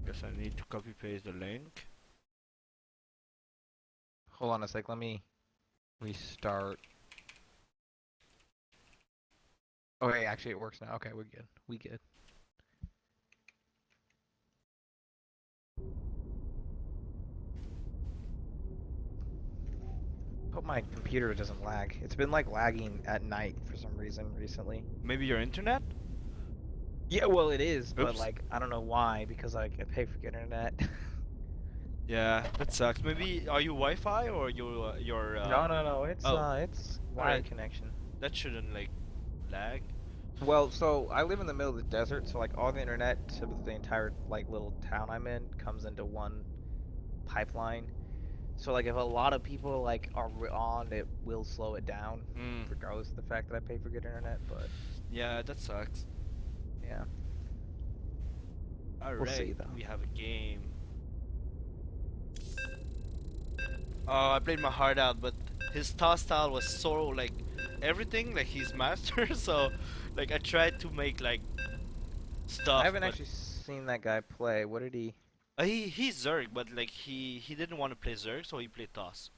Guess I need to copy paste the link. Hold on a sec. Let me restart. Oh, hey, actually it works now. Okay, we're good. We good. Hope my computer doesn't lag. It's been like lagging at night for some reason recently. Maybe your internet? Yeah, well it is, but Oops. like I don't know why because like I pay for internet. Yeah, that sucks. Maybe are you Wi-Fi or your No, Oh, it's all wired right. connection. That shouldn't like lag. Well, so I live in the middle of the desert, so like all the internet to the entire like little town I'm in comes into one pipeline. So like if a lot of people like are on, it will slow it down, Hmm. regardless of the fact that I pay for good internet. But Yeah, that sucks. yeah, All we'll right, see though. we have a game. Oh, I played my heart out, but his toss style was so like everything like he's master. So like I tried to make like I stuff, haven't but actually seen that guy play. What did he? he's Zerg, but like he didn't want to play Zerg, so he played toss.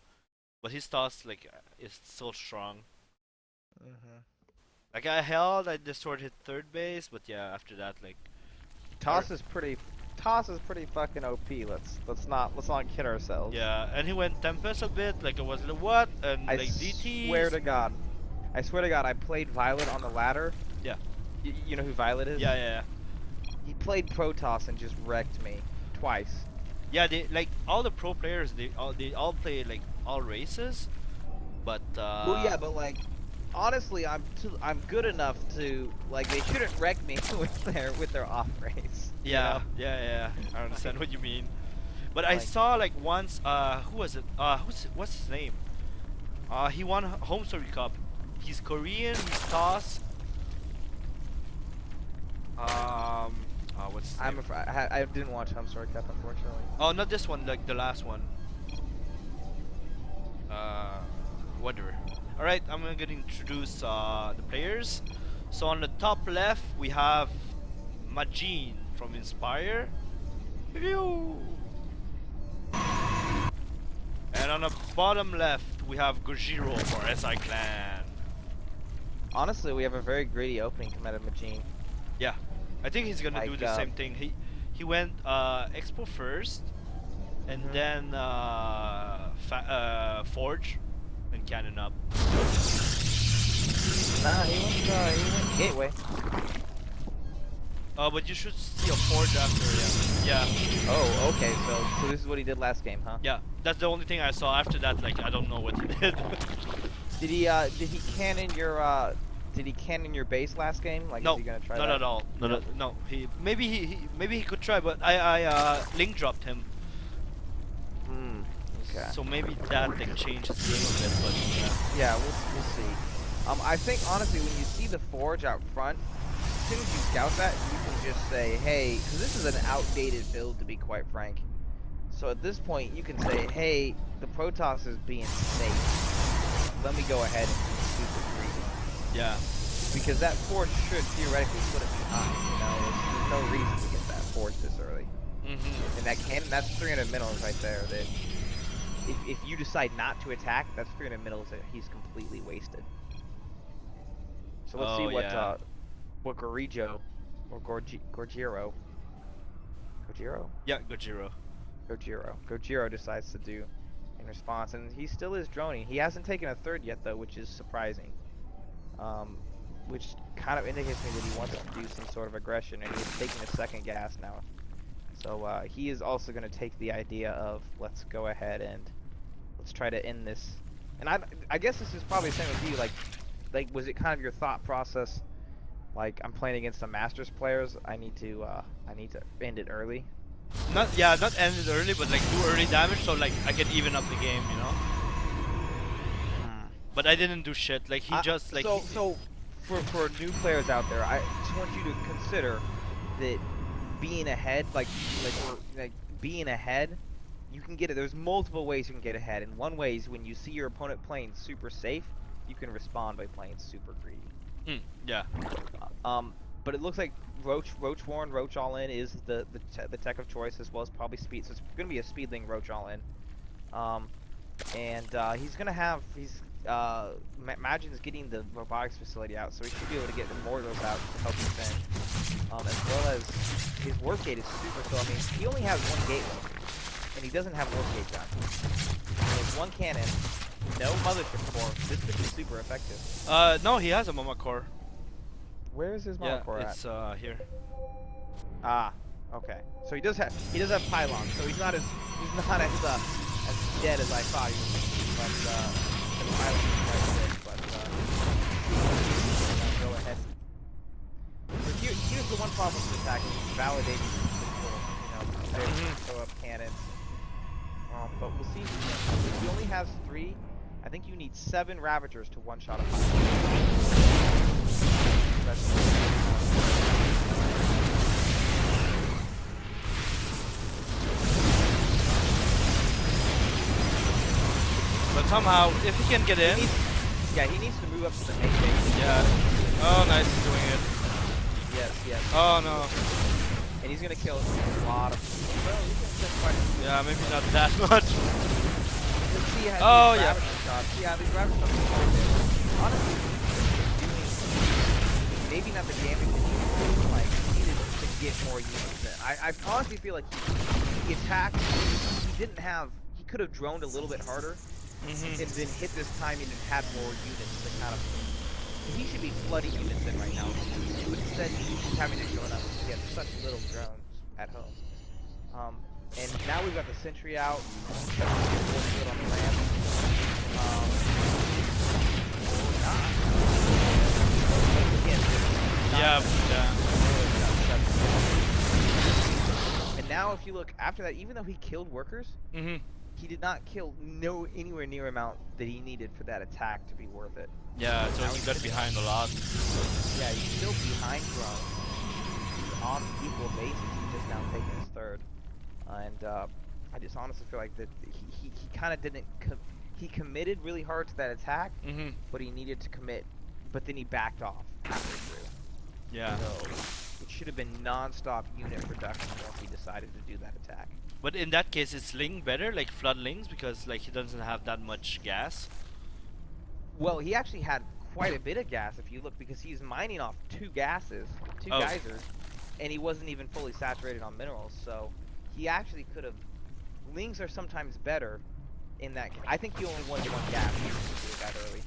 But his toss like is so strong. Hmm. Like I destroyed his third base, but yeah, after that like I, Toss is pretty. Toss is pretty fucking OP. Let's not kid ourselves. yeah, and he went Tempest a bit. Like it was like what and I like swear DTs. to God. I swear to God, I played Violet on the ladder. Yeah, You know who Violet is? yeah. He played Protoss and just wrecked me twice. Yeah, they like all the pro players. They all play like all races, but Well, yeah, but like, honestly, I'm good enough to like they shouldn't wreck me with their off race. You yeah, know, yeah. I understand like what you mean. But I like saw like once. Who was it? What's his name? He won Home Story Cup. He's Korean. He's toss. What's his name? I didn't watch Home Story Cup unfortunately. Oh, not this one. Like the last one. Uh, whatever. All right, I'm gonna introduce the players. So on the top left we have Majin from Inspire. Pew! And on the bottom left we have Gojiro for SIClan. Honestly, we have a very greedy opening come out of Majin. Yeah, I think he's gonna do Like the same thing. He went Expo first, and mhm. then Forge, and Cannon up. Nah, he went Gateway. But you should see a Forge after, yeah. Oh, okay. So this is what he did last game, huh? Yeah, that's the only thing I saw. After that, like, I don't know what he did. Did he cannon your base last game? Like, is No, he gonna try not that? at all. No, no, Nope. no. Maybe he could try, but I link dropped him. Hmm. Okay. So maybe that like changed his game a bit, but yeah. Yeah, we'll see. I think honestly, when you see the forge out front, as soon as you scout that, you can just say, hey, because this is an outdated build to be quite frank. So at this point, you can say, hey, the Protoss is being safe. Let me go ahead and be super greedy. Yeah. Because that forge should theoretically put it behind. You know, there's no reason to get that forge this early. Mhm. And that cannon, that's 300 minerals right there. That if you decide not to attack, that's 300 minerals that he's completely wasted. So let's see Oh yeah. what Gorijo or Gorgiro Gojiro Yeah, Gojiro. Gojiro decides to do in response, and he still is droning. He hasn't taken a third yet though, which is surprising. Um, which kind of indicates to me that he wants to do some sort of aggression, and he's taking a second gas now. So he is also going to take the idea of let's go ahead and let's try to end this. And I guess this is probably the same with you. Like was it kind of your thought process? Like I'm playing against the Masters players. I need to end it early. Not end it early, but like do early damage so like I can even up the game, you know. Hmm. But I didn't do shit. Like he just like So for new players out there, I just want you to consider that being ahead, like being ahead, you can get it. There's multiple ways you can get ahead, and one way is when you see your opponent playing super safe, you can respond by playing super greedy. yeah. Um, But it looks like Roach Warren, Roach All In is the tech of choice, as well as probably speed. So it's going to be a Speedling Roach All In. Um, and he's gonna have Magin's getting the robotics facility out, so he should be able to get the mortars out to help defend. As well as his warp gate is super slow. I mean, he only has one gate left, and he doesn't have warp gate done. He has one cannon, no mothership core. This could be super effective. No, he has a Mama Core. Where is his Yeah, mama core it's at? here. Ah, okay. So he does have pylons, so he's not as as dead as I thought he was. But the pylons is quite good. But go ahead. So here's the one problem with attack: is validating the control. You know, throw up cannons. But we'll see. If he only has 3, I think you need 7 Ravagers to one-shot a pylon. But somehow, if he can get in. He needs to move up to the main base. Yeah. Oh, nice, he's doing it. Yes. Oh no. And he's gonna kill a lot of people. Well, he's gonna kill quite a few. Yeah, maybe not that much. Let's see how Oh these yeah. Ravaging shots. Yeah, these Ravaging shots are quite good. Honestly, doing maybe not the damage that he needed, like he needed to get more units in. I honestly feel like he attacked. He didn't have. He could have droned a little bit harder. And then hit this timing and had more units to kind of. He should be flooding units in right now. But instead, he's having to show up. He has such little drones at home. And now we've got the sentry out. On the ramp. Yeah. And now, if you look after that, even though he killed workers. He did not kill anywhere near amount that he needed for that attack to be worth it. Yeah, so he got behind a lot. Yeah, he's still behind drone. He's on equal basis. He's just now taking his 3rd. I just honestly feel like that he kind of didn't. He committed really hard to that attack, but he needed to commit. But then he backed off halfway through. Yeah. So it should have been non-stop unit production once he decided to do that attack. But in that case, is Ling better, like Flood Lings, because like he doesn't have that much gas? Well, he actually had quite a bit of gas if you look, because he's mining off 2 gases, 2 geysers, and he wasn't even fully saturated on minerals, so he actually could have. Lings are sometimes better in that. I think he only wanted 1 gas if you do it that early.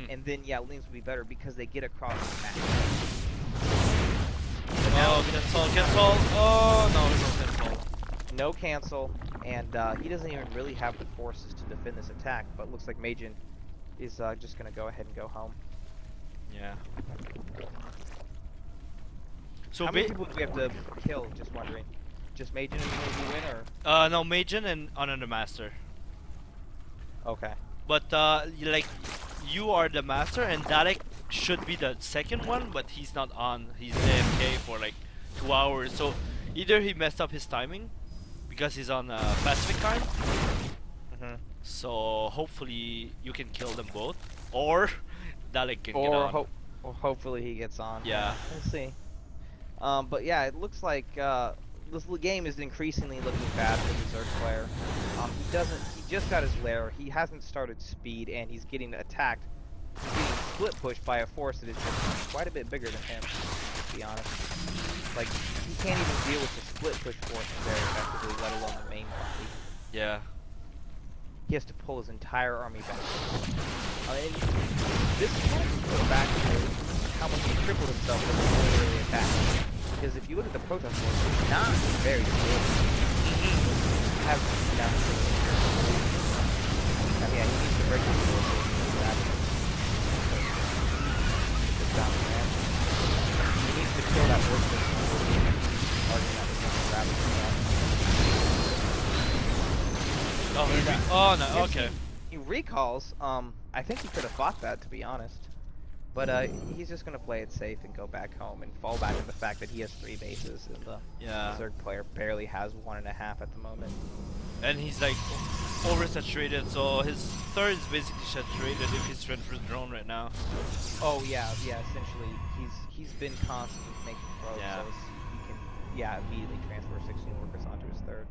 And then, yeah, Lings would be better because they get across the map. Oh, cancel. Oh, no, no cancel. No cancel, and he doesn't even really have the forces to defend this attack, but looks like Majin is just going to go ahead and go home. Yeah. So how many people do we have to kill, just wondering? Just Majin and you win, or? No, Majin and Another Master. Okay. But, like, you are the Master, and Dalek should be the second one, but he's not on. He's AFK for like 2 hours, so either he messed up his timing, because he's on Pacific time. So hopefully you can kill them both, or Dalek can get on. Or hopefully he gets on. Yeah. We'll see. But yeah, it looks like this game is increasingly looking bad for the Zerg player. He just got his lair. He hasn't started speed, and he's getting attacked. He's getting split pushed by a force that is just quite a bit bigger than him, to be honest. Like, he can't even deal with the split push force very effectively, let alone the main body. Yeah. He has to pull his entire army back. And this kind of goes back to how much he crippled himself with the early attack. Because if you look at the Protoss force, it's not very good. It has nothing. Yeah, he needs to break his forces. He needs to kill that work system. Oh no, okay. He recalls, I think he could have fought that, to be honest. But he's just going to play it safe and go back home and fall back on the fact that he has 3 bases and the Zerg player barely has 1.5 at the moment. and he's like oversaturated. So his third is basically saturated if he's transfer drone right now. Oh yeah, yeah. Essentially, he's been constantly making probes, Yeah. so he can immediately transfer 16 workers onto his third.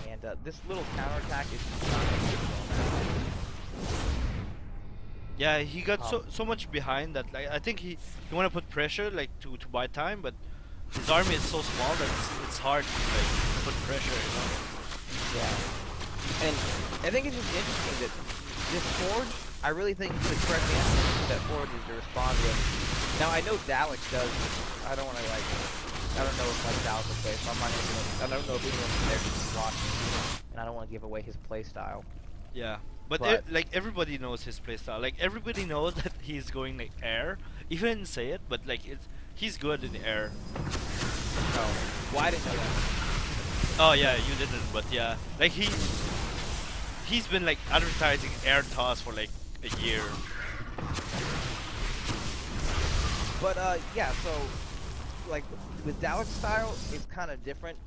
And this little counterattack is not going to Yeah, he got so much behind that like I think he want to put pressure like to buy time, but his army is so small that it's hard to like put pressure. You know? Yeah. And I think it's just interesting that this Forge, I really think the correct answer to that Forge is to respond with. Now I know Dalek does. I don't want to like. I don't know if like Dalek will play, so I'm not gonna. I don't know if anyone's there to watch, and I don't want to give away his play style. Yeah, but like everybody knows his playstyle. Like everybody knows that he's going like air. He didn't say it, but like he's good in air. Oh, well I didn't know that. Oh yeah, you didn't, but yeah, like he's been like advertising air toss for like a year. But yeah, so like with Dalek's style, it's kind of different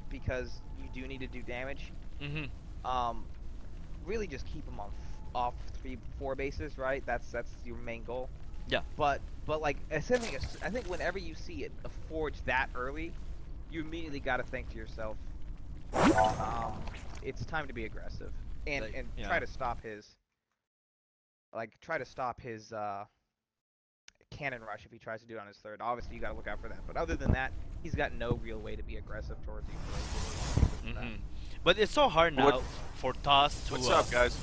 because you do need to do damage. Mhm. Really just keep him off 3-4 bases, right? That's your main goal. Yeah. But like I think whenever you see a Forge that early, you immediately got to think to yourself, it's time to be aggressive and Like, try to stop his cannon rush if he tries to do it on his third. Obviously, you got to look out for that. But other than that, he's got no real way to be aggressive towards you. Mhm. But it's so hard now for Toss to. What's up, guys?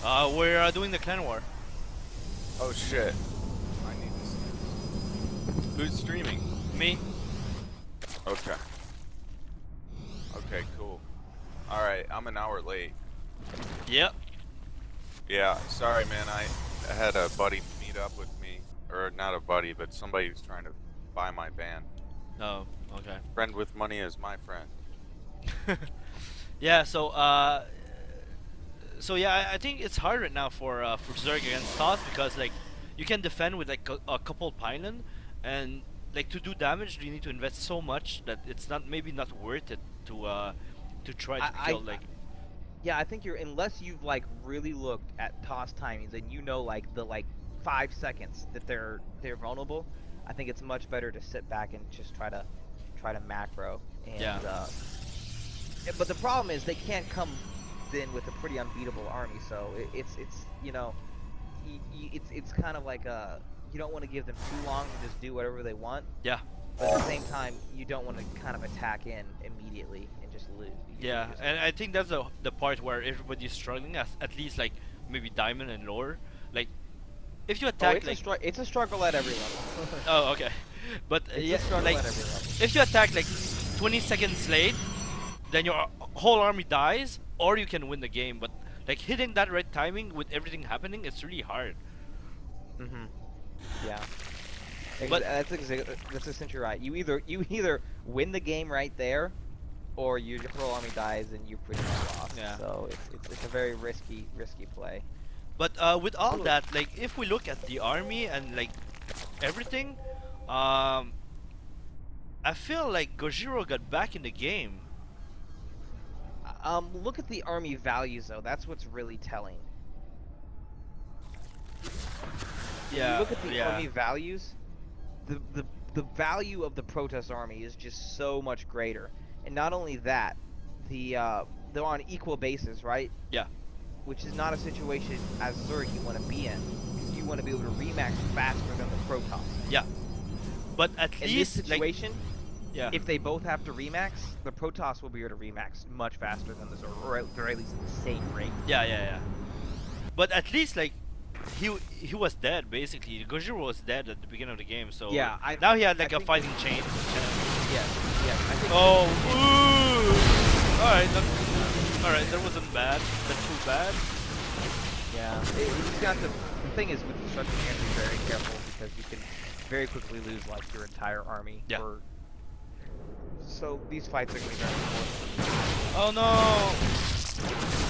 We're doing the clan war. Oh shit. I need this. Who's streaming? Me. Okay. Okay, cool. Alright, I'm an hour late. Yep. Yeah, sorry man, I had a buddy meet up with me. Or not a buddy, but somebody who's trying to buy my van. Oh, okay. Friend with money is my friend. Yeah. So yeah, I think it's hard right now for Zerg against Toss because like you can defend with like a couple pylon, and like to do damage you need to invest so much that it's maybe not worth it to try to kill like. Yeah, I think unless you've like really looked at toss timings and you know like the 5 seconds that they're vulnerable, I think it's much better to sit back and just try to macro. And Yeah. But the problem is they can't come in with a pretty unbeatable army, so it's you know, it's kind of like you don't want to give them too long to just do whatever they want. Yeah. But at the same time, you don't want to kind of attack in immediately and just lose. Yeah, and I think that's the part where everybody's struggling, at least like maybe diamond and lower. Like, if you attack it's a struggle at every level. Oh, okay. But yeah, like if you attack like 20 seconds late, then your whole army dies, or you can win the game. But like hitting that right timing with everything happening, it's really hard. Mhm. Yeah. But that's essentially right. You either win the game right there, or your whole army dies and you pretty much lost. Yeah. So it's a very risky play. But with all that, like if we look at the army and like everything, I feel like Gojiro got back in the game. Look at the army values though. That's what's really telling. Yeah. You look at the army values. The value of the Protoss army is just so much greater, and not only that, they're on equal bases, right? Yeah. Which is not a situation as Zerg you want to be in. You want to be able to remax faster than the Protoss. Yeah. But at in least this situation, yeah. If they both have to remax, the Protoss will be able to remax much faster than the Zerg, or at least at the same rate. Yeah. But at least like he was dead basically. Gojiro was dead at the beginning of the game, so yeah. Now he had like a fighting chain. Yeah. I think All right, that wasn't bad. That's too bad. Yeah. He's got the thing is with destruction, you have to be very careful because you can very quickly lose like your entire army. Yeah. So these fights are going to be very important. Oh no!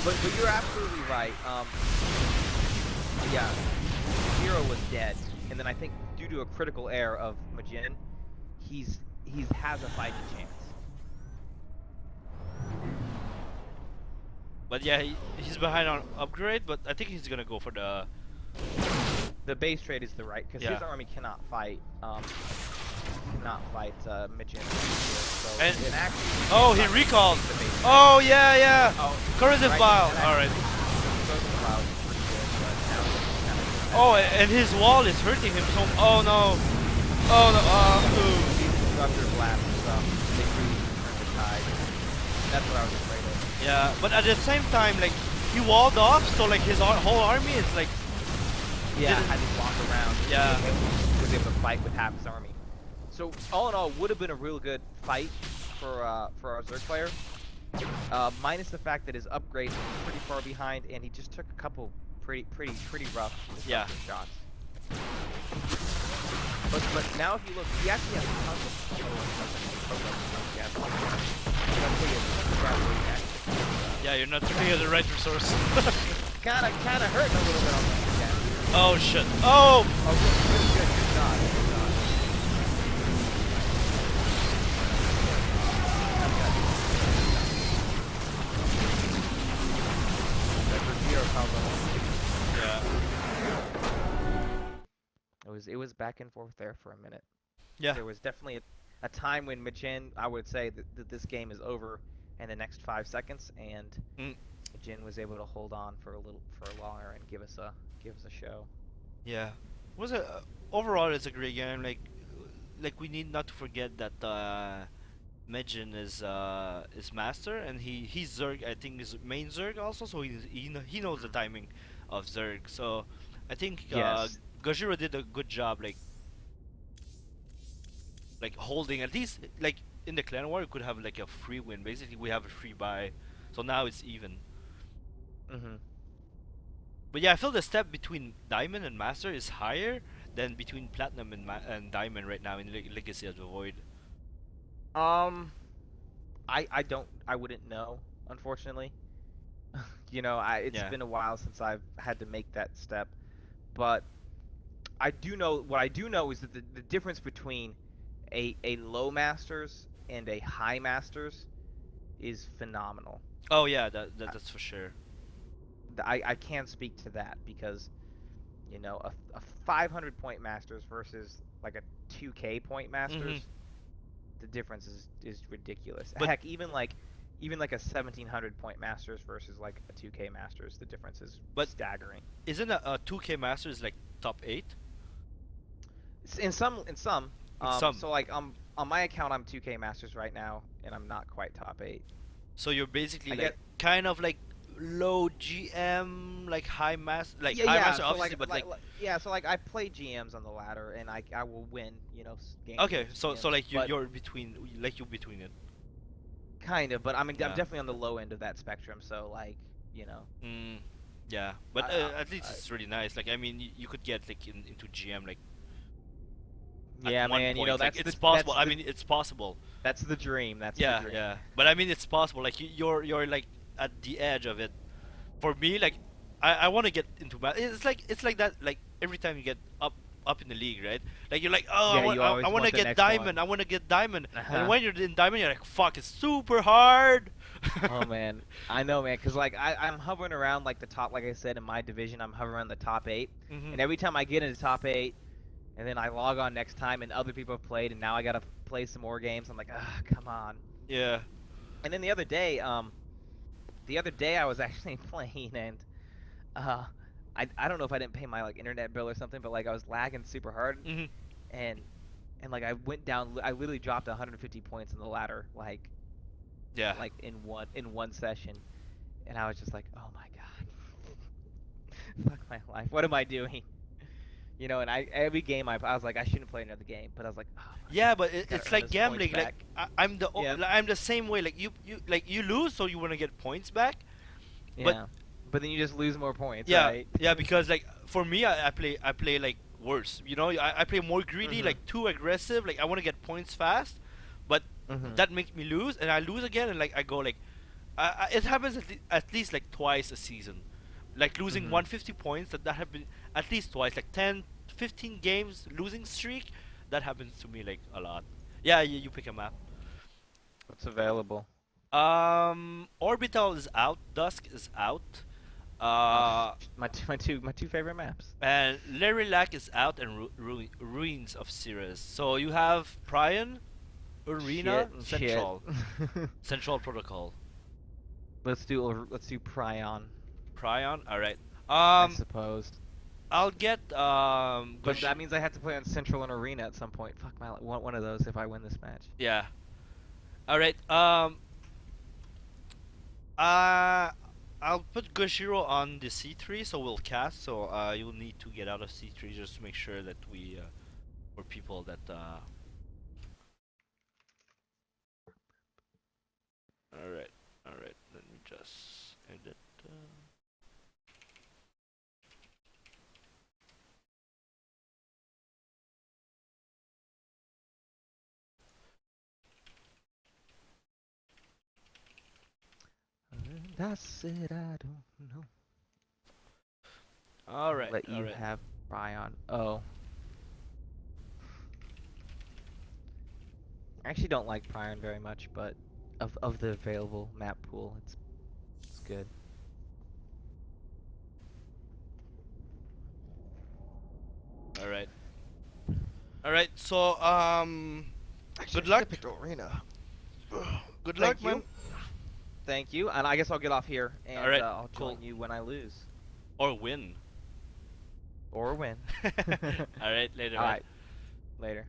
But you're absolutely right. Yeah, Hero was dead, and then I think due to a critical error of Majin, he has a fighting chance. But yeah, he's behind on upgrade, but I think he's gonna go for the The base trade is the right, because yeah. his army cannot fight Mijin. So And it actually oh, it's he not gonna recalled. take the base trade. Oh yeah, yeah. Oh, Corrosive right. Vial. That All actually, right. Frozen Cloud is pretty good, but now it's kind of Oh, defensive. and his wall is hurting him so. Oh no. Oh no. Ooh. These disruptor blasts they really turn the tide. That's what I was afraid of. Yeah, but at the same time, like he walled off, so like his whole army is like Yeah, didn't. had to walk around. Yeah. He was able to fight with half his army. So all in all, would have been a real good fight for our Zerg player. Minus the fact that his upgrade was pretty far behind, and he just took a couple pretty rough Yeah. disruptor shots. But now if you look, he actually has tons of Yeah, you're not looking at the right resource. Kinda hurting a little bit on the gas. Oh shit. Oh. Oh, good shot. Yeah. It was back and forth there for a minute. Yeah. There was definitely a time when Majin, I would say that this game is over in the next 5 seconds, and Mm, Majin was able to hold on for longer and give us a show. yeah. Was it overall? It's a great game. Like we need not to forget that Medjin is master, and he's Zerg. I think is main Zerg also, so he knows the timing of Zerg. So I think Yes. Gojira did a good job, like holding at least like in the clan war. We could have like a free win. Basically, we have a free buy, so now it's even. Mhm. But yeah, I feel the step between Diamond and Master is higher than between Platinum and Diamond right now in Legacy of the Void. Um, I wouldn't know, unfortunately. It's Yeah. been a while since I've had to make that step, but I do know what I do know is that the difference between a low masters and a high masters is phenomenal. Oh yeah, that's for sure. I can speak to that because a 500 point masters versus like a 2K point Mhm. masters, the difference is ridiculous. But Heck, even like a 1700 point masters versus like a 2K masters, the difference is but staggering. isn't a 2K Masters like top 8 In some in some? so like on my account I'm 2K masters right now and I'm not quite top 8. So you're basically I like get kind of like low GM, like Yeah, high yeah. master So obviously, but like yeah. So like I play GMs on the ladder, and I will win, games okay, against so GMs. like But you're between like you between it. kind of. But I'm Yeah. definitely on the low end of that spectrum. So like you know, Mm, yeah, I, but I, at least I it's really nice. Like I mean, you could get like into GM like at yeah, one man. point. Like That's it's the possible. I mean, it's possible. that's the dream. That's the Yeah, dream. yeah. But I mean, it's possible. Like you're like at the edge of it. For me, like I want to get into it's like that. Like every time you get up in the league, right? Like you're like, oh, Yeah, you I always want to want the get next diamond. one. I want to get diamond. And Uh-huh. when you're in diamond, you're like, fuck, it's super hard. Oh man, I know, man. Cause like I'm hovering around like the top. Like I said in my division, I'm hovering around the top 8. Mhm. And every time I get into top 8, and then I log on next time, and other people have played, and now I gotta play some more games. I'm like, ah, come on. Yeah. And then the other day I was actually playing, and uh, I don't know if I didn't pay my like internet bill or something, but like I was lagging super hard, Mhm. and like I went down, I literally dropped 150 points in the ladder, Yeah. like in one session, and I was just like, oh my god, fuck my life, what am I doing? And every game I was like, I shouldn't play another game, but I was like, oh my Yeah, god, but gotta it's earn like this points gambling. Like back. Yeah, I'm the same way. Like you lose, so you want to get points back. But yeah, but then you just lose more points, yeah, right? yeah, because like for me, I play like worse. I play more greedy, Mhm, like too aggressive. Like I want to get points fast, but mhm, that makes me lose, and I lose again, and like I go like, it happens at least like twice a season, like losing mhm. 150 points. That happened at least twice, like 10, 15 games losing streak. That happens to me like a lot. Yeah, you pick a map. What's available? Orbital is out. Dusk is out. Oh, Uh, my two favorite maps. and Lerilac is out, and Ruins of Cirrus. So you have Prion, Arena, Shit and shit. Central, Central Protocol. let's do Prion, Prion. All right. I Um, suppose. I'll get But that means I have to play on Central and Arena at some point. Fuck my one of those if I win this match. Yeah. All right. Uh, I'll put Goshiro on the C3, so we'll cast. So you'll need to get out of C3 just to make sure that we're people that. All right. All right. Let me just edit. That's it. I don't know. All right. Let All you right. have Prion. Oh. I actually don't like Prion very much, but of the available map pool, it's good. All right. All right. So Actually, good I should luck. have picked Arena. Good luck, Thank man. you. Thank you. And I guess I'll get off here and All right. I'll Cool. join you when I lose Or win. or win. All right. Later. All Man. right. Later.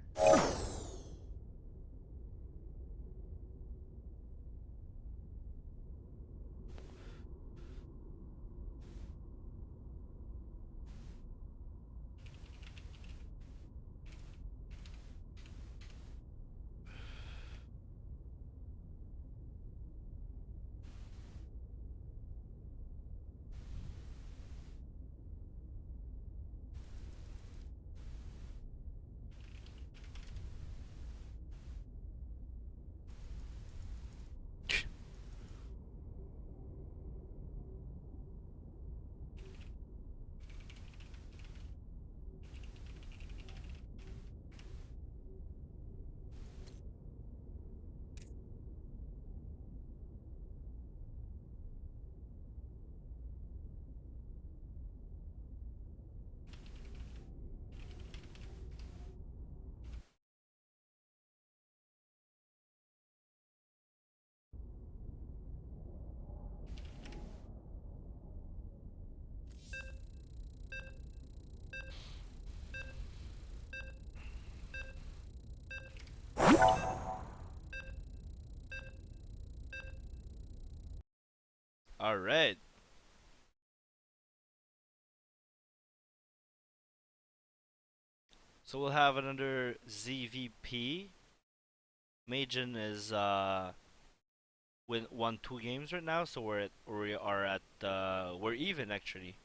All right. So we'll have another ZVP. Majin is won 2 games right now, so we're even actually.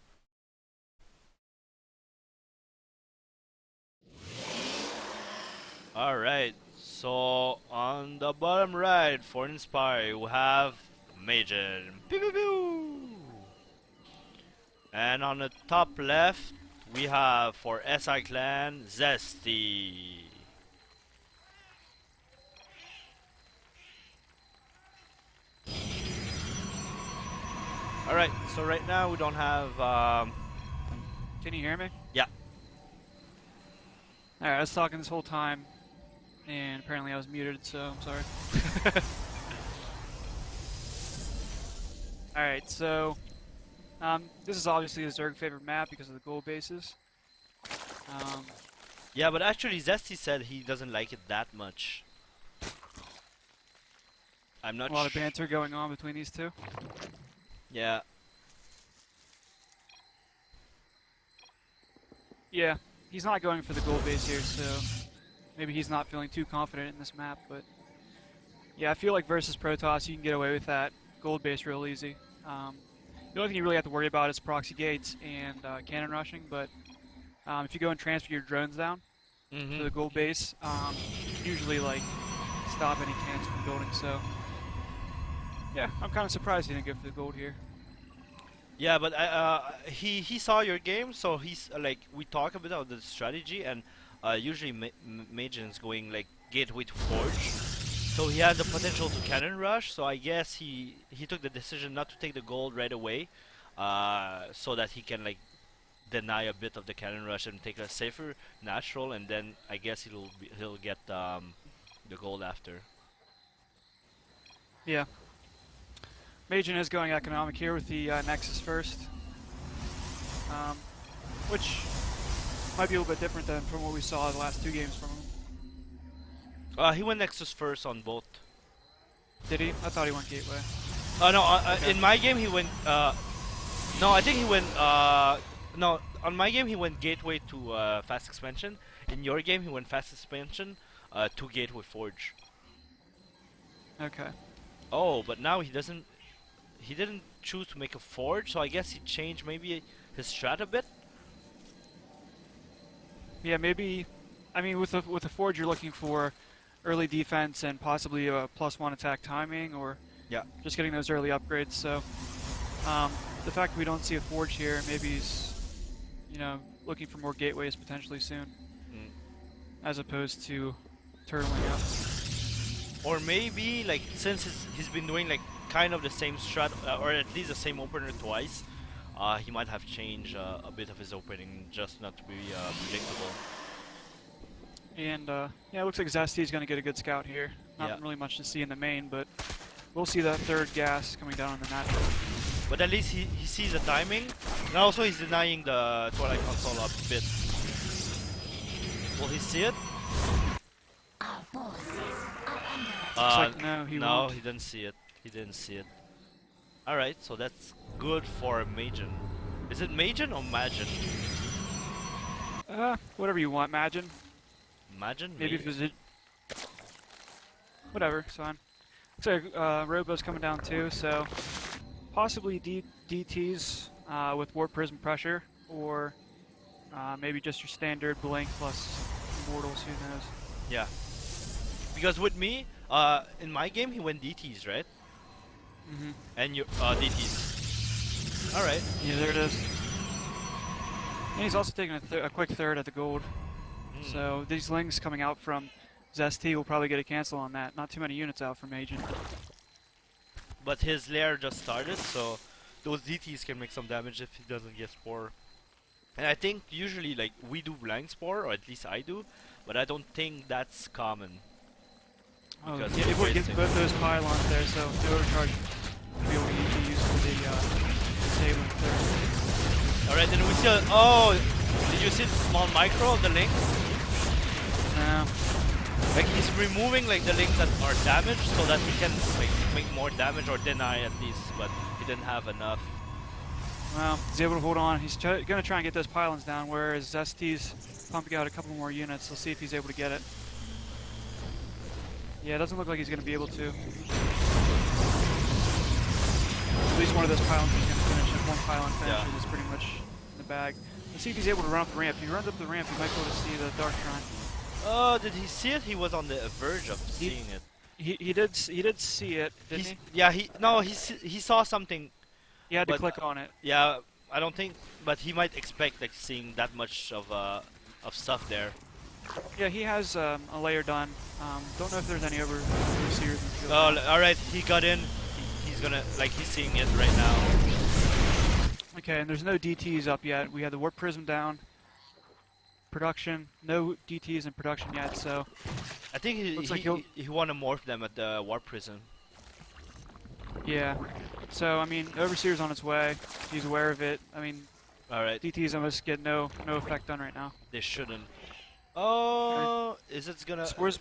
All right. So on the bottom right for Inspire, we have Majin. Pew pew pew. And on the top left, we have for SIClan Zesty. All right. So right now we don't have. Can you hear me? Yeah. Alright, I was talking this whole time, and apparently I was muted, so I'm sorry. Alright, so this is obviously a Zerg favorite map because of the gold bases. Yeah, but actually Zesty said he doesn't like it that much. I'm not A lot of banter going on between these two. Yeah. Yeah, he's not going for the gold base here, so maybe he's not feeling too confident in this map, but yeah, I feel like versus Protoss you can get away with that gold base real easy. The only thing you really have to worry about is proxy gates and cannon rushing, but if you go and transfer your drones down to the gold base, you can usually like stop any cannons from building, so yeah, I'm kind of surprised he didn't go for the gold here. Yeah, but he saw your game, so he's like we talk about the strategy, and usually Majin's going like gateway to forge, So he has the potential to cannon rush. So I guess he took the decision not to take the gold right away, so that he can like deny a bit of the cannon rush and take a safer natural, and then I guess he'll get the gold after. Yeah. Majin is going economic here with the Nexus first, which might be a little bit different than from what we saw the last 2 games from him. He went Nexus first on both. Did he? I thought he went Gateway. No, Okay. in my game he went. No, I think he went. No, on my game he went gateway to fast expansion. In your game he went fast expansion to gateway forge. Okay. Oh, but now he doesn't. He didn't choose to make a forge, so I guess he changed maybe his strat a bit. Yeah, maybe. I mean, with the Forge, you're looking for early defense and possibly a +1 attack timing, or Yeah. just getting those early upgrades. So the fact that we don't see a Forge here, maybe he's, you know, looking for more gateways potentially soon, as opposed to turtling up. Or maybe like since he's been doing like kind of the same strat, or at least the same opener twice, he might have changed a bit of his opening just not to be predictable. And yeah, it looks like Zesty is going to get a good scout here. Not Yeah. really much to see in the main, but we'll see that third gas coming down on the natural. But at least he sees the timing, and also he's denying the Twilight console a bit. Will he see it? Looks like no, he no, won't. he didn't see it. He didn't see it. Alright, so that's good for Majin. Is it Majin or Majin? Whatever you want, Majin. Majin? Maybe if it. Whatever, it's fine. Looks like Robo's coming down too, so possibly DTs with Warp Prism pressure, or maybe just your standard Blink plus Immortals, who knows. Yeah. Because with me, in my game he went DTs, right? Mm-hmm. And you DTs. Alright. Yeah, there it is. And he's also taking a quick third at the gold. So these links coming out from Zesty will probably get a cancel on that. Not too many units out from Agent. But his lair just started, so those DTs can make some damage if he doesn't get Spore. And I think usually like we do blind Spore, or at least I do, but I don't think that's common. Oh, Because yeah, it's it would very get simple. both those pylons there, so the overcharge will be able to be used for the disabling third. Alright, then we see oh, did you see the small micro of the links? No. Like he's removing like the links that are damaged so that he can like make more damage or deny at least, but he didn't have enough. Well, he's able to hold on. He's going to try and get those pylons down, whereas Zesty's pumping out a couple more units. We'll see if he's able to get it. Yeah, it doesn't look like he's going to be able to. At least one of those pylons is going to finish. If one pylon finishes, Yeah. it's pretty much in the bag. Let's see if he's able to run up the ramp. If he runs up the ramp, he might be able to see the Dark Shrine. Oh, did he see it? He was on the verge of seeing it. He did see it, didn't he? Yeah, he saw something. He had to but, click on it. Yeah, I don't think, but he might expect like seeing that much of stuff there. Yeah, he has a layer done. Don't know if there's any overseers in the field. Oh, all right, he got in. He's gonna he's seeing it right now. Okay, and there's no DTs up yet. We had the Warp Prism down. Production, no DTs in production yet, so I think Looks like he want to morph them at the Warp Prism. yeah. So I mean, Overseer's on its way. He's aware of it. I mean, All right, DTs almost get no effect done right now. they shouldn't. Oh, is it gonna? Spore's,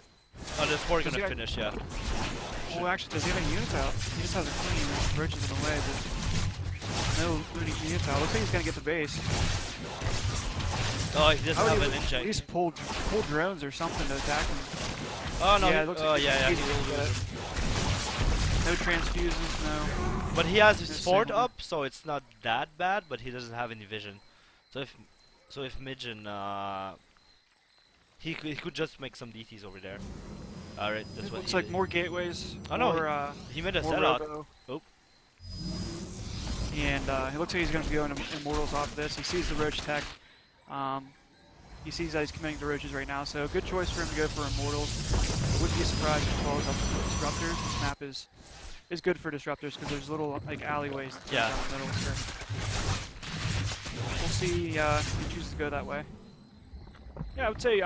Oh, the Spore Does he gonna got- finish, yeah. well, actually, does he have any units out? He just has a clean and roaches in the way, but no units out. Looks like he's gonna get the base. Oh, he doesn't I would have an at inject. least pull drones or something to attack him. Oh no, Yeah, it looks oh like yeah, he's he able will to get lose. it. No transfuses, no. But he has his Just sword single. up, so it's not that bad. But he doesn't have any vision. So if Mijin, he could just make some DTs over there. All right, that's It what looks he like did. more gateways. Oh, no, more, He made a more sellout. Robo. Oh. And it looks like he's going to be going to Immortals off this. He sees the Roach Tech. He sees that he's committing to roaches right now, so good choice for him to go for Immortals. I wouldn't be surprised if he follows up with Disruptors. This map is good for Disruptors because there's little like alleyways Yeah. down the middle. So we'll see if he chooses to go that way. Yeah, I would say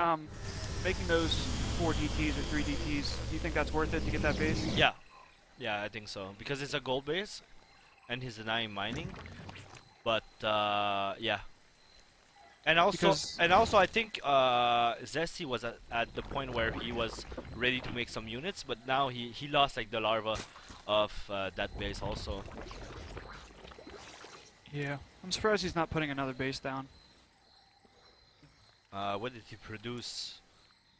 making those 4 DTs or 3 DTs, do you think that's worth it to get that base? Yeah. Yeah, I think so. Because it's a gold base, and he's denying mining. But, yeah. And also, I think Zesty was at the point where he was ready to make some units, but now he lost like the larva of that base also. Yeah. I'm surprised he's not putting another base down. What did he produce?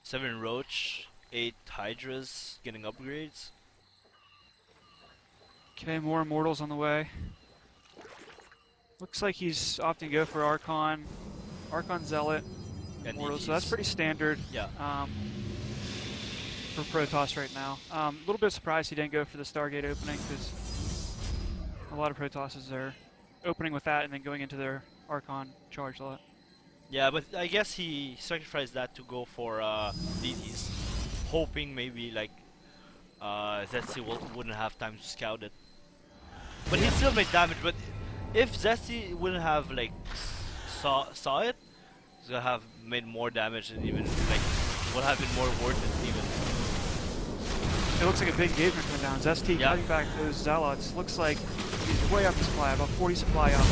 7 roach, 8 hydras, getting upgrades. Okay, more Immortals on the way. Looks like he's opting to go for Archon. Archon Zealot, And Immortals, so that's pretty standard Yeah. for Protoss right now. A little bit surprised he didn't go for the Stargate opening because a lot of Protosses are opening with that and then going into their Archon charge a lot. Yeah, but I guess he sacrificed that to go for DTs, hoping maybe like Zesty wouldn't have time to scout it. But he still made damage. But if Zesty wouldn't have like saw it, he's gonna have made more damage and even like would have been more worth it even. It looks like a big engagement coming down. Zesty Yeah. cutting back those Zealots. Looks like he's way up in supply, about 40 supply up.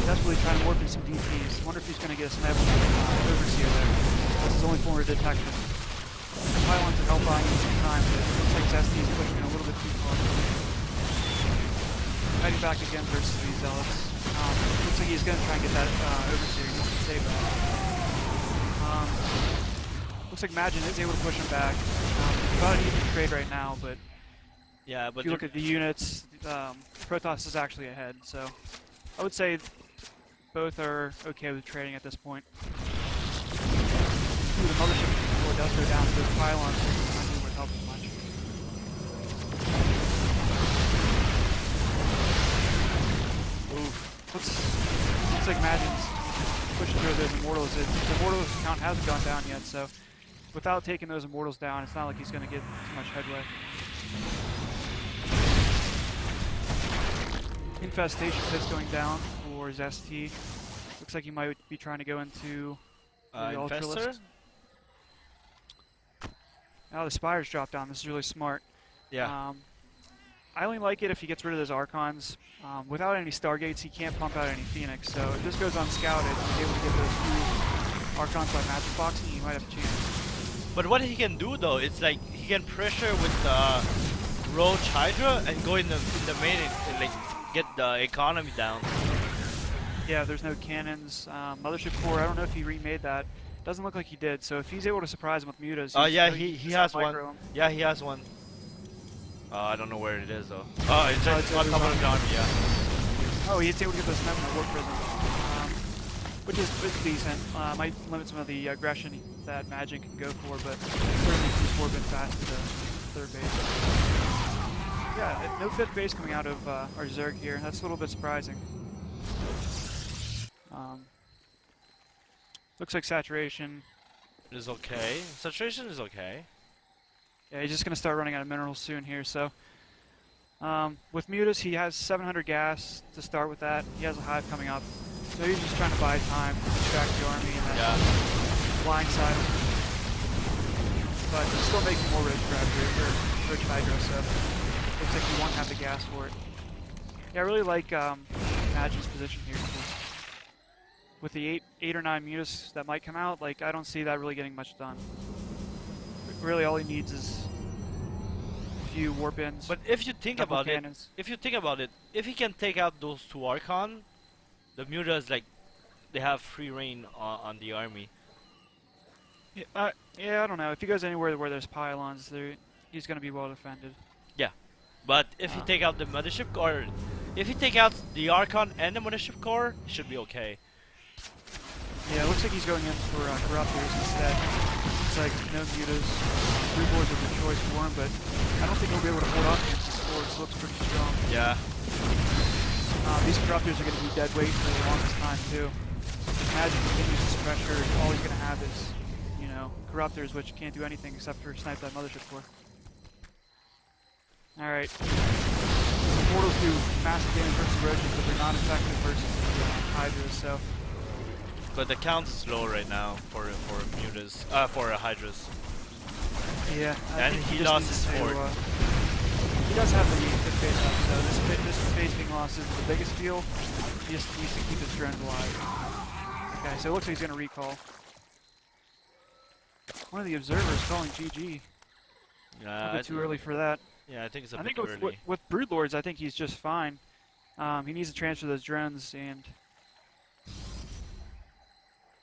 Desperately trying to warp in some DTs. Wonder if he's going to get a sniper overseer there. That's his only form of detection. The pylons are help buying him some time, but it looks like Zesty is pushing it a little bit too far. Fighting back again versus these Zealots. Looks like he's going to try and get that overseer. He needs to save that. Looks like Magin is able to push him back. About an even trade right now, but Yeah, but if you look at the units, Protoss is actually ahead, so I would say both are okay with trading at this point. Ooh, the mothership before it does go down, those pylons are not really worth helping much. Oof. Looks like Magin's pushing through those Immortals. The Immortals count hasn't gone down yet, so without taking those Immortals down, it's not like he's going to get too much headway. Infestation pit's going down for Zesty. Looks like he might be trying to go into the Infestor? Ultralisk. Now the Spires drop down. This is really smart. Yeah. I only like it if he gets rid of those Archons. Without any Stargates, he can't pump out any Phoenix. So if this goes unscouted, he's able to get those 2 Archons by magic boxing, he might have a chance. But what he can do though, it's like he can pressure with the Roach Hydra and go in the main and like get the economy down. Yeah, there's no cannons. Mothership core, I don't know if he remade that. Doesn't look like he did. So if he's able to surprise him with mutas, Yeah, he's he not has one. micro him. Yeah, he has one. I don't know where it is though. Oh, it's Oh, just it's on over top on- of the army. Yeah. Oh, he's able to get those sniper in the warp prison, which is decent. Might limit some of the aggression that Magic can go for, but certainly keeps warping fast to the 3rd base. Yeah, no 5th base coming out of our Zerg here. That's a little bit surprising. Looks like saturation. It is okay. Saturation is okay. Yeah, he's just going to start running out of minerals soon here, so... with Mutas, he has 700 gas to start with that. He has a hive coming up. So he's just trying to buy time to distract the army and then blind side. But he's still making more Roach Hydra, so looks like he won't have the gas for it. Yeah, I really like Magin's position here. With the 8 or 9 Mutas that might come out, like I don't see that really getting much done. Really, all he needs is a few warp ins. But if you think couple about cannons. it, if he can take out those 2 Archon, the mutas like they have free reign on the army. Yeah, I don't know. If he goes anywhere where there's pylons, he's going to be well defended. But if you take out the mothership core, if you take out the Archon and the mothership core, it should be okay. Yeah, it looks like he's going in for Corruptors instead. It's like no mutas. 3 boards are the choice for him, but I don't think he'll be able to hold off against the swords. It looks pretty strong. Yeah. These Corruptors are going to be dead weight for the longest time, too. Magic continues this pressure, all he's going to have is, you know, Corruptors, which can't do anything except for snipe that Mothership core. Alright. Mortals do massive damage versus Roaches, but they're not effective versus Hydras, so... But the count's slow right now for Mutas, for Hydras. Yeah, I And think he just lost needs his to, fort. He does have the base up, so this base being lost isn't the biggest deal. He just needs to keep his drones alive. Okay, so it looks like he's gonna recall. One of the observers calling GG. Yeah, A bit too early for that. Yeah, I think it's a I bit think early. with Broodlords, I think he's just fine. He needs to transfer those drones and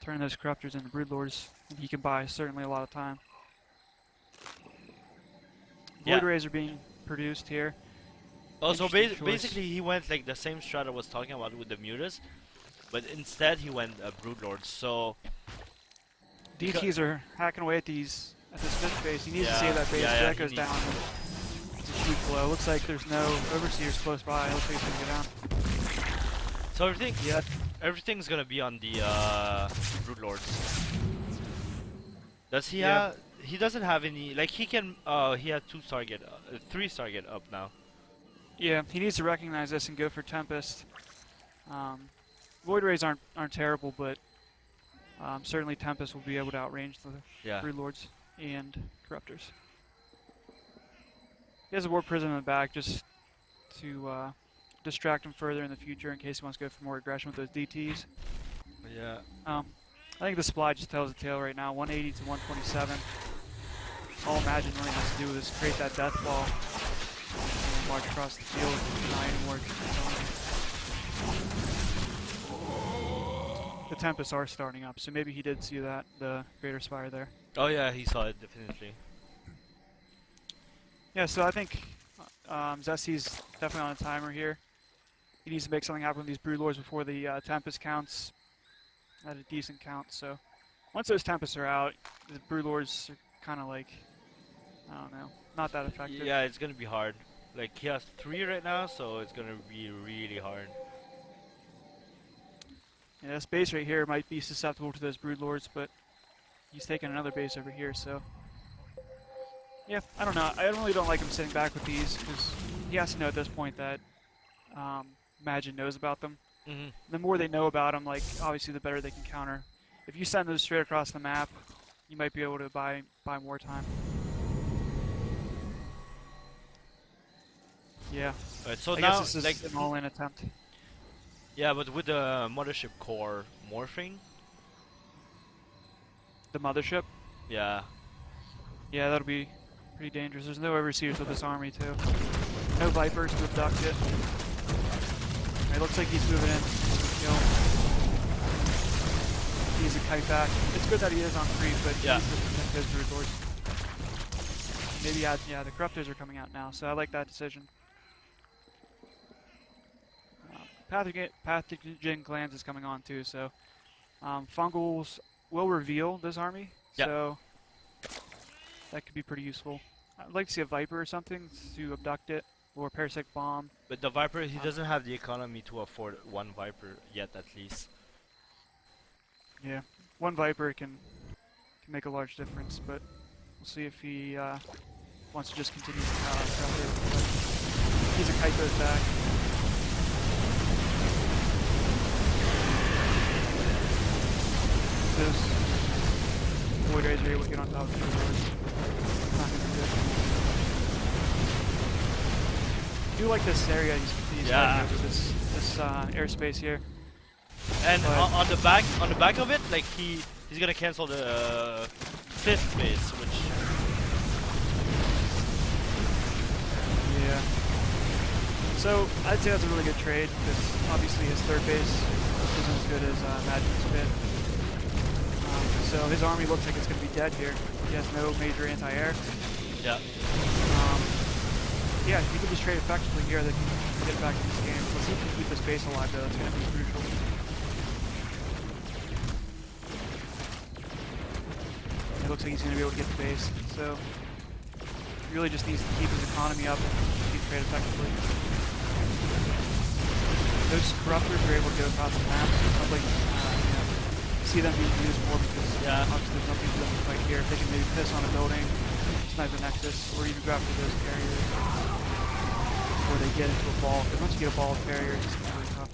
turn those Corruptors into Broodlords, and he can buy certainly a lot of time. Yeah. Void Rays are being produced here. Oh, so Interesting choice. basically he went like the same strat I was talking about with the Mutas, but instead he went Broodlord. So DTs are hacking away at this fifth base. He needs to save that base. yeah, so that he goes needs- down. It's a huge blow. Looks like there's no overseers close by. Looks like he's gonna go down. so everything, Yeah. everything's gonna be on the Broodlords. Does he Yeah. have? He doesn't have any. Like he can. He had 2 target, 3 target up now. Yeah, he needs to recognize this and go for Tempest. Void Rays aren't terrible, but certainly Tempest will be able to outrange the Yeah. Broodlords and Corruptors. He has a Warp Prism in the back just to distract him further in the future in case he wants to go for more aggression with those DTs. Yeah. I think the supply just tells the tale right now. 180 to 127. All Imagine really has to do is create that death ball and march across the field. Not anymore. The Tempests are starting up, so maybe he did see that, the Greater Spire there. Oh yeah, he saw it definitely. Yeah, so I think Zessy's definitely on a timer here. He needs to make something happen with these Broodlords before the Tempest counts at a decent count. So once those Tempests are out, the Broodlords are kind of like, I don't know, not that effective. Yeah, it's gonna be hard. Like he has 3 right now, so it's gonna be really hard. Yeah, this base right here might be susceptible to those Broodlords, but he's taking another base over here, so... Yeah, I don't know. I really don't like him sitting back with these, because he has to know at this point that Imagine knows about them. Mm-hmm. The more they know about them, like, obviously the better they can counter. If you send those straight across the map, you might be able to buy more time. Yeah, Alright, so I now, guess this is like, an all-in attempt. yeah, but with the Mothership core morphing, The Mothership, yeah, yeah, that'll be pretty dangerous. There's no overseers with this army, too. No Vipers to abduct it. It looks like he's moving in. Kill. He's a kite back. It's good that he is on creep, but Yeah. he needs to protect those Broodlords. Maybe, yeah, the Corruptors are coming out now, so I like that decision. Pathogen Glands is coming on too, so Fungals will reveal this army, Yeah. so that could be pretty useful. I'd like to see a Viper or something to abduct it, or Parasitic Bomb. but the Viper, he doesn't have the economy to afford 1 Viper yet, at least. Yeah, one Viper can make a large difference, but we'll see if he wants to just continue to he's a kite goes back. Those Void Rays are able to get on top of the Broodlords. Not gonna do it. I do like this area he's Yeah. fighting over, this airspace here. And But- on the back of it, like he's gonna cancel the 5th base, which Yeah. So I'd say that's a really good trade because obviously his third base isn't as good as Imagine's fifth. So his army looks like it's going to be dead here. He has no major anti-air. yeah. Yeah, if he can just trade effectively here, they can get back in this game. Let's see if he can keep this base alive though. It's going to be crucial. It looks like he's going to be able to get the base. So he really just needs to keep his economy up and keep trade effectively. Those Corruptors are able to get across the map. So it sounds like see them being used more because Yeah. obviously there's nothing for them to fight here. If they can maybe piss on a building, snipe the Nexus, or even grab for those carriers, or they get into a ball. Because once you get a ball carrier, it's really tough.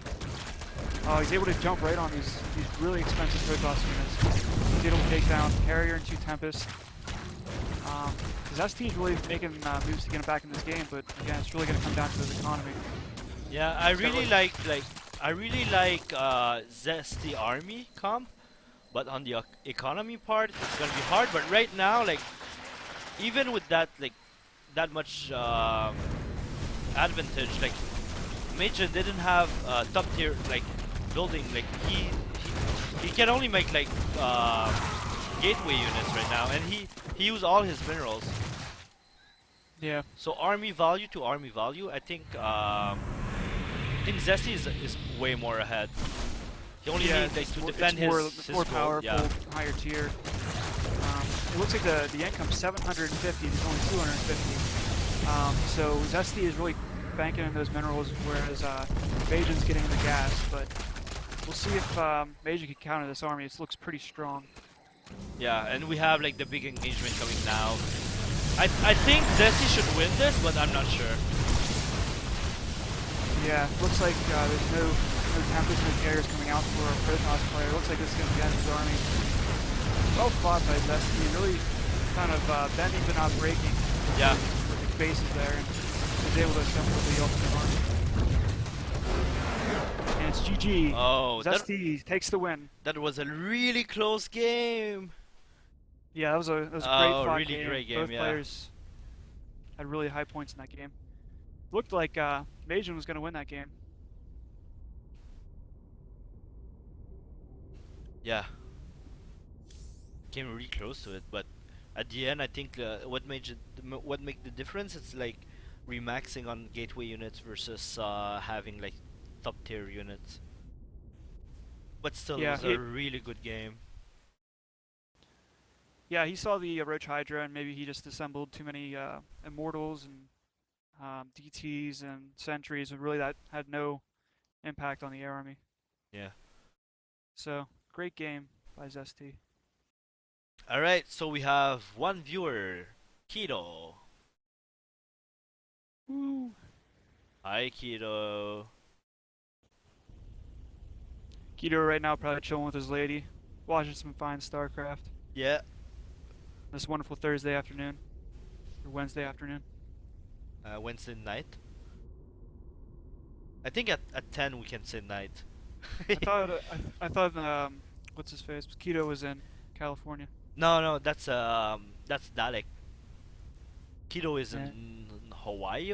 He's able to jump right on these really expensive Protoss units. He's able to take down Carrier and 2 Tempest. Because ST is really making moves to get him back in this game, but again, it's really going to come down to his economy. Yeah, I really like Zesty army comp, but on the economy part, it's gonna be hard. But right now, like even with that that much advantage, like Major didn't have top tier building. Like he can only make gateway units right now, and he used all his minerals. Yeah. So army value to army value, I think Zesty is way more ahead. He only needs to defend his more gold. powerful, Yeah. higher tier. It looks like the income's 750, there's only 250. So Zesty is really banking in those minerals, whereas Bajan's getting the gas. But we'll see if Bajan can counter this army. It looks pretty strong. Yeah, and we have the big engagement coming now. I think Zesty should win this, but I'm not sure. Yeah, looks like there's no Tempest, no carriers coming out for a Protoss player. Looks like this is going to be his army. Well fought by Zesty, really kind of bending but not breaking. Yeah. With his bases there, and was able to assemble the ultimate army. And it's GG. Oh, Zesty takes the win. that was a really close game. Yeah, that was a great fought really game. great game, Both yeah. players had really high points in that game. Looked like Bajan was going to win that game. Yeah. Came really close to it, but at the end, I think what made the difference is remaxing on gateway units versus having top tier units. But still, Yeah, it was a really good game. Yeah, he saw the Roach Hydra, and maybe he just assembled too many Immortals and DTs and Sentries, and really that had no impact on the air army. Yeah. So, great game by Zesty. All right, so we have one viewer, Keto. Woo! Hi, Keto. Keto right now probably chilling with his lady, watching some fine StarCraft. Yeah. This wonderful Thursday afternoon, or Wednesday afternoon. Wednesday night. I think at 10 we can say night. I thought what's his face? Keto was in California. No, that's Dalek. Keto is in Hawaii.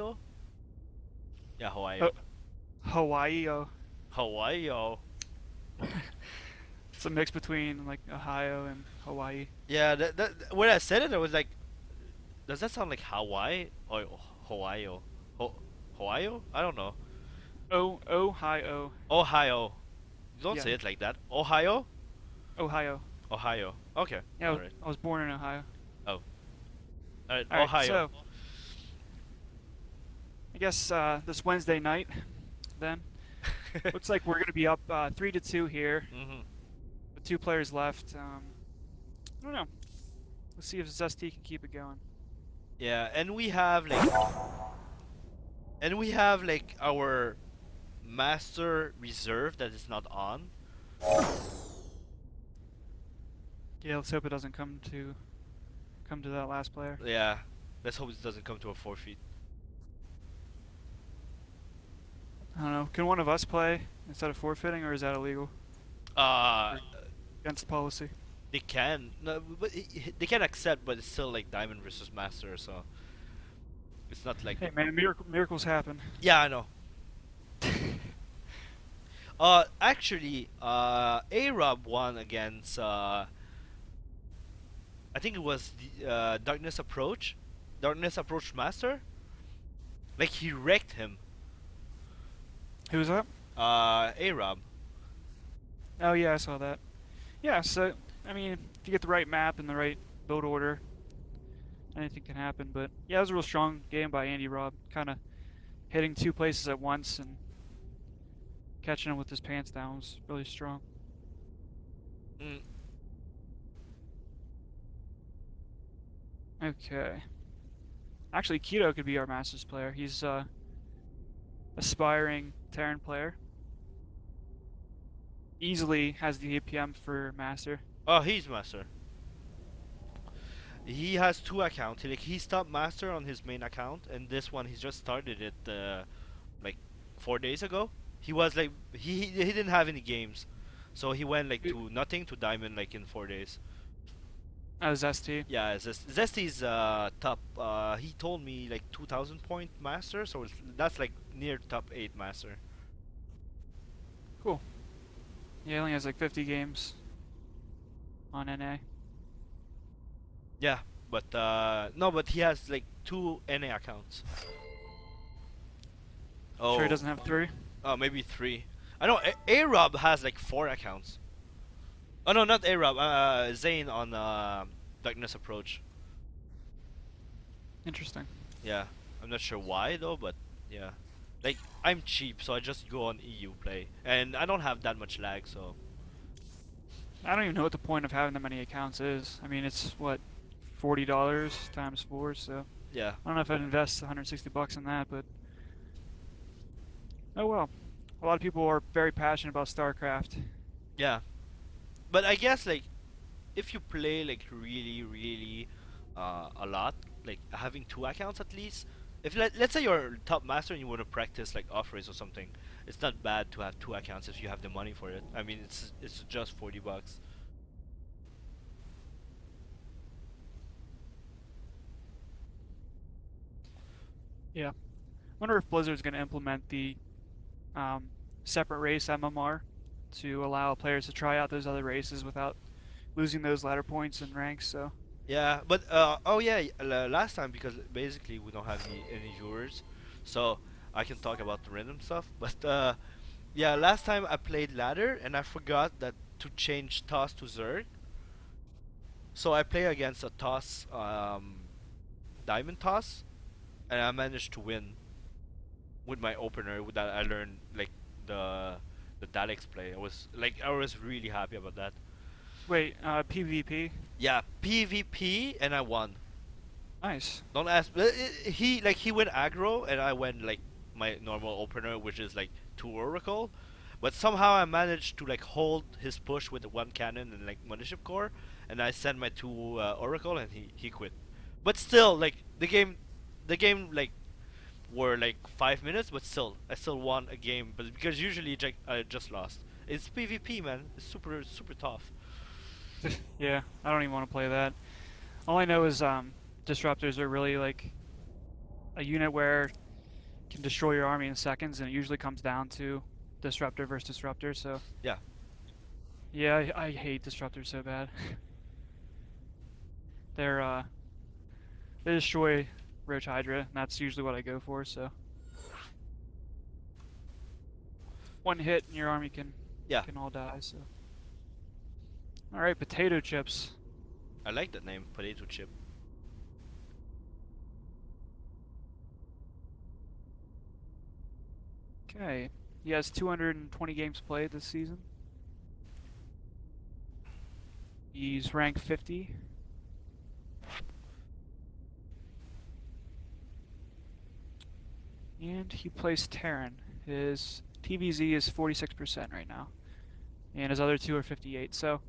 Yeah, Hawaii. Hawaii. Hawaii. It's a mix between Ohio and Hawaii. Yeah, when I said it, I was like, does that sound like Hawaii or Hawaii? Hawaii? I don't know. Ohio. Ohio. Don't Yeah. say it like that. Ohio? Ohio. Ohio. Okay. Yeah, Alright. I was born in Ohio. Alright, All right, Ohio. so I guess this Wednesday night, then looks like we're going to be up 3-2 here. Mm-hmm. With 2 players left. I don't know. Let's see if Zesty can keep it going. Yeah, and we have our master reserve that is not on. Yeah, let's hope it doesn't come to that last player. Yeah, let's hope it doesn't come to a forfeit. I don't know. Can one of us play instead of forfeiting, or is that illegal? Against policy. They can, no, but they can accept, but it's still Diamond versus Master, so it's not like. Hey man, miracles happen. Yeah, I know. Actually, A-Rob won against I think it was the Darkness Approach Master. He wrecked him. Who was that? A-Rob. Oh yeah, I saw that. Yeah, so I mean, if you get the right map and the right build order, anything can happen. But yeah, it was a real strong game by Andy Robb, kind of hitting 2 places at once and catching him with his pants down was really strong. Mm. Okay. Actually, Keto could be our Masters player. He's aspiring Terran player. Easily has the APM for Master. Oh, he's master. He has two accounts. He stopped master on his main account, and this one he just started it like 4 days ago. He was like he didn't have any games, so he went like to nothing to diamond like in 4 days. Zesty. Yeah, Zesty's top. He told me like 2,000 point master, so that's like near top 8 master. Cool. Yeah, he only has like 50 games on NA. Yeah, but no, but he has like two NA accounts. Sure he Oh, doesn't have 3? maybe three. I know A-Rob has like 4 accounts. Oh no, not A-Rob. Zane on Darkness Approach. Interesting. Yeah, I'm not sure why though, but yeah. Like I'm cheap, so I just go on EU play, and I don't have that much lag, so I don't even know what the point of having that many accounts is. I mean, it's what, $40 times 4, so yeah. I don't know if I'd invest 160 bucks in that, but oh well. A lot of people are very passionate about StarCraft. Yeah, but I guess like if you play like really a lot, like having 2 accounts at least. If let's say you're top master and you want to practice like off race or something, it's not bad to have 2 accounts if you have the money for it. I mean, it's just 40 bucks. Yeah. Wonder if Blizzard's going to implement the separate race MMR to allow players to try out those other races without losing those ladder points and ranks. So Yeah, but oh yeah, last time because basically we don't have any viewers, so I can talk about the random stuff. But yeah, last time I played ladder and I forgot that to change toss to Zerg. So I play against a toss, diamond toss, and I managed to win with my opener with that I learned like the the Daleks play. I was really happy about that. wait, PvP. Yeah, PvP and I won. Nice. Don't ask. He went aggro and I went like my normal opener, which is like 2 Oracle. But somehow I managed to like hold his push with the 1 cannon and like Mothership Core, and I sent my 2 Oracle and he quit. But still, like the game like were like 5 minutes, but still I still won a game. But because usually I just lost. It's PvP, man. It's super tough. Yeah, I don't even want to play that. All I know is disruptors are really like a unit where can destroy your army in seconds, and it usually comes down to disruptor versus disruptor. So Yeah. yeah, I hate disruptors so bad. They're they destroy Roach Hydra, and that's usually what I go for. So one hit and your army Yeah. can all die. So all right, potato chips. I like that name, potato chip. Okay, he has 220 games played this season. He's ranked 50. And he plays Terran. His TVZ is 46% right now. And his other two are 58. So,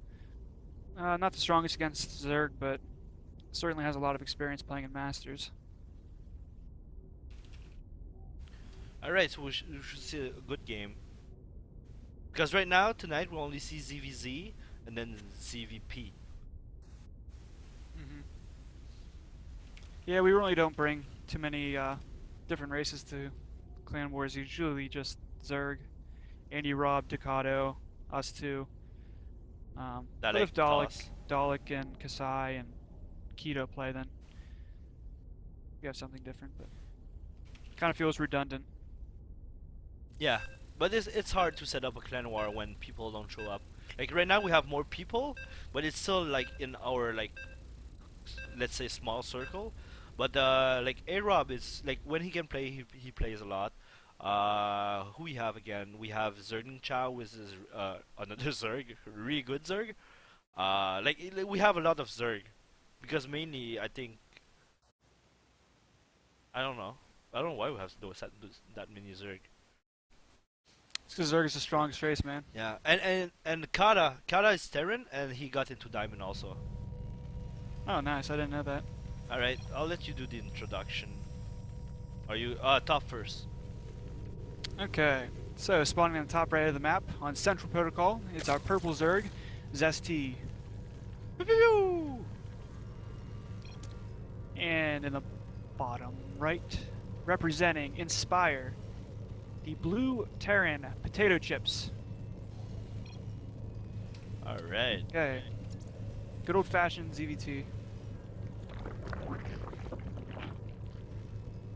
not the strongest against Zerg, but certainly has a lot of experience playing in Masters. Alright, so we should see a good game. Because right now, tonight, we'll only see ZVZ and then ZVP. Mm-hmm. Yeah, we really don't bring too many different races to Clan Wars. Usually just Zerg, Andy, Rob, Ducato, us two. But if Dalek and Kasai and Keto play, then we have something different. But kind of feels redundant. Yeah, but it's hard to set up a clan war when people don't show up. Like right now we have more people, but it's still like in our like let's say small circle. But like A-Rob is like when he can play, he plays a lot. Who we have again? We have Zergin Chow, which is another Zerg, really good Zerg. Like we have a lot of Zerg, because mainly I think I don't know. I don't know why we have that many Zerg. It's because Zerg is the strongest race, man. Yeah, and Kara is Terran, and he got into Diamond also. Oh, nice. I didn't know that. All right, I'll let you do the introduction. Are you top first? Okay, so spawning on the top right of the map on Central Protocol, it's our purple Zerg, Zesty. Pew, pew, pew. And in the bottom right, representing Inspire, the blue Terran potato chips. All right. Okay, good old-fashioned ZVT.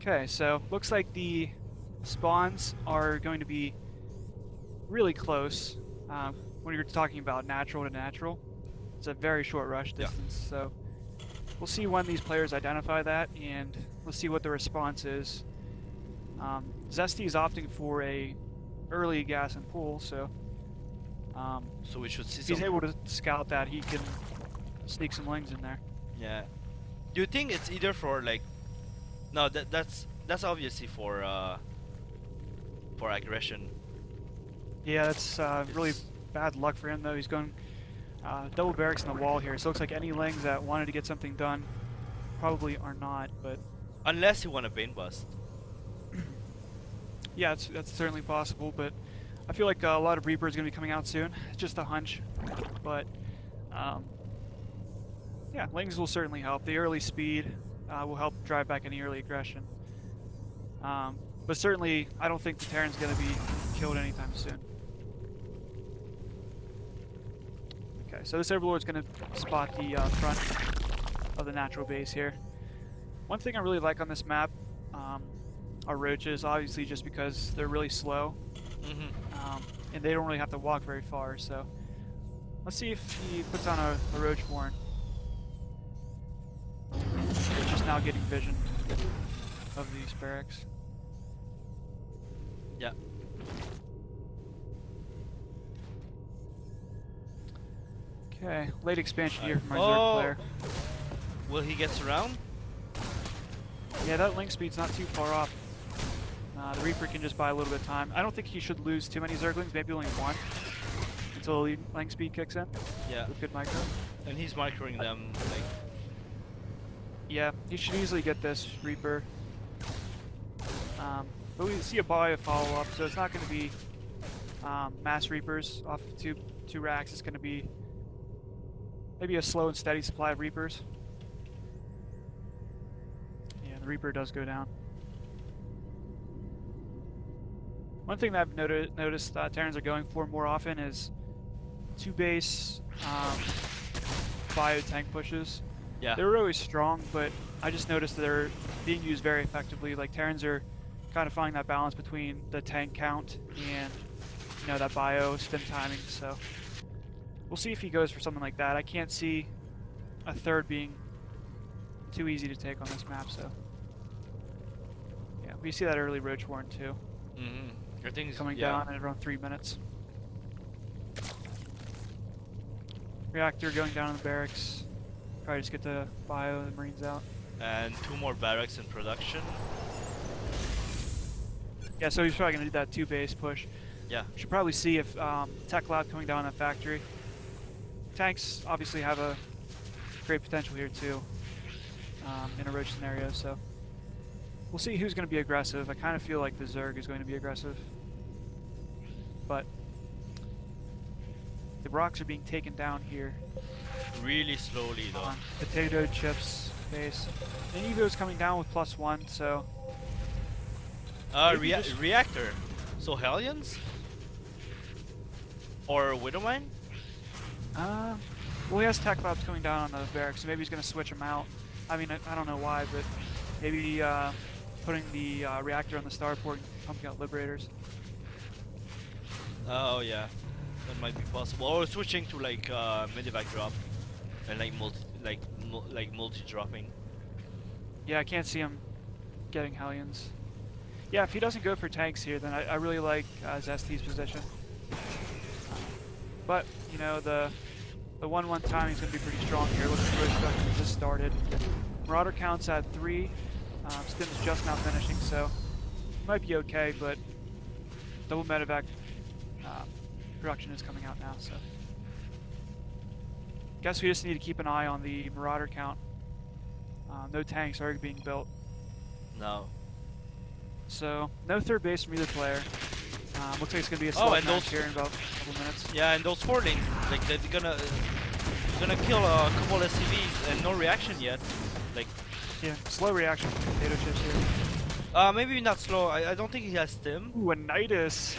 Okay, so looks like the spawns are going to be really close. When you're talking about natural to natural, it's a very short rush Yeah. distance. So we'll see when these players identify that, and we'll see what the response is. Zesty is opting for a early gas and pool, so So we should see if he's some. able to scout that, he can sneak some lings in there. Yeah. Do you think it's either for like? No, that's obviously for aggression. Yeah, that's really It's- bad luck for him, though. He's going double barracks in the wall here, so it looks like any lings that wanted to get something done probably are not, but Unless you want a Bane Bust. yeah, that's certainly possible, but I feel like a lot of Reaper is going to be coming out soon. It's just a hunch, but yeah, lings will certainly help. The early speed will help drive back any early aggression. But certainly, I don't think the Terran's going to be killed anytime soon. Okay, so this Overlord's going to spot the front of the natural base here. One thing I really like on this map are roaches, obviously just because they're really slow, and they don't really have to walk very far, so let's see if he puts on a roach warren. It's just now getting vision of these barracks. Yeah. Okay, late expansion here from our Oh. Zerg player. Will he get around? Yeah, that link speed's not too far off. The Reaper can just buy a little bit of time. I don't think he should lose too many Zerglings, maybe only one, until the link speed kicks in Yeah. with good micro. And he's microing them like. Yeah, he should easily get this Reaper. But we see a bio follow-up, so it's not going to be mass Reapers off of two racks. It's going to be maybe a slow and steady supply of Reapers. Yeah, the Reaper does go down. One thing that I've noticed Terrans are going for more often is two base bio tank pushes. Yeah. They were always strong, but I just noticed that they're being used very effectively. Like Terrans are kind of finding that balance between the tank count and that bio spin timing. So we'll see if he goes for something like that. I can't see a third being too easy to take on this map. So yeah, we see that early roach warren too. I think he's Coming down at around 3 minutes. Reactor going down in the barracks. Probably just get the bio and Marines out. And 2 more barracks in production. Yeah, so he's probably going to do that 2 base push. Yeah. Should probably see if Tech Lab coming down in that factory. Tanks obviously have a great potential here too in a roach scenario, so we'll see who's going to be aggressive. I kind of feel like the Zerg is going to be aggressive, but the rocks are being taken down here Really slowly though. on potato chips base. And Evo's coming down with +1, so maybe just- Reactor. So Hellions? Or Widowmine? well, he has Tech Labs coming down on the barracks, so maybe he's going to switch them out. I mean, I don't know why, but maybe putting the reactor on the starport and pumping out Liberators. Oh yeah. That might be possible. Or switching to like Medivac drop and like multi dropping. Yeah, I can't see him getting Hellions. Yeah, if he doesn't go for tanks here, then I really like Zesty's position. But, the The 1-1 timing is going to be pretty strong here. Looks like the road production has just started. Marauder count's at 3. Stim's just now finishing, so might be okay, but double medevac production is coming out now, so. Guess we just need to keep an eye on the Marauder count. No tanks are being built. No. So, no third base from either player. Looks like it's going to be a Oh, slug and match those- here in about a couple minutes. Yeah, and those 4 lanes, like they're gonna kill a couple SCVs and no reaction yet. Like, Yeah, slow reaction from potato chips here. maybe not slow. I don't think he has stim. Ooh, a Nidus.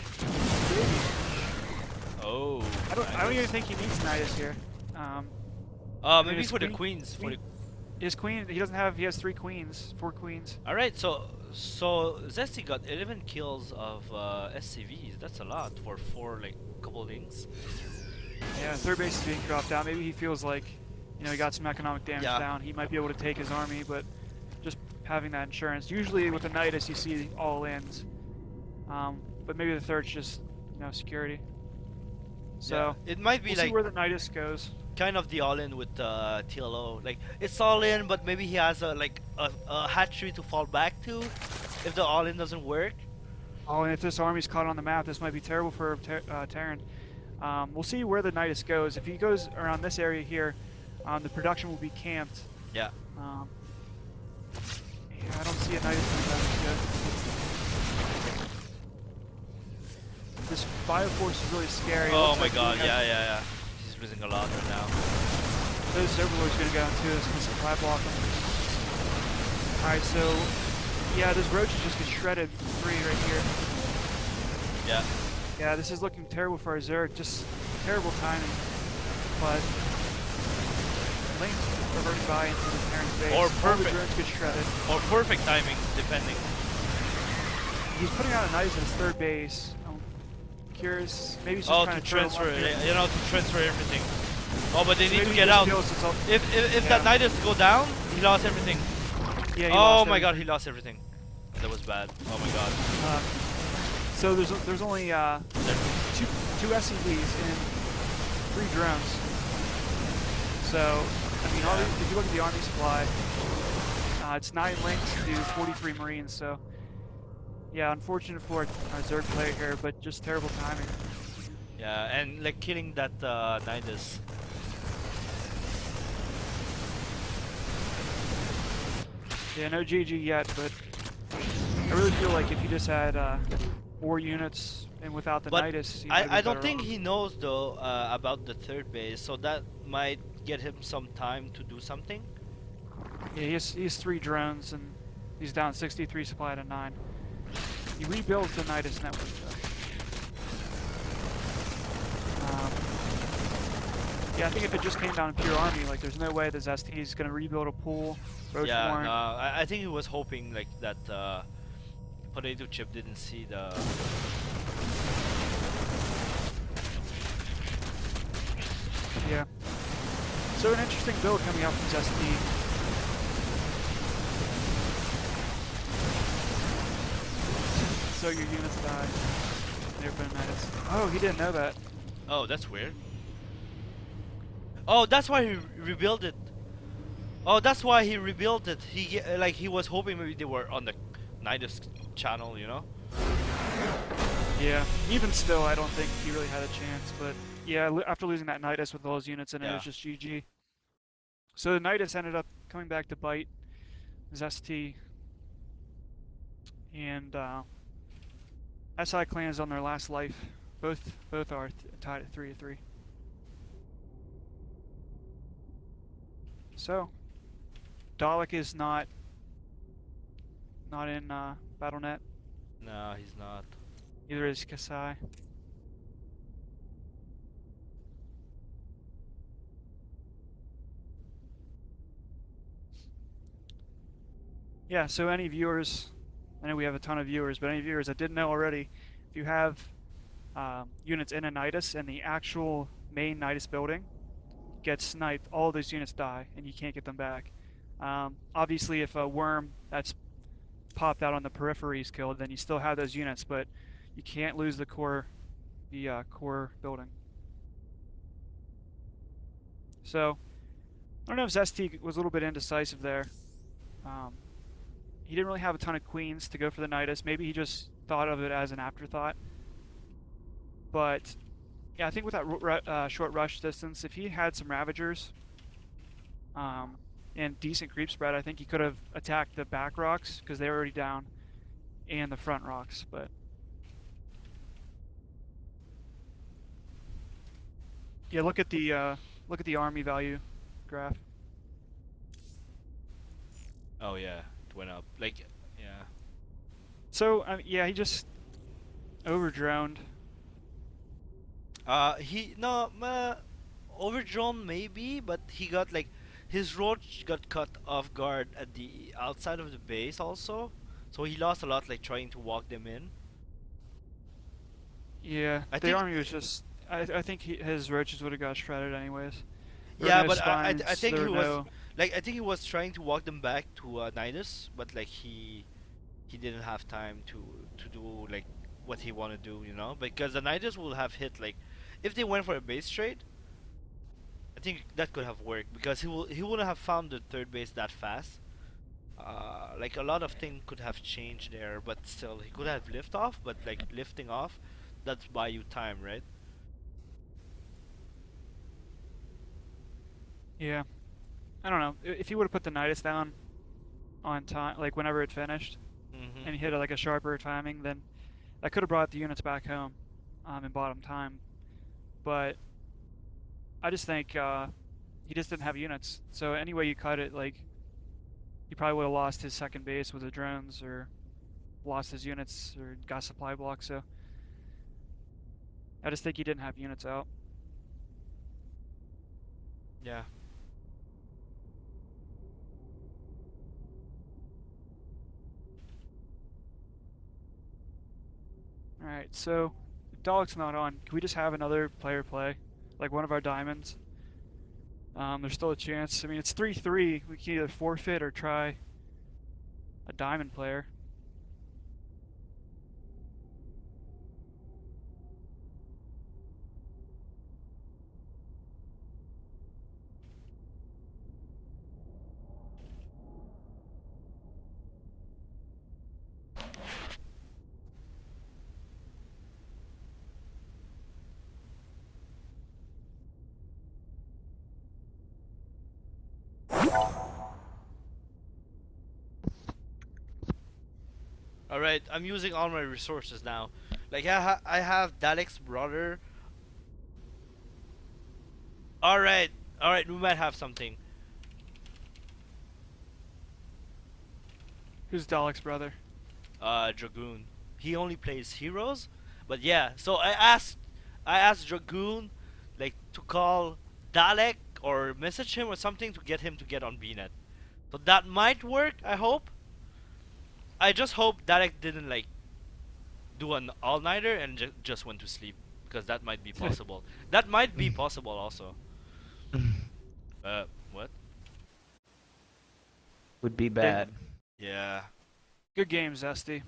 Oh. I don't even think he needs Nidus here. Maybe his for the queen- queens. For the. His queen, he doesn't have, he has 3 queens, 4 queens. All right, so Zesty got 11 kills of SCVs. That's a lot for 4 like couple lanes. Yeah, third base is being dropped down. Maybe he feels like, you know, he got some economic damage Yeah. down. He might be able to take his army, but just having that insurance. Usually with a Nidus, you see all ins. But maybe the third's just, you know, security. So, yeah. It might be we'll like see where the Nidus goes. kind of the all-in with TLO. Like it's all-in, but maybe he has a hatchery to fall back to if the all-in doesn't work. Oh, and if this army's caught on the map, this might be terrible for Terran. We'll see where the Nidus goes. If he goes around this area here, the production will be camped. Yeah. Yeah, I don't see a Nidus coming back yet. This Bioforce is really scary. It Oh looks my like god, he has- yeah. He's losing a lot right now. Those Overlord's gonna go into this and supply block him. Alright, so yeah, this Roach just gets shredded from 3 right here. Yeah. Yeah, this is looking terrible for our Zerg, just terrible timing. But Link's reverting by into the Terran's base. Or All the perfect. drones get shredded. Or perfect timing, depending. He's putting out a Nidus at his third base. I'm curious, maybe he's just Oh, trying to to throw him transfer, up here. you know, to transfer everything. Oh, but they So need maybe to he get just out. feels it's all- If that Yeah. Nidus go down, he lost everything. Yeah, he Oh lost my everything. god, he lost everything. That was bad. Oh my god. So there's only two SCVs and 3 drones. So I mean, all these, if you look at the army supply, it's 9 links to 43 marines. So yeah, unfortunate for our Zerg player here, but just terrible timing. Yeah, and like killing that Nidus. Yeah, no GG yet, but I really feel like if he just had more units and without the But Nidus, he might have I been don't better think off. he knows though about the third base, so that might get him some time to do something. Yeah, he has 3 drones and he's down 63 supply to 9. He rebuilds the Nidus network though. Yeah, I think if it just came down to pure army, like there's no way the ZST is going to rebuild a pool. Roach Yeah, Warren. no, I think he was hoping like that potato chip didn't see the. Yeah. So an interesting build coming out from ZST. So your units die. Never been Nidus. Oh, he didn't know that. Oh, that's weird. Oh, that's why he rebuilt it. Oh, that's why he rebuilt it. He was hoping maybe they were on the Nidus channel, you know? Yeah. Even still, I don't think he really had a chance. But yeah, after losing that Nidus with all his units in it, it was just GG. So the Nidus ended up coming back to bite ZST. And SIClan is on their last life. Both are tied at 3-3. So, Dalek is not in BattleNet. No, he's not. Neither is Kasai. Yeah, so any viewers, I know we have a ton of viewers, but any viewers that didn't know already, if you have units in a Nidus and the actual main Nidus building gets sniped, all of those units die and you can't get them back. Obviously, if a worm that's popped out on the periphery is killed, then you still have those units, but you can't lose the core building. So I don't know if Zesty was a little bit indecisive there. Um, he didn't really have a ton of queens to go for the Nidus. Maybe he just thought of it as an afterthought. But yeah, I think with that short rush distance, if he had some Ravagers um, and decent creep spread, I think he could have attacked the back rocks because they were already down, and the front rocks. But yeah, look at the army value graph. Oh yeah, it went up. Like, yeah. So yeah, he just overdroned. He no, overdrawn maybe, but he got like his roach got cut off guard at the outside of the base also, so he lost a lot like trying to walk them in. Yeah, I the think, army was just. I think his roaches would have got shredded anyways. There were yeah, no but I spines. think There he were was no. like I think he was trying to walk them back to Nidus, but like he didn't have time to do like what he wanted to do, you know, because the Nidus will have hit like if they went for a base trade. I think that could have worked because he wouldn't have found the third base that fast. Like a lot of things could have changed there, but still he could have lift off. But like lifting off, that's buy you time, right? Yeah, I don't know. If he would have put the Nidus down on time, like whenever it finished, and he hit like a sharper timing, then that could have brought the units back home, in bottom time. But I just think he just didn't have units. So any way you cut it, like he probably would have lost his second base with the drones, or lost his units, or got supply blocks. So I just think he didn't have units out. Yeah. All right, so if Dalek's not on, can we just have another player play, like one of our diamonds? There's still a chance. I mean, it's 3-3. We can either forfeit or try a diamond player. All right, I'm using all my resources now. Like I have Dalek's brother. All right, we might have something. Who's Dalek's brother? Dragoon. He only plays heroes, but yeah. So I asked Dragoon, like to call Dalek or message him or something to get him to get on BNet. So that might work. I hope. I just hope Dalek didn't like do an all-nighter and just went to sleep because that might be possible. That might be possible also. What? Would be bad. Yeah. Good game, Zesty.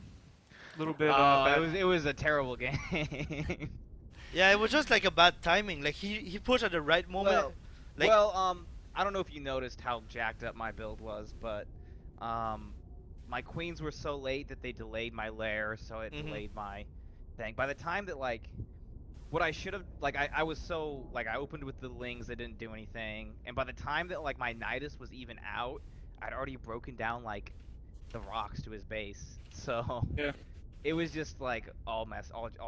A little bit. Oh, Bad. it was a terrible game. Yeah, it was just like a bad timing. Like he pushed at the right moment. Well, Like I don't know if you noticed how jacked up my build was, but my queens were so late that they delayed my lair, so it delayed my thing. By the time that like what I should have like I was so like I opened with the lings that didn't do anything, and by the time that like my Nidus was even out, I'd already broken down like the rocks to his base. So Yeah. it was just like all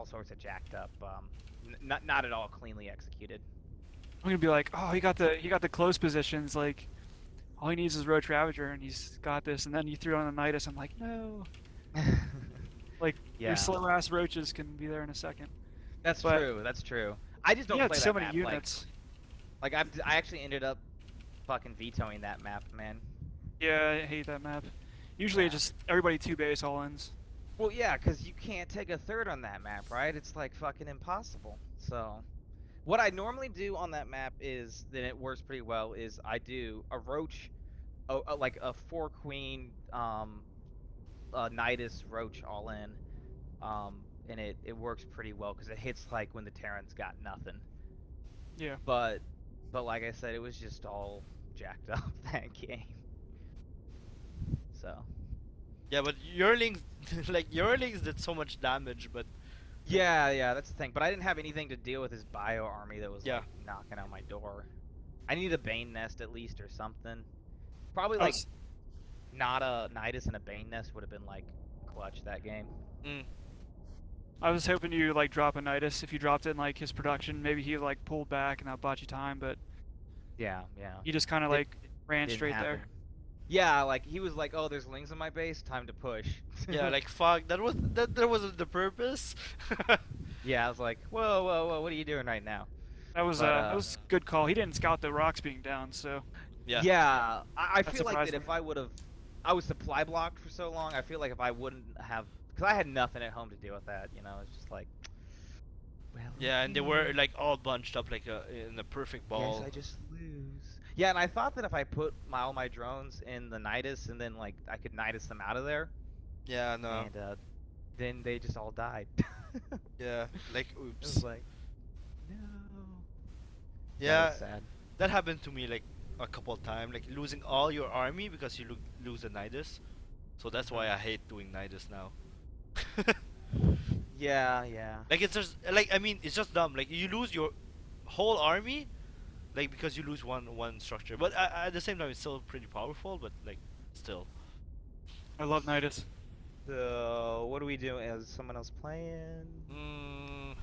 sorts of jacked up. Not at all cleanly executed. I'm gonna be like, oh, he got the close positions. Like, all he needs is Roach Ravager, and he's got this. And then you threw on the Nidus. I'm like, no. Like, Yeah. your slow ass roaches can be there in a second. That's But true. That's true. I just don't he had play so that many map. units. Like I actually ended up fucking vetoing that map, man. Yeah, I hate that map. Usually, Yeah. it just everybody two base all ins. Well, yeah, because you can't take a third on that map, right? It's like fucking impossible. So, what I normally do on that map is that it works pretty well. Is I do a roach, like a 4 queen, Nidus roach all in, and it works pretty well because it hits like when the Terran's got nothing. Yeah. But But like I said, it was just all jacked up that game. So Yeah, but Yearlings, like Yearlings did so much damage, but yeah, that's the thing. But I didn't have anything to deal with his bio army that was yeah. like knocking on my door. I need a Bane Nest at least or something. Probably I like was, not a Nidus and a Bane Nest would have been like clutch that game. Mm. I was hoping you like drop a Nidus. If you dropped it in like his production, maybe he like pulled back and that bought you time. But Yeah. you just kind of Did, like ran didn't straight happen. there. Yeah, like he was like, "Oh, there's lings in my base. Time to push." Yeah, like fuck. That wasn't the purpose. Yeah, I was like, "Whoa! What are you doing right now?" That was a good call. He didn't scout the rocks being down, so Yeah. Yeah, I That feel like that surprised if me. I would have, I was supply blocked for so long. I feel like if I wouldn't have, because I had nothing at home to deal with that. You know, it's just like, well, Yeah, and they okay. were like all bunched up like in a perfect Guess ball. I just lose. Yeah, and I thought that if I put all my drones in the Nidus and then like I could Nidus them out of there, Yeah, no. and then they just all died. Yeah, like It was oops. like, no. That was Yeah, sad. that happened to me like a couple of times, like losing all your army because you lose the Nidus. So that's why I hate doing Nidus now. Yeah. Like it's just like I mean it's just dumb. Like you lose your whole army, like because you lose one structure. But at the same time, it's still pretty powerful. But like still. I love Nidus. So what do we do? Is someone else playing? Mm,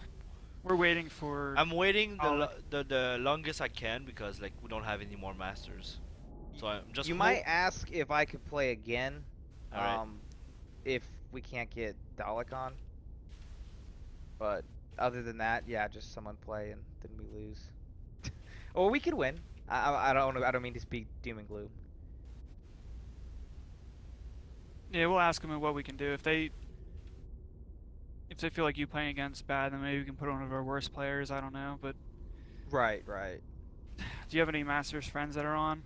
We're waiting for. I'm waiting Oh, the longest I can because like we don't have any more masters. So I'm just You might ask if I could play again. All right. If we can't get Dalek on. But other than that, yeah, just someone play and then we lose. Or we could win. I don't mean to speak doom and gloom. Yeah, we'll ask them what we can do. If they feel like you playing against bad, then maybe we can put one of our worst players. I don't know, but Right. do you have any Masters friends that are on?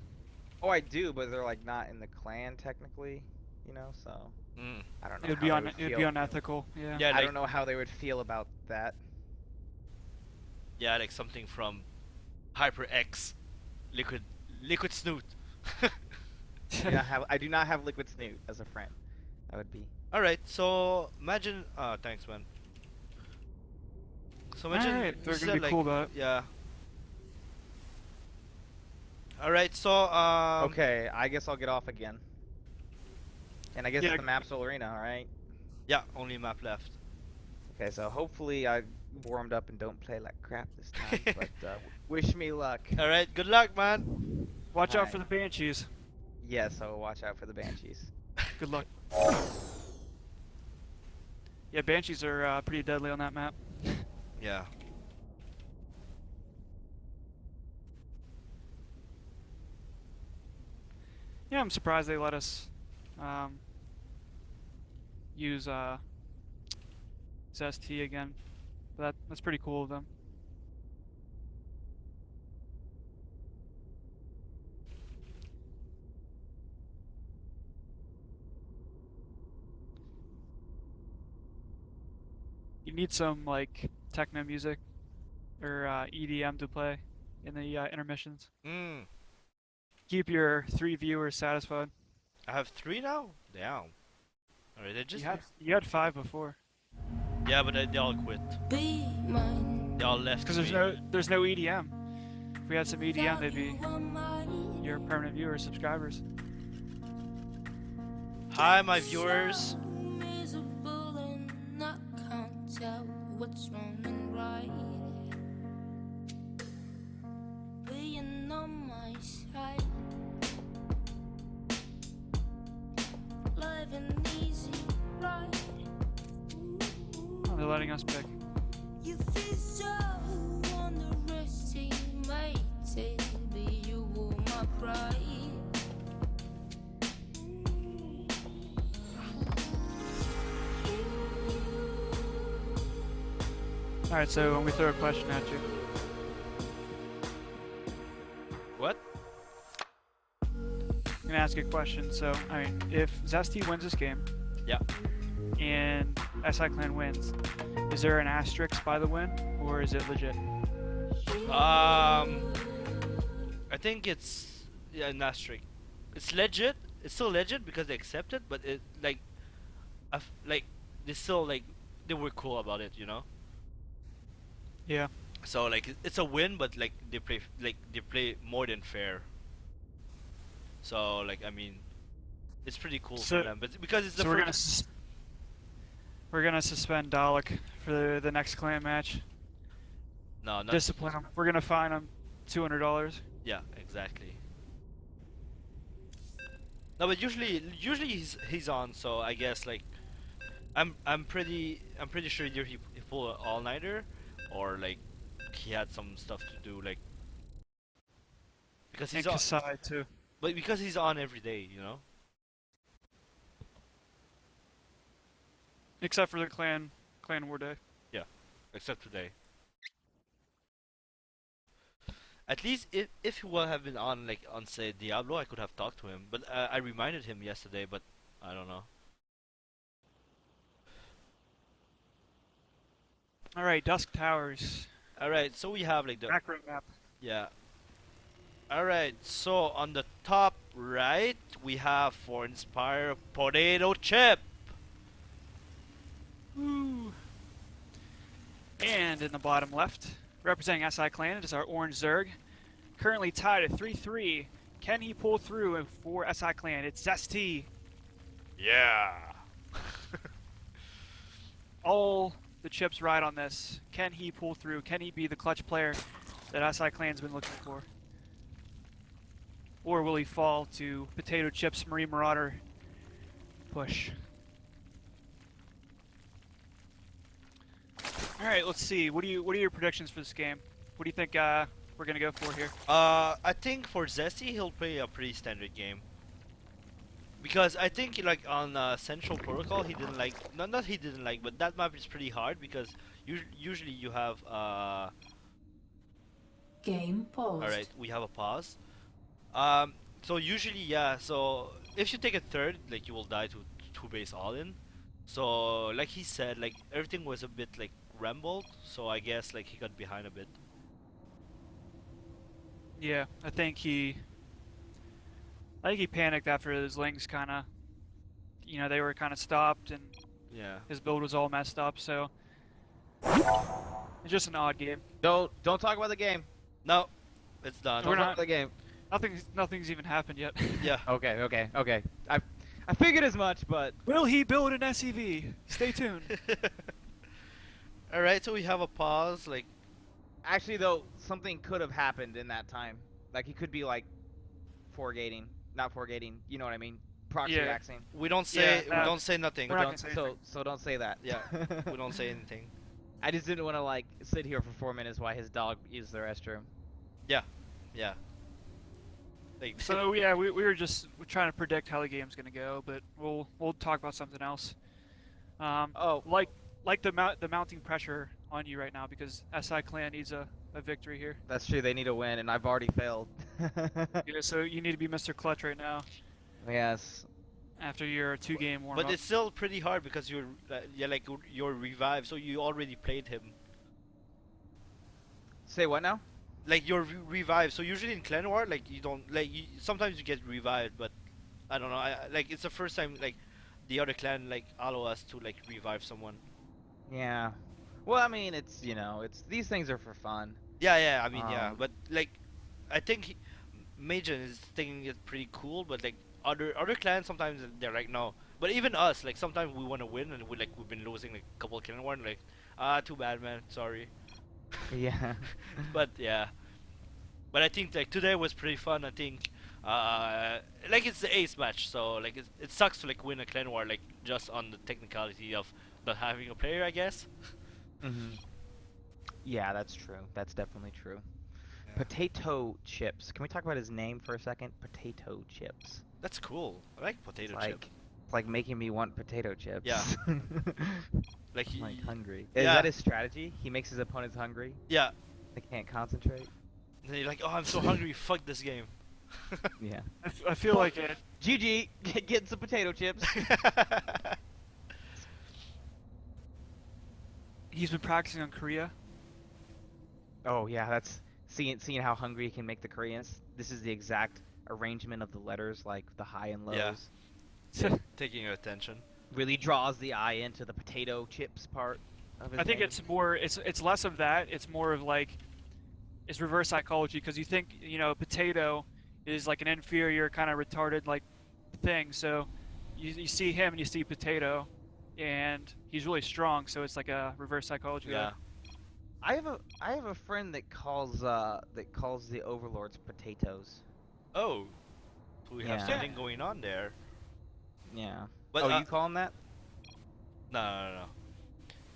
Oh, I do, but they're like not in the clan technically, you know. So Mm. I don't know It'd how be they would it'd feel. be unethical. Yeah. Yeah, I like don't know how they would feel about that. yeah, like something from Hyper X, Liquid Snoot. I do not have Liquid Snoot as a friend. That would be. All right, so imagine. Thanks, man. So imagine Alright, you they're gonna said be like cool about it. yeah. All right, so Okay, I guess I'll get off again. And I guess Yeah. it's the map Soul Arena, alright? yeah, only a map left. Okay, so hopefully I warmed up and don't play like crap this time, but wish me luck. All right, good luck, man. Watch out for Alright. the Banshees. Yeah, so watch out for the Banshees. Good luck. Yeah, Banshees are pretty deadly on that map. Yeah. Yeah, I'm surprised they let us use ZST again. But that's pretty cool of them. You need some like techno music or EDM to play in the intermissions. Mm. Keep Your 3 viewers satisfied. I have 3 now. Damn. All right, I just You had 5 before. yeah, but they all quit. Be mine. They all left. Because me. there's no EDM. If we had some EDM, they'd be your permanent viewers, subscribers. Hi, my viewers. Miserable and I can't tell what's wrong and right. Being on my side, living easy, right? Oh, they're letting us pick. You feel so underestimated, baby, you were my pride. Alright, so when we throw a question at you. What? I'm gonna ask you a question. So, I mean, if Zesty wins this game, Yeah. and SIClan wins, is there an asterisk by the win, or is it legit? I think it's an asterisk. It's legit. It's still legit because they accept it, but it like, like they still like they were cool about it, you know. Yeah. So like it's a win, but like they play more than fair. So like I mean, it's pretty cool for So, them, but because it's the so first. we're gonna suspend Dalek for the next clan match. No, not. Discipline him. We're gonna fine him $200. Yeah, exactly. No, but usually he's on, so I guess like I'm pretty sure either he pulled an all nighter, or like he had some stuff to do like because And he's on, Kasai too. but because he's on every day, you know. Except for the clan war day. Yeah, except today. At least if he would have been on like on say Diablo, I could have talked to him. But I reminded him yesterday, but I don't know. All right, Dusk Towers. All right, so we have like the Macro map. yeah. All right, so on the top right we have for Inspire potato chip. Woo. And in the bottom left, representing SIClan, it is our Orange Zerg. Currently tied at 3-3. Can he pull through for SIClan? It's Zesty. Yeah. All the chips ride on this. Can he pull through? Can he be the clutch player that SIClan's been looking for? Or will he fall to Potato Chips Marine Marauder push? All right, let's see. What are your predictions for this game? What do you think we're gonna go for here? I think for Zesty he'll play a pretty standard game. Because I think like on Central Protocol he didn't like not he didn't like, but that map is pretty hard because usually you have Game paused. all right, we have a pause. So usually yeah, so if you take a third, like you will die to two base all in. So like he said, like everything was a bit like rambled, so I guess like he got behind a bit. Yeah, I think he panicked after his lings kind of, they were kind of stopped and Yeah. his build was all messed up. So it's just an odd game. Don't talk about the game. No, it's done. We're Don't talk not- about the game. Nothing's even happened yet. Yeah. Okay. I figured as much, but Will he build an SEV? Stay tuned. All right, so we have a pause. Like actually though, something could have happened in that time. Like he could be like not foregating. You know what I mean? Proxy Yeah. axing. we don't say Yeah, we don't say nothing. we're not Don't, gonna say so anything. so don't say that. Yeah, we don't say anything. I just didn't want to like sit here for 4 minutes while his dog used the restroom. Yeah. Like So yeah, we were just trying to predict how the game's gonna go, but we'll talk about something else. Oh, Like the mounting pressure on you right now because SIClan needs a victory here. that's true. They need a win, and I've already failed. Yeah, so you need to be Mr. Clutch right now Yes. after your 2-game warm but up. it's still pretty hard because you're revived, so you already played him. Say what now? Like you're revived, so usually in Clan War, like you don't like sometimes you get revived, but I don't know. Like it's the first time like the other clan like allow us to like revive someone. Yeah. Well, I mean, it's it's these things are for fun. Yeah. I mean, yeah, Um, but like I think Major is thinking it pretty cool, but like other clans sometimes they're like no. But even us, like sometimes we want to win and we've been losing like a couple of Clan War, and like too bad, man, sorry. Yeah. But yeah, but I think like today was pretty fun. I think like it's the ace match, so like it sucks to like win a Clan War like just on the technicality of not having a player, I guess. Mhm. Yeah, that's true. That's definitely true. Potato chips. Can we talk about his name for a second? Potato chips. That's cool. I like potato It's chip. like making me want potato chips. Yeah. Like I'm he, like hungry. Is yeah. that his strategy? He makes his opponents hungry. yeah. They can't concentrate. And you're like, oh, I'm so hungry. Fuck this game. Yeah. I feel like it. GG, getting some potato chips. He's been practicing on Korea. Oh yeah, that's Seeing how hungry he can make the Koreans. This is the exact arrangement of the letters, like the high and Yeah. lows. Taking your attention. Really draws the eye into the potato chips part of his I think name. it's more. It's less of that. It's more of like it's reverse psychology because you think potato is like an inferior kind of retarded like thing. So you see him and you see potato, and he's really strong. So it's like a reverse psychology. Yeah. I have a friend that calls the overlords potatoes. Oh, so we have Yeah. something going on there. Yeah. But Oh, you call him that? no.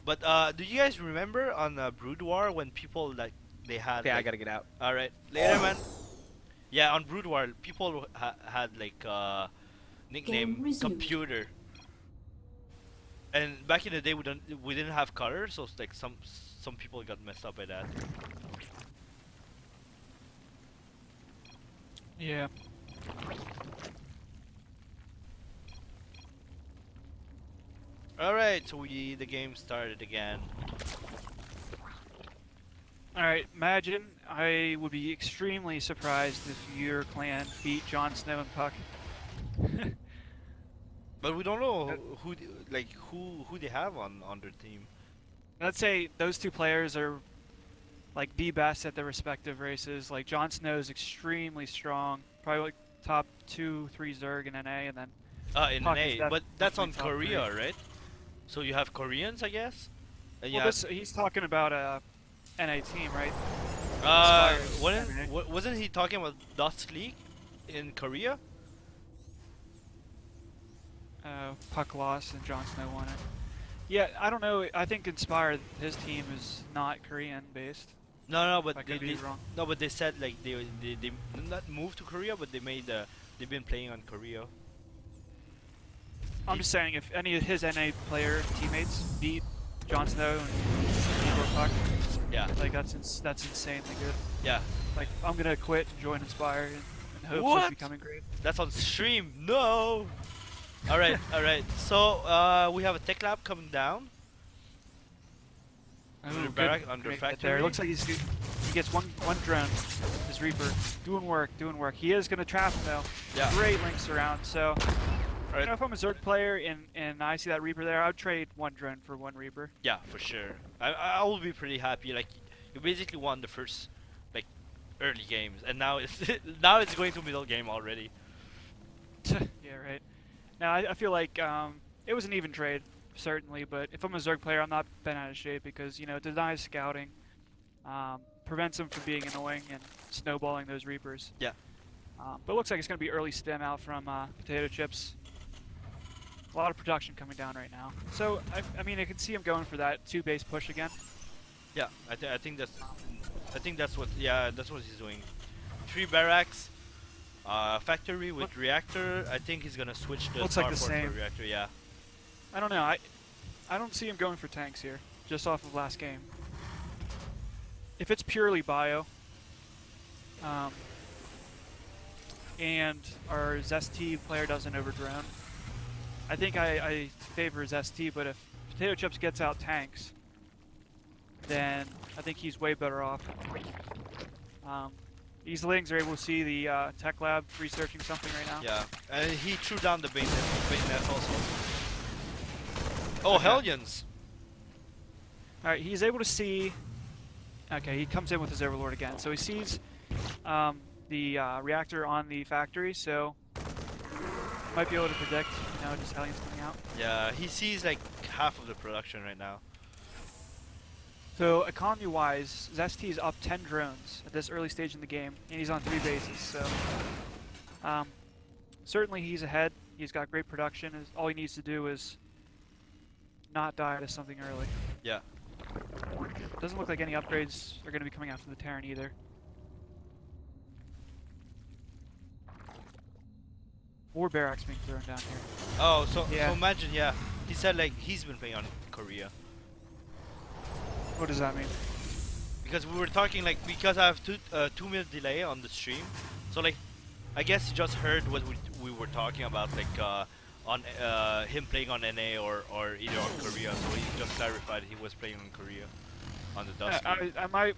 But do you guys remember on Brood War when people like they had? Okay, I like, gotta get out. All right, later, man. Yeah, on Brood War, people had like nickname Game resumed. computer. And back in the day, we didn't have color, so it's like some people got messed up by that. Yeah. All right, so the game started again. All right. Imagine I would be extremely surprised if your clan beat Jon Snow and Puck. But we don't know who they have on their team. Let's say those two players are like the best at their respective races. Like Jon Snow is extremely strong, probably like top 2, 3 Zerg in NA, and then In Puck NA, is but that's on definitely top Korea, right? So you have Koreans, I guess. And you well, have, he's talking about a NA team, right? Inspire is wasn't he talking about Dust League in Korea? Puck lost and Jon Snow won it. Yeah, I don't know. I think Inspire, his team is not Korean based. No, but I could be wrong. no, but they said like they not moved to Korea, but they've been playing on Korea. I'm just saying, if any of his NA player teammates beat Jon Snow and Igor Puck, Yeah, like that's insanely good. yeah. Like I'm gonna quit and join Inspire in hopes What? of becoming great. That's on stream. No. All right, all right. So we have a tech lab coming down. Under Ooh, good. barrack, under Great hit factory. there. It looks like he gets one drone. His Reaper doing work. He is gonna trap him though. Yeah. Great links around. So. All right. You know, if I'm a Zerg player and I see that Reaper there, I would trade one drone for one Reaper. Yeah, for sure. I will be pretty happy. Like you basically won the first like early games, and now it's going to middle game already. Yeah, right. Now I feel like it was an even trade, certainly, but if I'm a Zerg player, I'm not bent out of shape because it denies scouting, prevents them from being annoying and snowballing those Reapers. Yeah. But it looks like it's going to be early stem out from potato chips. A lot of production coming down right now. So I mean, I can see him going for that 2 base push again. Yeah, I think that's what he's doing. 3 barracks, factory with reactor. I think he's gonna switch the Looks like the starport same. for reactor. Yeah. I don't know. I don't see him going for tanks here, just off of last game. If it's purely bio, and our ZST player doesn't overdrone, I think I favor ZST, but if Potato Chips gets out tanks, then I think he's way better off. These lings are able to see the tech lab researching something right now. Yeah, and he threw down the bait nest also. Oh, Okay. Hellions! Alright, he's able to see... Okay, he comes in with his Overlord again. So he sees the reactor on the factory, so might be able to predict, just Hellions coming out. Yeah, he sees like half of the production right now. So economy-wise, Zesty is up 10 drones at this early stage in the game, and he's on 3 bases. So certainly he's ahead. He's got great production. All he needs to do is not die to something early. Yeah. Doesn't look like any upgrades are going to be coming out from the Terran either. More barracks being thrown down here. Oh, so Yeah. imagine, yeah. He said like he's been playing on Korea. What does that mean? Because we were talking like because I have 2 minute delay on the stream, so like I guess he just heard what we were talking about like on him playing on NA or either on Korea. So he just clarified he was playing on Korea. on the Dusky.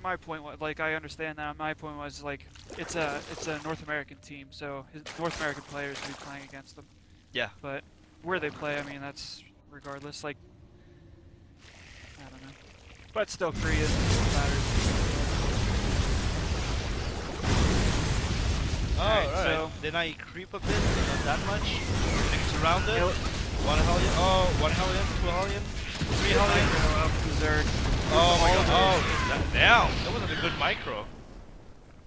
My point was like I understand that. My point was like it's a North American team, so his North American players will be playing against them. Yeah. But where they play, I mean that's regardless. Like I don't know, but still Korea matters. Oh, Alright, right. so- Then I creep a bit, not that much. Like surrounded. Yep. One Hellion. Oh, one Hellion, two Hellion, three Hellion. Micro up Berserk. Oh my All god. of Oh, damn. That wasn't a good micro.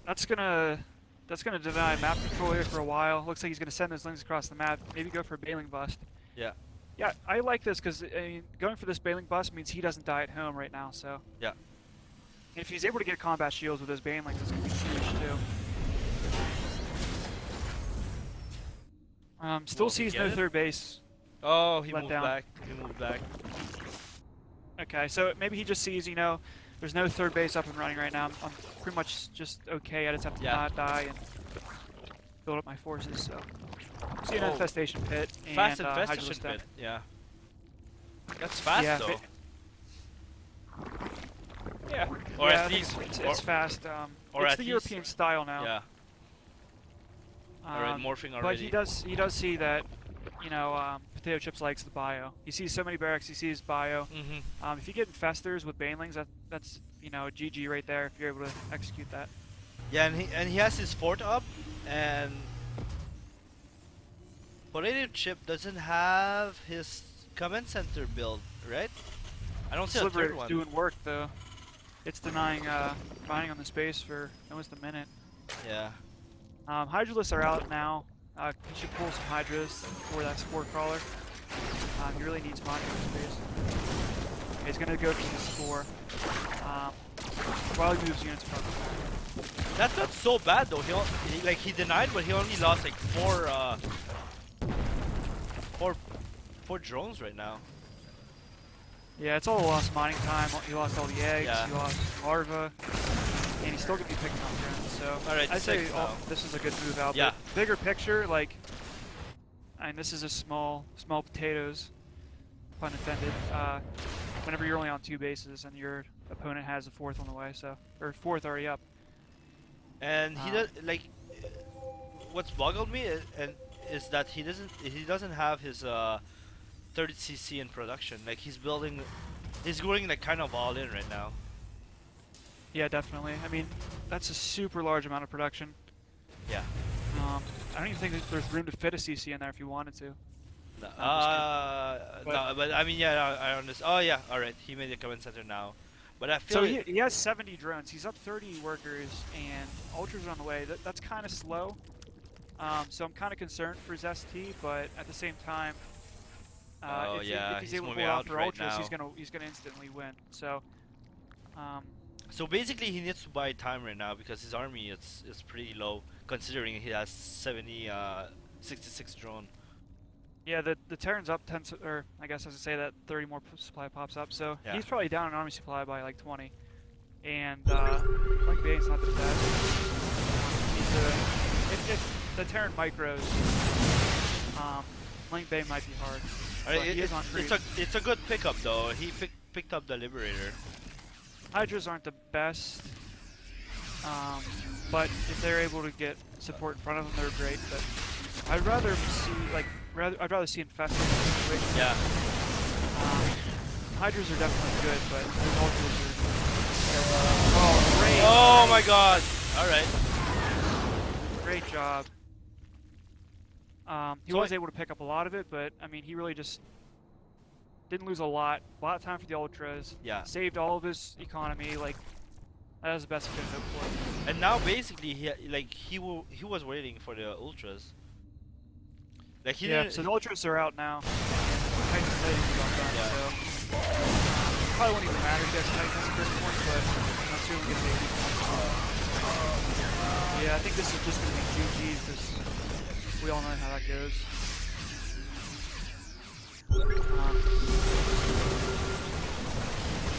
That's gonna deny map control here for a while. Looks like he's gonna send those links across the map. Maybe go for a bailing bust. Yeah. Yeah, I like this because I mean, going for this bailing bust means he doesn't die at home right now. So Yeah. if he's able to get combat shields with those bailings, it's gonna be huge too. Still Will he sees get no it? third base. Oh, he Let moved down. back. He moved back. Okay, so maybe he just sees, you know, there's no third base up and running right now. I'm pretty much just okay. I just have to Yeah. not die and build up my forces. So see an Oh. infestation pit and Fast Hydralisk infestation deck. pit. Yeah. That's fast Yeah, though. Yeah. Or yeah, at I think least- it's or- fast. or It's at the least- European style now. Yeah. Alright, morphing But already. he does see that, you know, Potato Chips likes the bio. He sees so many barracks. He sees bio. Mm-hmm. If you get infestors with banelings, that's you know GG right there if you're able to execute that. Yeah, and he has his fort up, and Potato Chip doesn't have his command center build, right? I don't see a Sliver third one. doing work though. It's denying mining on the space for almost a minute. Yeah. Hydralisks are out now. You should pull some Hydras for that Spore Crawler. He really needs mining on the space. He's gonna go for the Spore. While he moves units across the map. That's not so bad though. He denied, but he only lost like four drones right now. Yeah, it's all lost mining time. He lost all the eggs. Yeah. He lost larva, and he's still gonna be picking up drones. So Alright, I'd say 6 now. this is a good move out. Yeah. But bigger picture, like, and this is a small potatoes, pun intended. Whenever you're only on 2 bases and your opponent has a 4th on the way, so or 4th already up. And he does like. What's boggled me is that he doesn't have his 30cc in production. Like he's going like kind of all in right now. Yeah, definitely. I mean, that's a super large amount of production. Yeah. I don't even think that there's room to fit a CC in there if you wanted to. No, But- no, but I mean, yeah, I understand. Oh yeah, all right. He made a command center now, but I feel So he has 70 drones. He's up 30 workers, and ultras are on the way. That's kind of slow. So I'm kind of concerned for his ST, but at the same time, Oh, yeah, if he's he's able to moving pull out out for right ultras, now. he's gonna instantly win. So, So basically, he needs to buy time right now because his army is pretty low considering he has 66 drone. yeah, the Terran's up 10, or I guess I should say that 30 more supply pops up. So Yeah. he's probably down in army supply by like 20. And like Bane's not the best. If the Terran micros, Link Bay might be hard. Alright, But he is on creep. it's a good pickup though. He picked up the Liberator. Hydras aren't the best, but if they're able to get support in front of them, they're great. But I'd rather see I'd rather see infested situations. Yeah. Hydras are definitely good, but those ultras are. Oh, great! Oh my God! All right. Great job. He So was able to pick up a lot of it, but I mean, he really just didn't lose a lot. A lot of time for the ultras. Yeah. Saved all of his economy. Like that was the best he could hope for. And now basically he was waiting for the ultras. Like he Yeah, didn't. so the ultras are out now. Titan's Lady got done, Yeah. so probably won't even matter if you guys Titans at this point, but I'm certainly gonna be a good point. Yeah, I think this is just gonna be GG because we all know how that goes.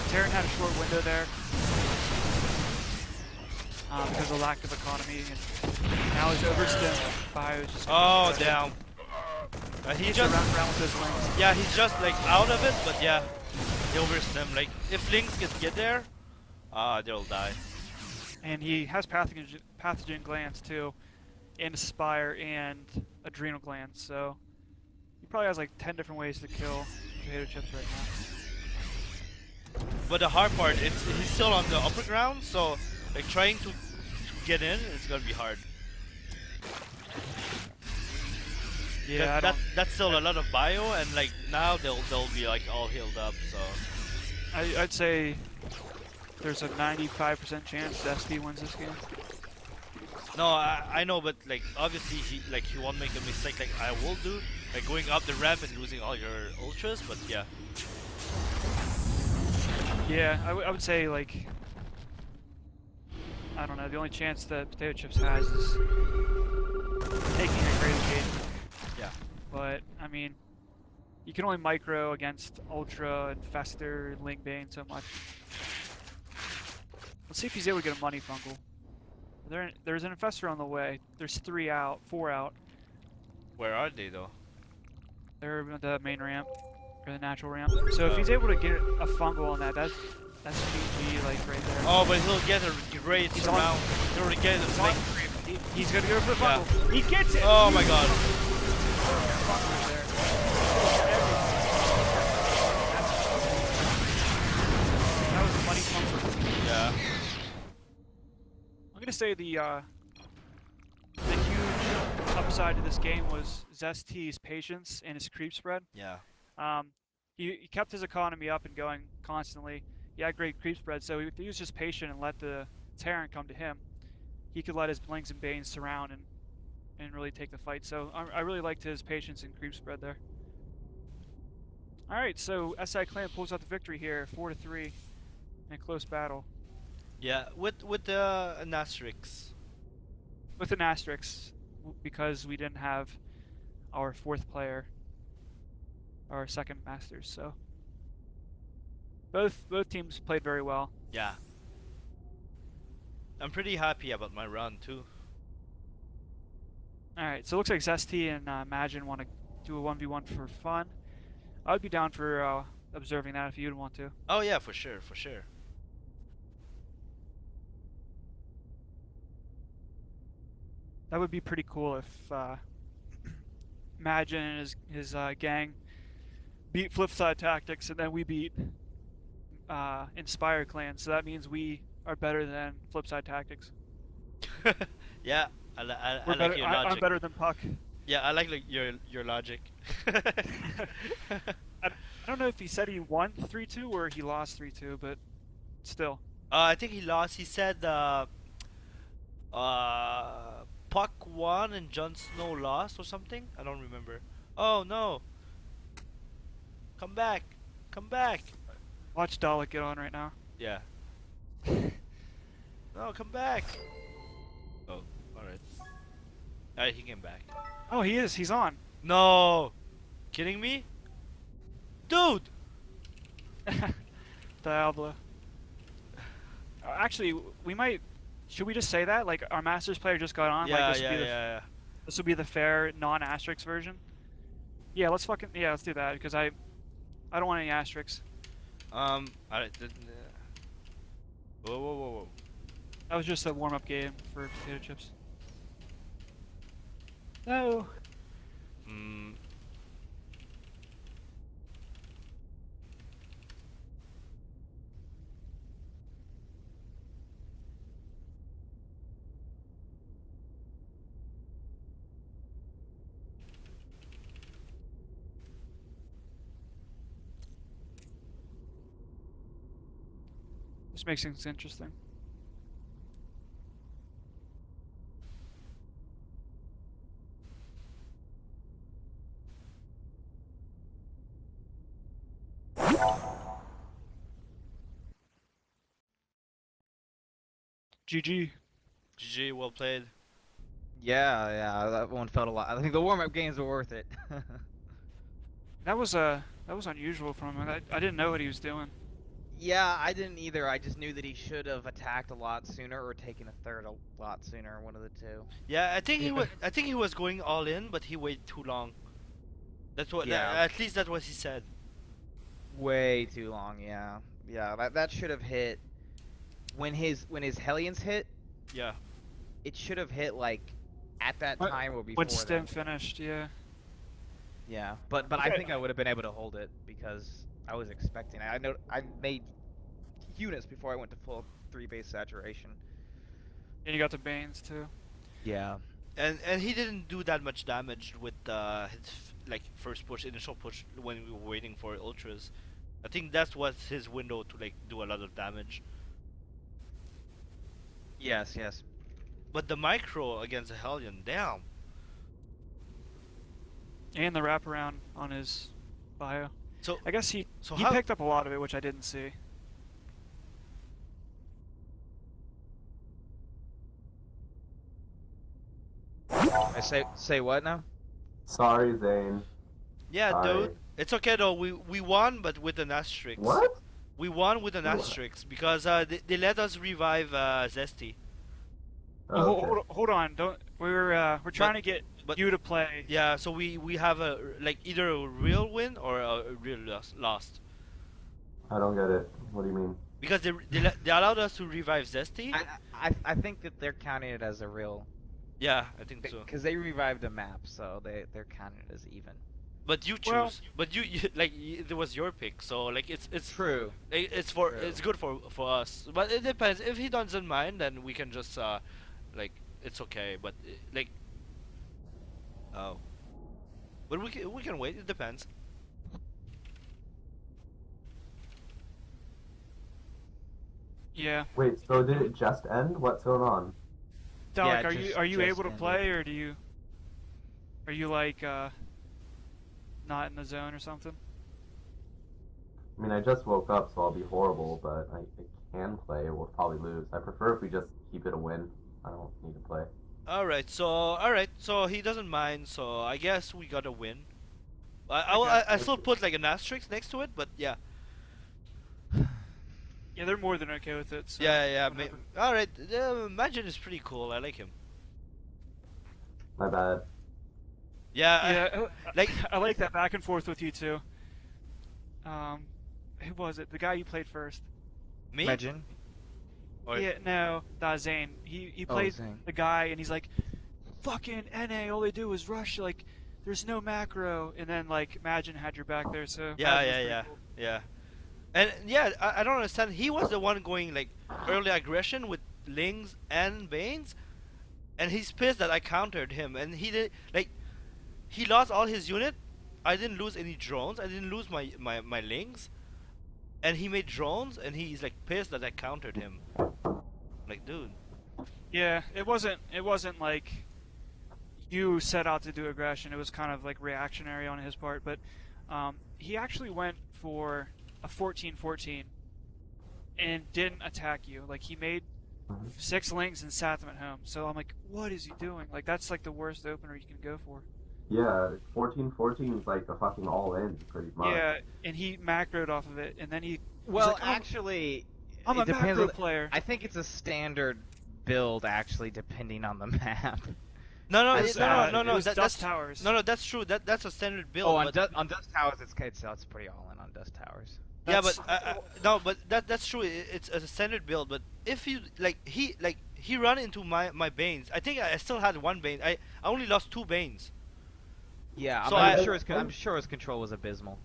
Terran had a short window there because of lack of economy, and now he's overstimmed. Bio's just Oh damn. He he's just around with those links. yeah he's just like out of it, but yeah, he overstim. Like if Lynx get there, They'll die. And he has pathogen glands too, and Inspire and adrenal glands. So he probably has like 10 different ways to kill potato chips right now. But the hard part, he's still on the upper ground, so like trying to get in, it's gonna be hard. Yeah, That's still a lot of bio, and like now they'll be like all healed up. So I'd say there's a 95% chance ST wins this game. no, I know, but like obviously he won't make a mistake like I will do, like going up the ramp and losing all your ultras. But yeah, Yeah, I would say like, I don't know, the only chance that Potato Chips has is taking a great engagement. yeah. But I mean, you can only micro against Ultra and Fester and Lingbane so much. Let's see if he's able to get a money fungal. There's an Infestor on the way. There's 4 out. Where are they though? They're at the main ramp, or the natural ramp. So if he's able to get a fungal on that's GG like right there. Oh, but he'll get a great He's surround. on- He'll already get it. Like, He's gonna go for the Yeah. fungal. He gets it. oh my god. Fungal there. That was a money fungal. Yeah. I'm gonna say the huge upside to this game was Zest's patience and his creep spread. Yeah. He kept his economy up and going constantly. He had great creep spread, so if he was just patient and let the Terran come to him, he could let his Blinks and Banes surround and really take the fight. So I really liked his patience and creep spread there. Alright, so SIClan pulls out the victory here, 4-3 in a close battle. Yeah. With an asterisk. With an asterisk, because we didn't have our 4th player, our 2nd Masters, so both teams played very well. Yeah. I'm pretty happy about my run too. Alright, so it looks like Zesty and Imagine want to do a 1v1 for fun. I would be down for observing that if you'd want to. Oh yeah, for sure, for sure. That would be pretty cool if Imagine and his gang beat Flipside Tactics and then we beat Inspire Clan. So that means we are better than Flipside Tactics. Yeah, I like your I'm logic. better than Puck. Yeah, I like your logic. I don't know if he said he won 3-2 or he lost 3-2, but still. I think he lost. He said Puck won and Jon Snow lost or something. I don't remember. Oh no! Come back! Come back! Watch Dalek get on right now. Yeah. No, come back! Oh, alright. Alright, he came back. Oh, he is. He's on. No! Kidding me? Dude! Diablo. Actually, we might. Should we just say that? Like, our Masters player just got on? Yeah, like, yeah. This would be the fair, non-asterisk version? Yeah, let's do that, because I don't want any asterisks. Alright. Whoa. That was just a warm-up game for potato chips. No. Mm. This makes things interesting. GG. GG, well played. Yeah, that one felt a lot. I think the warm-up games were worth it. That was unusual from him. I didn't know what he was doing. Yeah, I didn't either. I just knew that he should have attacked a lot sooner or taken a third a lot sooner, one of the two. Yeah, I think he was going all in, but he waited too long. That's what. Yeah. At least that's what he said. Way too long, yeah. Yeah, that should have hit when his Hellions hit, Yeah. it should have hit like at that When- time or before When Stim then. finished, yeah. Yeah, but I Okay. think I would have been able to hold it because I was expecting it. I made units before I went to full 3 base saturation. And you got the Banes too. Yeah. And he didn't do that much damage with his like first push, initial push when we were waiting for ultras. I think that was his window to like do a lot of damage. Yes, yes. But the micro against the Hellion, damn. And the wraparound on his bio. So I guess he so how picked up a lot of it, which I didn't see. I say what now? Sorry, Zane. yeah, Sorry. dude. It's okay though. We won, but with an asterisk. What? We won with an What? asterisk because they let us revive Zesty. Oh, Okay. hold on, don't. We're trying to get but- you to play. Yeah, so we have a like either a real win or a real lost. I don't get it. What do you mean? Because they allowed us to revive Zesty. I think that they're counting it as a real, Yeah, I think so. because they revived a map, so they're counting it as even. But you choose. Well- but you like it was your pick, so like it's True. it's True. it's good for us. But it depends. If he doesn't mind, then we can just like it's okay. But like oh, but we can wait. It depends. Yeah. Wait, so did it just end? What's going on? Dalek, just- are you just able to ended. play, or are you like not in the zone or something? I mean, I just woke up, so I'll be horrible, but I can play. We'll probably lose. I prefer if we just keep it a win. I don't need to play. All right. So he doesn't mind. So I guess we got a win. I still put like an asterisk next to it, but yeah. Yeah, they're more than okay with it. So Yeah. whatever. All right. Imagine is pretty cool. I like him. My bad. Yeah. Yeah, like- I like that back and forth with you too. Who was it? The guy you played first? Me? Imagine. Or- Yeah, no, that Zane. He Oh, played Zane. the guy, and he's like, "Fucking NA, all they do is rush. Like, there's no macro." And then like, Imagine had your back there, so Yeah, Imagine was pretty yeah. cool. Yeah. And yeah, I don't understand. He was the one going like early aggression with Lings and Banes, and he's pissed that I countered him. And he did like he lost all his unit. I didn't lose any drones. I didn't lose my Lings, and he made drones, and he's like pissed that I countered him. Like, dude. Yeah, it wasn't like you set out to do aggression. It was kind of like reactionary on his part. But he actually went for a 14-14 and didn't attack you. Like, he made 6 links and sat them at home. So I'm like, what is he doing? Like, that's like the worst opener you can go for. Yeah, 14-14 is like a fucking all-in, pretty much. Yeah, and he macroed off of it, and then he's Well, like, actually, I'm it a depends macro on player. I think it's a standard build, actually, depending on the map. No, It's, no. It was That's Dust Towers. no, that's true. That's a standard build. Oh, on, but, on Dust Towers, it's pretty all in on Dust Towers. yeah, That's- but no, but that's true. It's a standard build. But if you he run into my Banes. I think I still had one Bane. I only lost 2 Banes. Yeah, So I'm I- sure I'm sure his control was abysmal.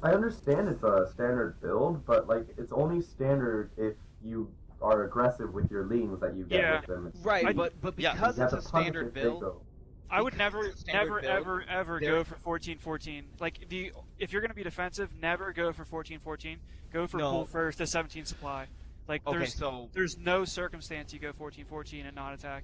I understand it's a standard build, but like it's only standard if you are aggressive with your lings that you get Yeah. with them. It's Right, I- but Yeah. because you have it's a to punish standard if they build, go. I would because never, it's a standard build, ever there- go for 14-14. Like, if you're gonna be defensive, never go for 14-14. Go for No. pull first to 17 supply. Like, okay, so there's no circumstance you go 14-14 and not attack.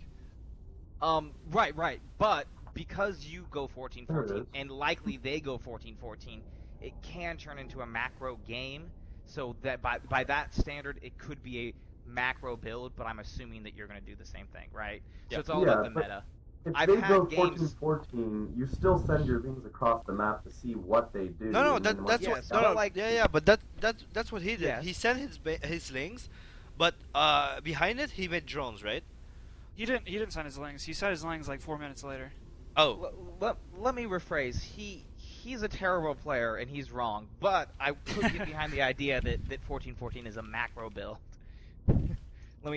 right, but because you go 14-14 There it is. and likely they go 14-14, it can turn into a macro game. So that by that standard, it could be a macro build, but I'm assuming that you're going to do the same thing, right? Yeah. So it's all Yeah, about the but- meta. If I've they had go games- 14-14, you still send your lings across the map to see what they do. No, and then once that's you yeah, what. so No, stop- no, like- yeah, but that's what he did. Yes. He sent his Lings, but behind it he made drones, right? He didn't send his lings. He sent his lings like 4 minutes later. Oh, Let me rephrase. He's a terrible player and he's wrong, but I could get behind the idea that 14-14 is a macro build. let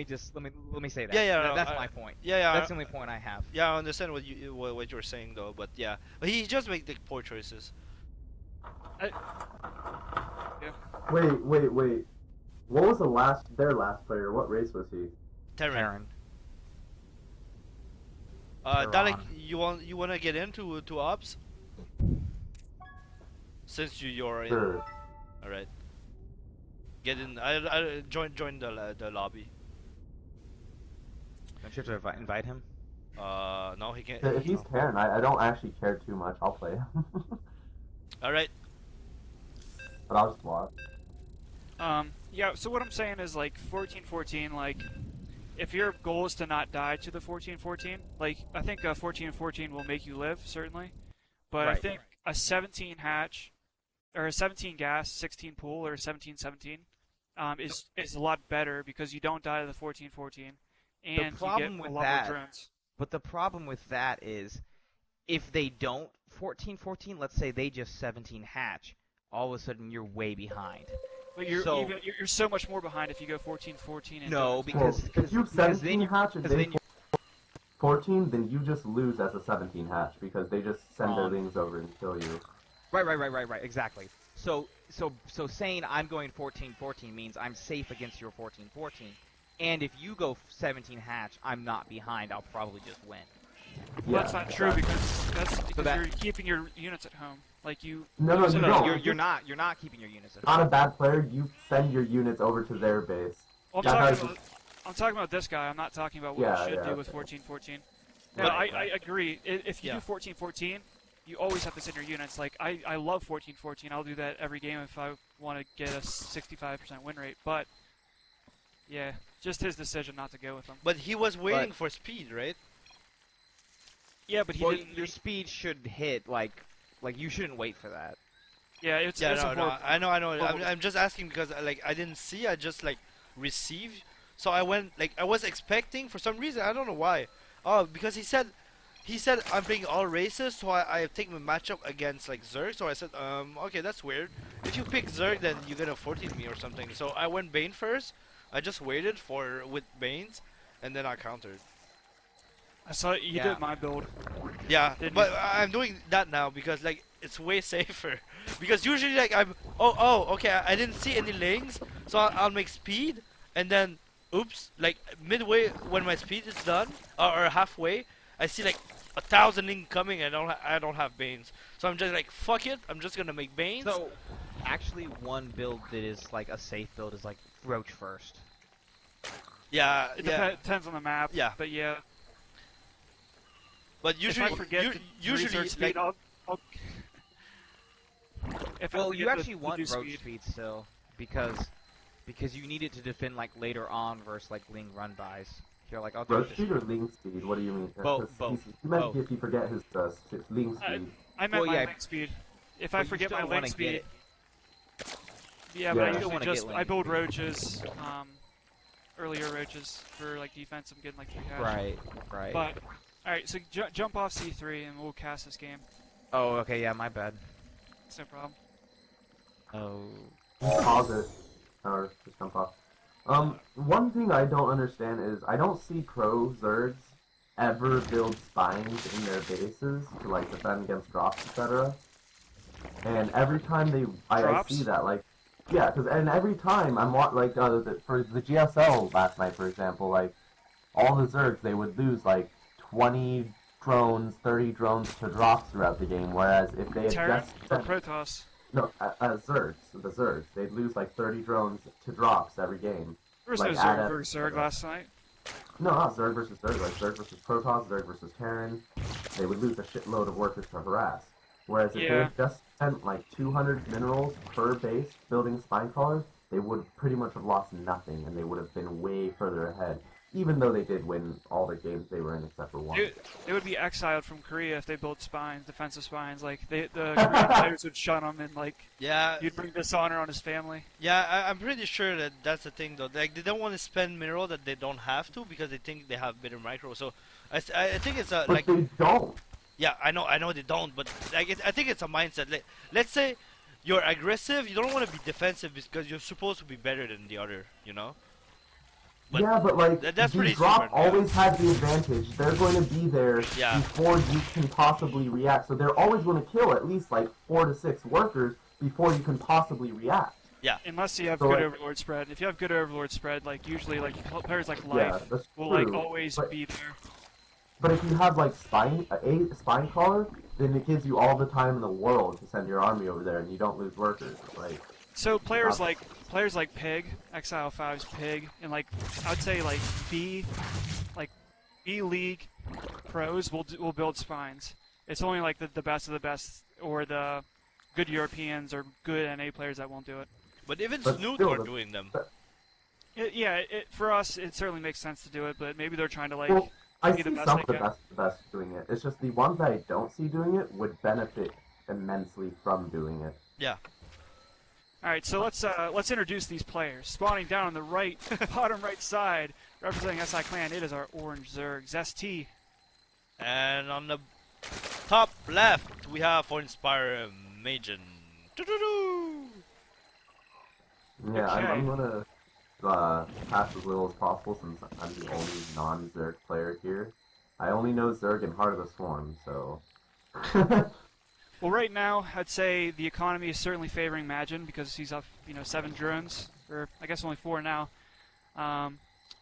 me say that. Yeah, yeah, That- no, that's I- my point. Yeah, That's the only point I have. yeah. I understand what you're saying though, but yeah, but he just make the poor choices. Yeah. Wait. What was their last player? What race was he? Terran. Terran. Dalek, Terran. you wanna get into ops? Since you're in. Sure. All right. Get in. I join the lobby. Don't you have to invite him? No, he can't. If he's Terran, I don't actually care too much. I'll play him. All right. But I'll just watch. Yeah, so what I'm saying is, like, 14-14, like, if your goal is to not die to the 14-14, like, I think 14-14 will make you live, certainly. But I Right. think a 17 hatch, or a 17 gas, 16 pool, or a 17-17 is a lot better because you don't die to the 14-14, and you problem get with a lot that- more drones. But the problem with that is, if they don't 14-14, let's say they just 17 hatch, all of a sudden you're way behind. But you're So- you're so much more behind if you go 14-14 and No, don't. because if you because 17 then hatch and because they then you 14, then you just lose as a 17 hatch because they just send their Wrong. lings over and kill you. right, exactly. So saying I'm going 14-14 means I'm safe against your 14-14, and if you go 17 hatch, I'm not behind. I'll probably just win. Well, that's not true exactly. because because that- you're keeping your units at home. Like you. No, you don't. You're not keeping your units at Not home. a bad player. You send your units over to their base. Well, That I'm talking about this guy. I'm not talking about what Yeah, you should yeah, do with okay. 14-14. No, Right, I agree. If you Yeah. do 14-14, you always have to send your units. Like I love 14-14. I'll do that every game if I want to get a 65% win rate. But yeah, just his decision not to go with them. But he was waiting for speed, right? Yeah, but he Well, didn't. your speed should hit like you shouldn't wait for that. Yeah, it's Yeah, it's no, a no. horrible- I know. horrible- I'm just asking because like I didn't see. I just like received. So I went like I was expecting for some reason. I don't know why. Oh, because he said I'm playing all races, so I take my matchup against like Zerg. So I said, okay, that's weird. If you pick Zerg, then you're gonna 14 me or something. So I went Bane first. I just waited with Banes, and then I countered. I saw you Yeah. did my build. Yeah, Didn't but you? I'm doing that now because like it's way safer. Because usually like I'm okay, I didn't see any lanes, so I'll make speed and then oops, like midway when my speed is done or halfway, I see like 1,000 link coming and I don't have Banes, so I'm just like fuck it, I'm just gonna make Banes. So actually, one build that is like a safe build is like Roach first. yeah, It yeah, depends on the map. Yeah. But yeah, but usually if I forget to usually research speed, like I'll if I Well, you forget to- actually to want do Roach speed. speed still because you need it to defend like later on versus like Ling run bys. You're like, I'll do Roach this. speed or ling speed? What do you mean? Both, 'Cause both, He meant both. if you forget his ling speed. I meant Well, my yeah, link speed. If but I you forget still my wanna link get speed, it. yeah, but Yeah. I You still usually wanna just get I link build speed. roaches, earlier roaches for like defense. I'm getting like 3 hash. Right. But all right, so jump off C3 and we'll cast this game. Oh, okay, yeah, my bad. It's no problem. Oh. Pause it. Or just jump off. One thing I don't understand is I don't see pro Zergs ever build spines in their bases to like defend against drops, etc. And every time I Drops? see that, like, yeah, and every time for the GSL last night, for example, like, all the Zergs, they would lose like 20 drones, 30 drones to drops throughout the game, whereas if they had Terran just or sent Protoss? no, Zergs, the Zergs. They'd lose like 30 drones to drops every game. There was Like, no add Zerg up- versus Zerg last night. No, not Zerg versus Zerg, like Zerg versus Protoss, Zerg versus Terran. They would lose a shitload of workers to harass. Whereas if they Yeah. had just spent like 200 minerals per base building spine crawlers, they would pretty much have lost nothing and they would have been way further ahead. Even though they did win all the games they were in except for one. They would be exiled from Korea if they built spines, defensive spines. Like the Korean players would shun them and like yeah, you'd bring dishonor on his family. yeah, I'm pretty sure that that's the thing though. Like they don't want to spend mineral that they don't have to because they think they have better micro. So I think it's a But like they don't. yeah, I know they don't, but like I think it's a mindset. Like, let's say you're aggressive, you don't want to be defensive because you're supposed to be better than the other, you know? But yeah, but like that's the pretty drop stupid, yeah. always has the advantage. They're going to be there Yeah. before you can possibly react. So they're always going to kill at least like 4 to 6 workers before you can possibly react. Yeah. Unless you have So, good like- Overlord spread. If you have good Overlord spread, like usually like players like Yeah, Life that's will like true, always but- be there. But if you have like a spine caller, then it gives you all the time in the world to send your army over there, and you don't lose workers. Like So players Not- like Pig, Exile 5's Pig, and like I'd say like B League pros will build spines. It's only like the best of the best or the good Europeans or good NA players that won't do it. But even But Snoot still, are the- doing them. For us it certainly makes sense to do it, but maybe they're trying to like Well, I be see the best some they of the can. best doing it. It's just the ones that I don't see doing it would benefit immensely from doing it. Yeah. All right, so let's introduce these players. Spawning down on the right, bottom right side, representing SIClan, it is our orange Zerg, Zesty. And on the top left, we have for Inspire Magen. Doo-doo-doo. Yeah, Okay. I'm gonna pass as little as possible since I'm the only non-Zerg player here. I only know Zerg and Heart of the Swarm, so. Well, right now, I'd say the economy is certainly favoring Magen because he's up, 7 drones, or I guess only 4 now.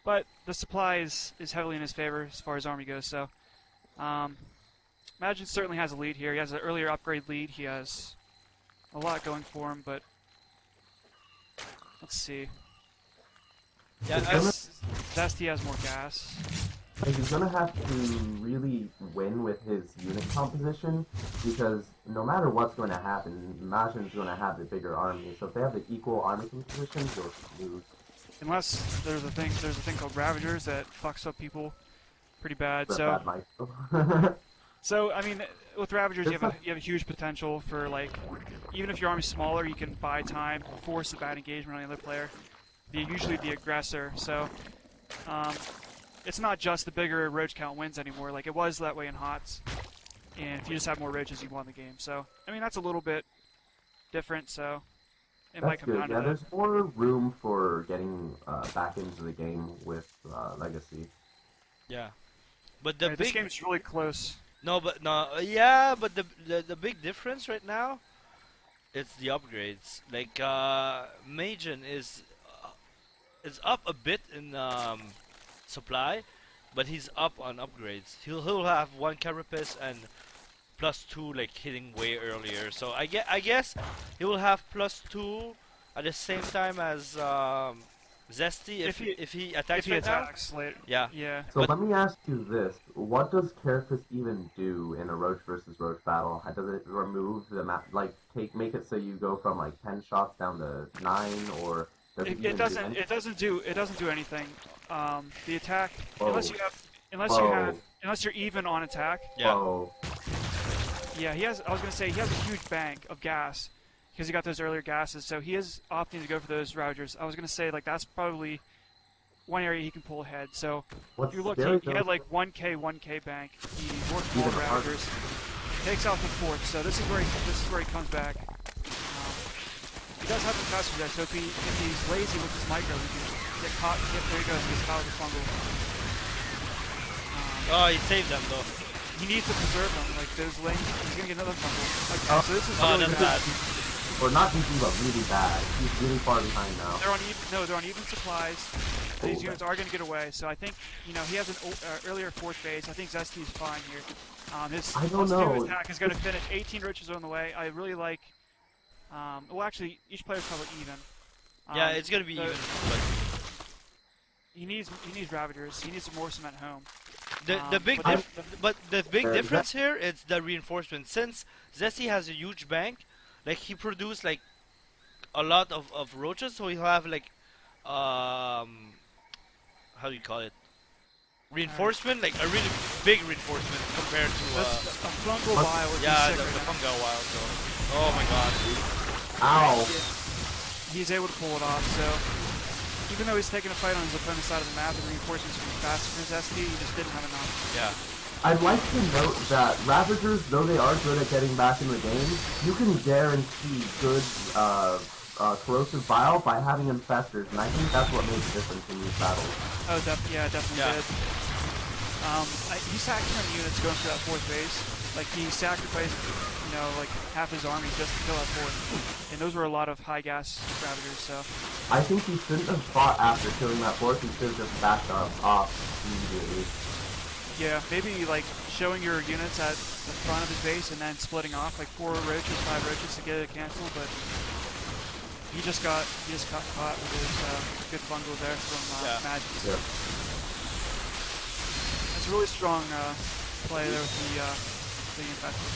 But the supply is heavily in his favor as far as army goes. So, Magen certainly has a lead here. He has an earlier upgrade lead. He has a lot going for him, but let's see. Yeah, Zesty has more gas. Like, he's gonna have to really win with his unit composition because no matter what's going to happen, Magin's going to have the bigger army. So if they have the equal army composition, they'll lose. Unless there's a thing called Ravagers that fucks up people pretty bad. But So. that might. So I mean, with Ravagers, you It's have a huge potential for like, even if your army's smaller, you can buy time, force a bad engagement on the other player. They're usually the aggressor, so it's not just the bigger roach count wins anymore. Like it was that way in HOTS, and if you just have more roaches, you won the game. So I mean, that's a little bit different. So it might That's come good. down Yeah, to that. there's more room for getting back into the game with Legacy. yeah. But the Right, this big game's really close. yeah, but the big difference right now, it's the upgrades. Like Magen is up a bit in supply, but he's up on upgrades. He'll have 1 carapace and +2 like hitting way earlier. So I guess he will have +2 at the same time as Zesty if he attacks If he right now. attacks later. Yeah. Yeah. So But- let me ask you this: what does Carapace even do in a Roach versus Roach battle? Does it remove the map? Like, make it so you go from like 10 shots down to 9, or does It, even it doesn't. Do anything? It doesn't do anything. The attack, Whoa. unless you're even on attack. Yeah. Oh, Yeah, he has. I was gonna say he has a huge bank of gas because he got those earlier gases. So he is opting to go for those Ravagers. I was gonna say like that's probably one area he can pull ahead. So what's if you look, scary he had though- like 1k bank. He worked more Even harder. Ravagers, takes out the 4th. So this is where he comes back. He does have the caster there, so if he's lazy with his micro, he can get caught. There he goes. He gets caught with the fungal. Oh, he saved them though. He needs to preserve them. Like those lanes, he's gonna get another fungal. Okay, so this is Oh, really that's good. bad. or not DP, but really bad. He's really far behind now. They're on even supplies. These units are going to get away, so I think he has an earlier 4th phase. I think Zesty's fine here. His I don't know. attack is going to finish. 18 roaches are on the way. I really like. Well, actually, each player's probably even. Yeah, it's gonna be the- even. But He needs Ravagers. He needs more cement home. the big but difference here is the reinforcement. Since Zesty has a huge bank, like he produced like a lot of roaches, so he'll have like how do you call it? Reinforcement, like a really big reinforcement compared to a fungal bile would yeah, be the sick right now. fungal wild. So, oh my god. Ow! He's able to pull it off. So even though he's taking a fight on his opponent's side of the map, the reinforcements would be faster for Zesty. He just didn't have enough. Yeah. I'd like to note that Ravagers, though they are good at getting back in the game, you can guarantee good Corrosive Bile by having Infestors, and I think that's what made the difference in these battles. Oh, definitely Yeah. did. He sacked 10 units going for that fourth base. Like, he sacrificed, like half his army just to kill that fourth. And those were a lot of high gas Ravagers, so. I think he shouldn't have fought after killing that fourth, he should have just backed up off immediately. Yeah, maybe like showing your units at the front of his base and then splitting off like 4 roaches, 5 roaches to get it canceled, but he just got caught with his good fungal there from Magic. Yeah. That's a really strong play there with the infected.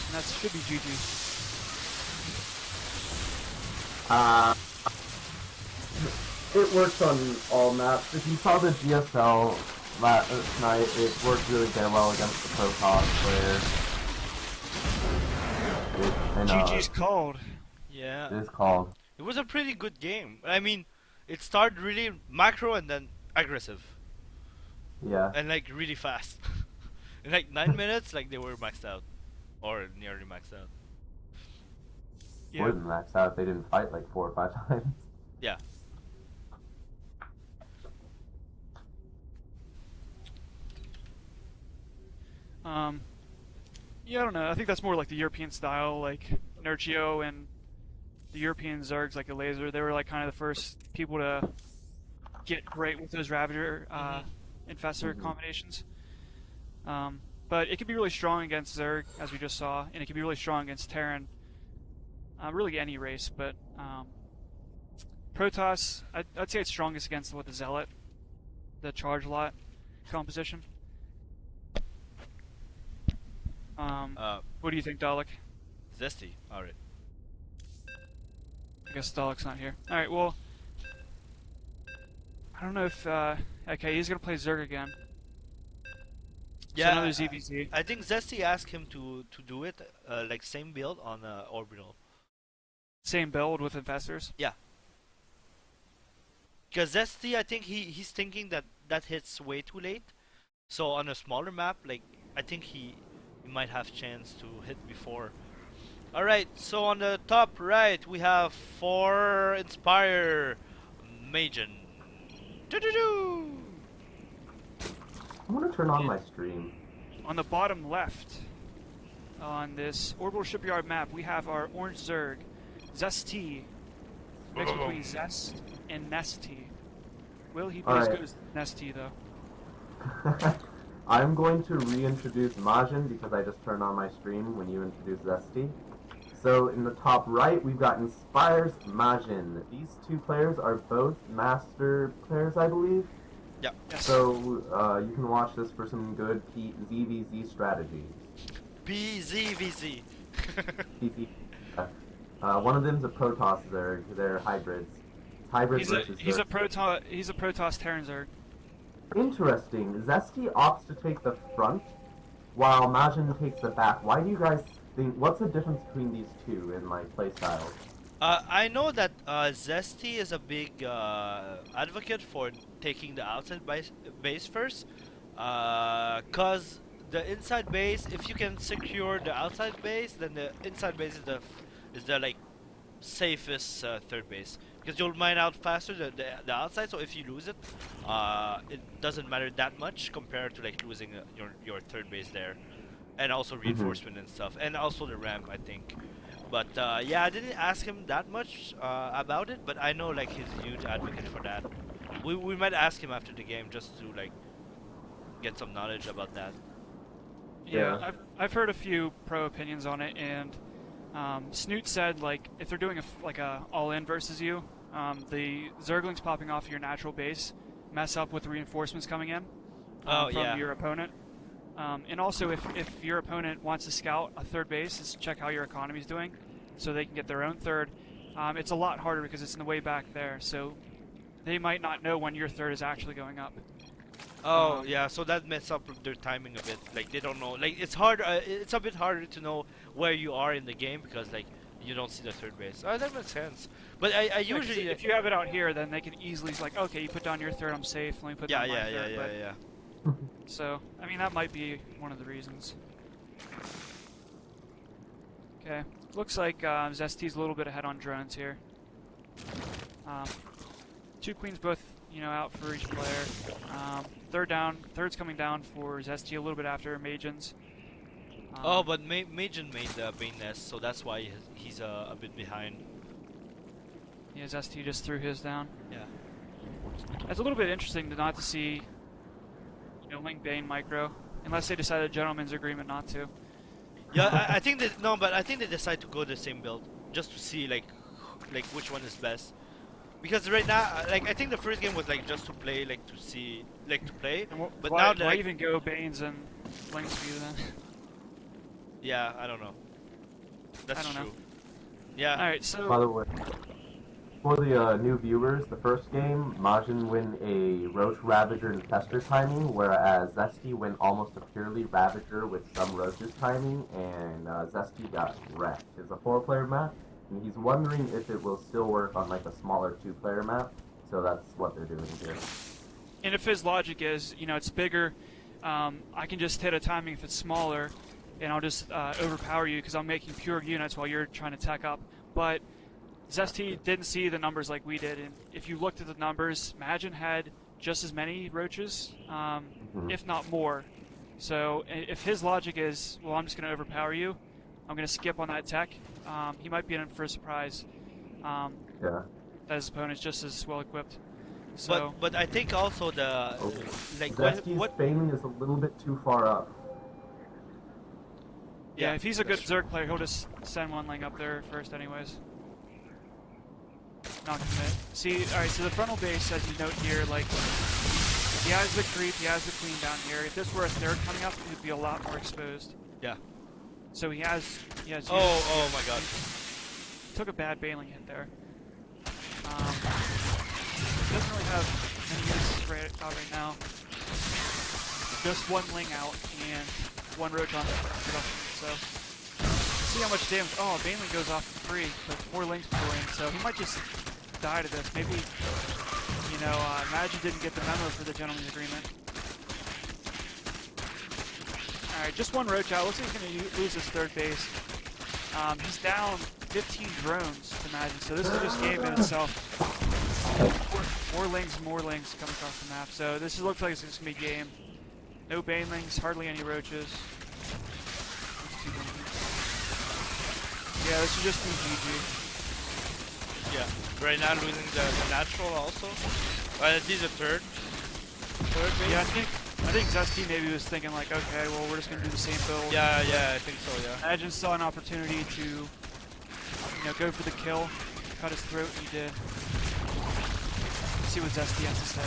And that should be GG. It works on all maps. If you saw the GSL last night, it worked really damn well against the Protoss player. GG's called. Yeah. It is called. It was a pretty good game. I mean, it started really macro and then aggressive. Yeah. And like really fast. In like 9 minutes, like they were maxed out. Or nearly maxed out. Yeah. More than maxed out. They didn't fight like 4 or 5 times. Yeah. Yeah, I don't know. I think that's more like the European style, like Nerchio and the European Zergs, like the laser. They were like kind of the first people to get great with those Ravager Infestor combinations. But it can be really strong against Zerg, as we just saw, and it can be really strong against Terran. Really any race, but Protoss, I'd say it's strongest against the Zealot, the charge lot composition. What do you think, Dalek? Zesty. Alright. I guess Dalek's not here. Alright, well, I don't know if, okay, he's gonna play Zerg again. Yeah. So another ZVZ. I think Zesty asked him to do it, like same build on Orbital. Same build with Infestors. Yeah. Because Zesty, I think he's thinking that hits way too late. So on a smaller map, like I think he might have chance to hit before. Alright, so on the top right we have for Inspire Magen. Doo-doo-doo! I want to turn on my stream. On the bottom left, on this Orbital Shipyard map, we have our Orange Zerg, Zesty, mixed between Zest and Nesty. Will he be as good as Nesty, though? I'm going to reintroduce Majin because I just turned on my stream when you introduced Zesty. So in the top right, we've got Inspire's Majin. These two players are both master players, I believe. Yeah. Yes. So you can watch this for some good ZVZ strategies. BZVZ. PZ. One of them's a Protoss Zerg. They're hybrids. Hybrids versus He's a Zerg. Protoss Terran Zerg. Interesting. Zesty opts to take the front, while Majin takes the back. Why do you guys think? What's the difference between these two in like playstyles? I know that Zesty is a big advocate for taking the outside base first, cause the inside base, if you can secure the outside base, then the inside base is the like safest third base, because you'll mine out faster the outside. So if you lose it, it doesn't matter that much compared to like losing your third base there, and also reinforcement and stuff, and also the ramp, I think. But yeah, I didn't ask him that much about it, but I know like he's a huge advocate for that. We might ask him after the game just to like get some knowledge about that. Yeah, I've heard a few pro opinions on it, and Snoot said like if they're doing a all-in versus you, the Zerglings popping off your natural base mess up with the reinforcements coming in from your opponent. And also, if your opponent wants to scout a third base, just check how your economy's doing, so they can get their own third. It's a lot harder because it's in the way back there, so they might not know when your third is actually going up. Oh yeah, so that messes up their timing a bit. Like they don't know. Like it's hard. It's a bit harder to know where you are in the game because like you don't see the third base. Oh, that makes sense. But I usually, if you have it out here, then they can easily like, okay, you put down your third, I'm safe. Let me put down my third. Yeah. So, I mean, that might be one of the reasons. Okay. Looks like Zesty's a little bit ahead on drones here. Two queens both, out for each player. Third's coming down for Zesty a little bit after Majins. Oh, but Majin made the Bane Nest, so that's why he's a bit behind. Yeah, Zesty just threw his down. Yeah. It's a little bit interesting to not to see, Link Bane micro, unless they decided a gentleman's agreement not to. Yeah, I think that no, but I think they decide to go the same build just to see like which one is best. Because right now, I think the first game was just to play, to see, to play. And But why, now why even go Banes and Link Speed then? Yeah, I don't know. That's I don't true. know. Yeah. Alright, so... By the way, for the new viewers, the first game, Majin win a Roach, Ravager, and Pester timing, whereas Zesty went almost a purely Ravager with some Roaches timing, and Zesty got wrecked. It's a 4-player map, and he's wondering if it will still work on a smaller 2-player map, so that's what they're doing here. And if his logic is, it's bigger, I can just hit a timing if it's smaller, and I'll just overpower you because I'm making pure units while you're trying to tech up. But Zesty didn't see the numbers like we did, and if you looked at the numbers, Majin had just as many roaches, if not more. So if his logic is, well, I'm just going to overpower you, I'm going to skip on that tech, he might be in for a surprise. Yeah. That his opponent's just as well equipped. So, But I think also the Zesty's what failing is a little bit too far up. yeah, Yeah, if he's a good that's true. Zerg player, he'll just send one Ling up there first anyways. Not commit. See, alright, so the frontal base, as you note here, he has the creep, he has the queen down here. If this were a third coming up, he would be a lot more exposed. Yeah. So he has Oh my god. took a bad bailing hit there. Doesn't really have many units out right now. Just one Ling out and one Roach on production. So see how much damage. Oh, Baneling goes off for free, but 4 Lings per lane, so he might just die to this. Maybe, Magic didn't get the memo for the gentleman's agreement. Alright, just one Roach out. Looks like he's going to lose his third base. He's down 15 drones to Magic, so this is just game in itself. More Lings come across the map, so this looks like it's just going to be game. No Banelings, hardly any Roaches. Yeah, this should just be GG. Yeah. Right now losing the natural also. These are third base. Yeah, I think Zesty maybe was thinking okay, well we're just gonna do the same build. Yeah, I think so. Yeah. Imagine saw an opportunity to, go for the kill, cut his throat, and he did. Let's see what Zesty has to say.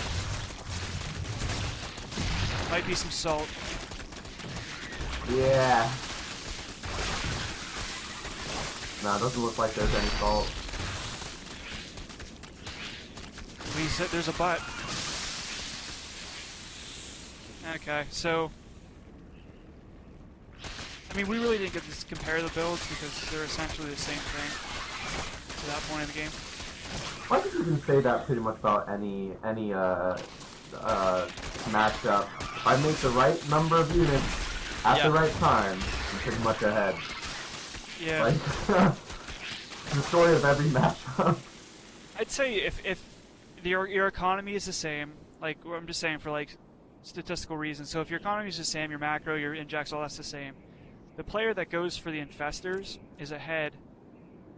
Might be some salt. Yeah. No, it doesn't look like there's any fault. He said there's a but. Okay, so we really didn't get to compare the builds because they're essentially the same thing to that point in the game. I think you can say that pretty much about any matchup. If I make the right number of units at the right time, I'm pretty much ahead. Yeah. The story of every matchup. I'd say if your economy is the same, I'm just saying for statistical reasons. So if your economy is the same, your macro, your injects, all that's the same. The player that goes for the infestors is ahead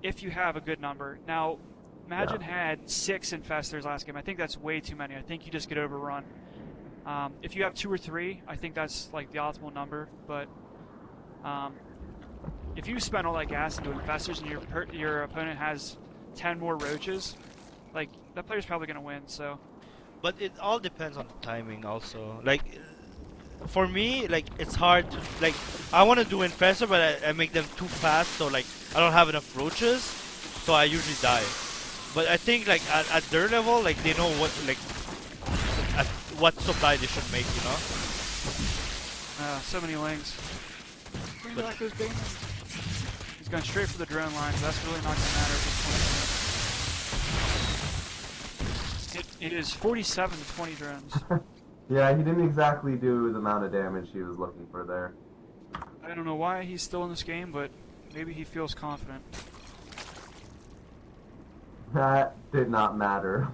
if you have a good number. Now, Imagine had 6 infestors last game. I think that's way too many. I think you just get overrun. If you have 2 or 3, I think that's the optimal number. But if you spend all that gas into infestors and your opponent has 10 more roaches, that player's probably gonna win. So. But it all depends on the timing also. For me, it's hard to I want to do infestor, but I make them too fast, so I don't have enough roaches, so I usually die. But I think at their level, they know what at what supply they should make, So many Lings. Bring back those Banelings. He's going straight for the drone line, so that's really not going to matter at this point. It is 47 to 20 drones. Yeah, he didn't exactly do the amount of damage he was looking for there. I don't know why he's still in this game, but Maybe he feels confident. That did not matter.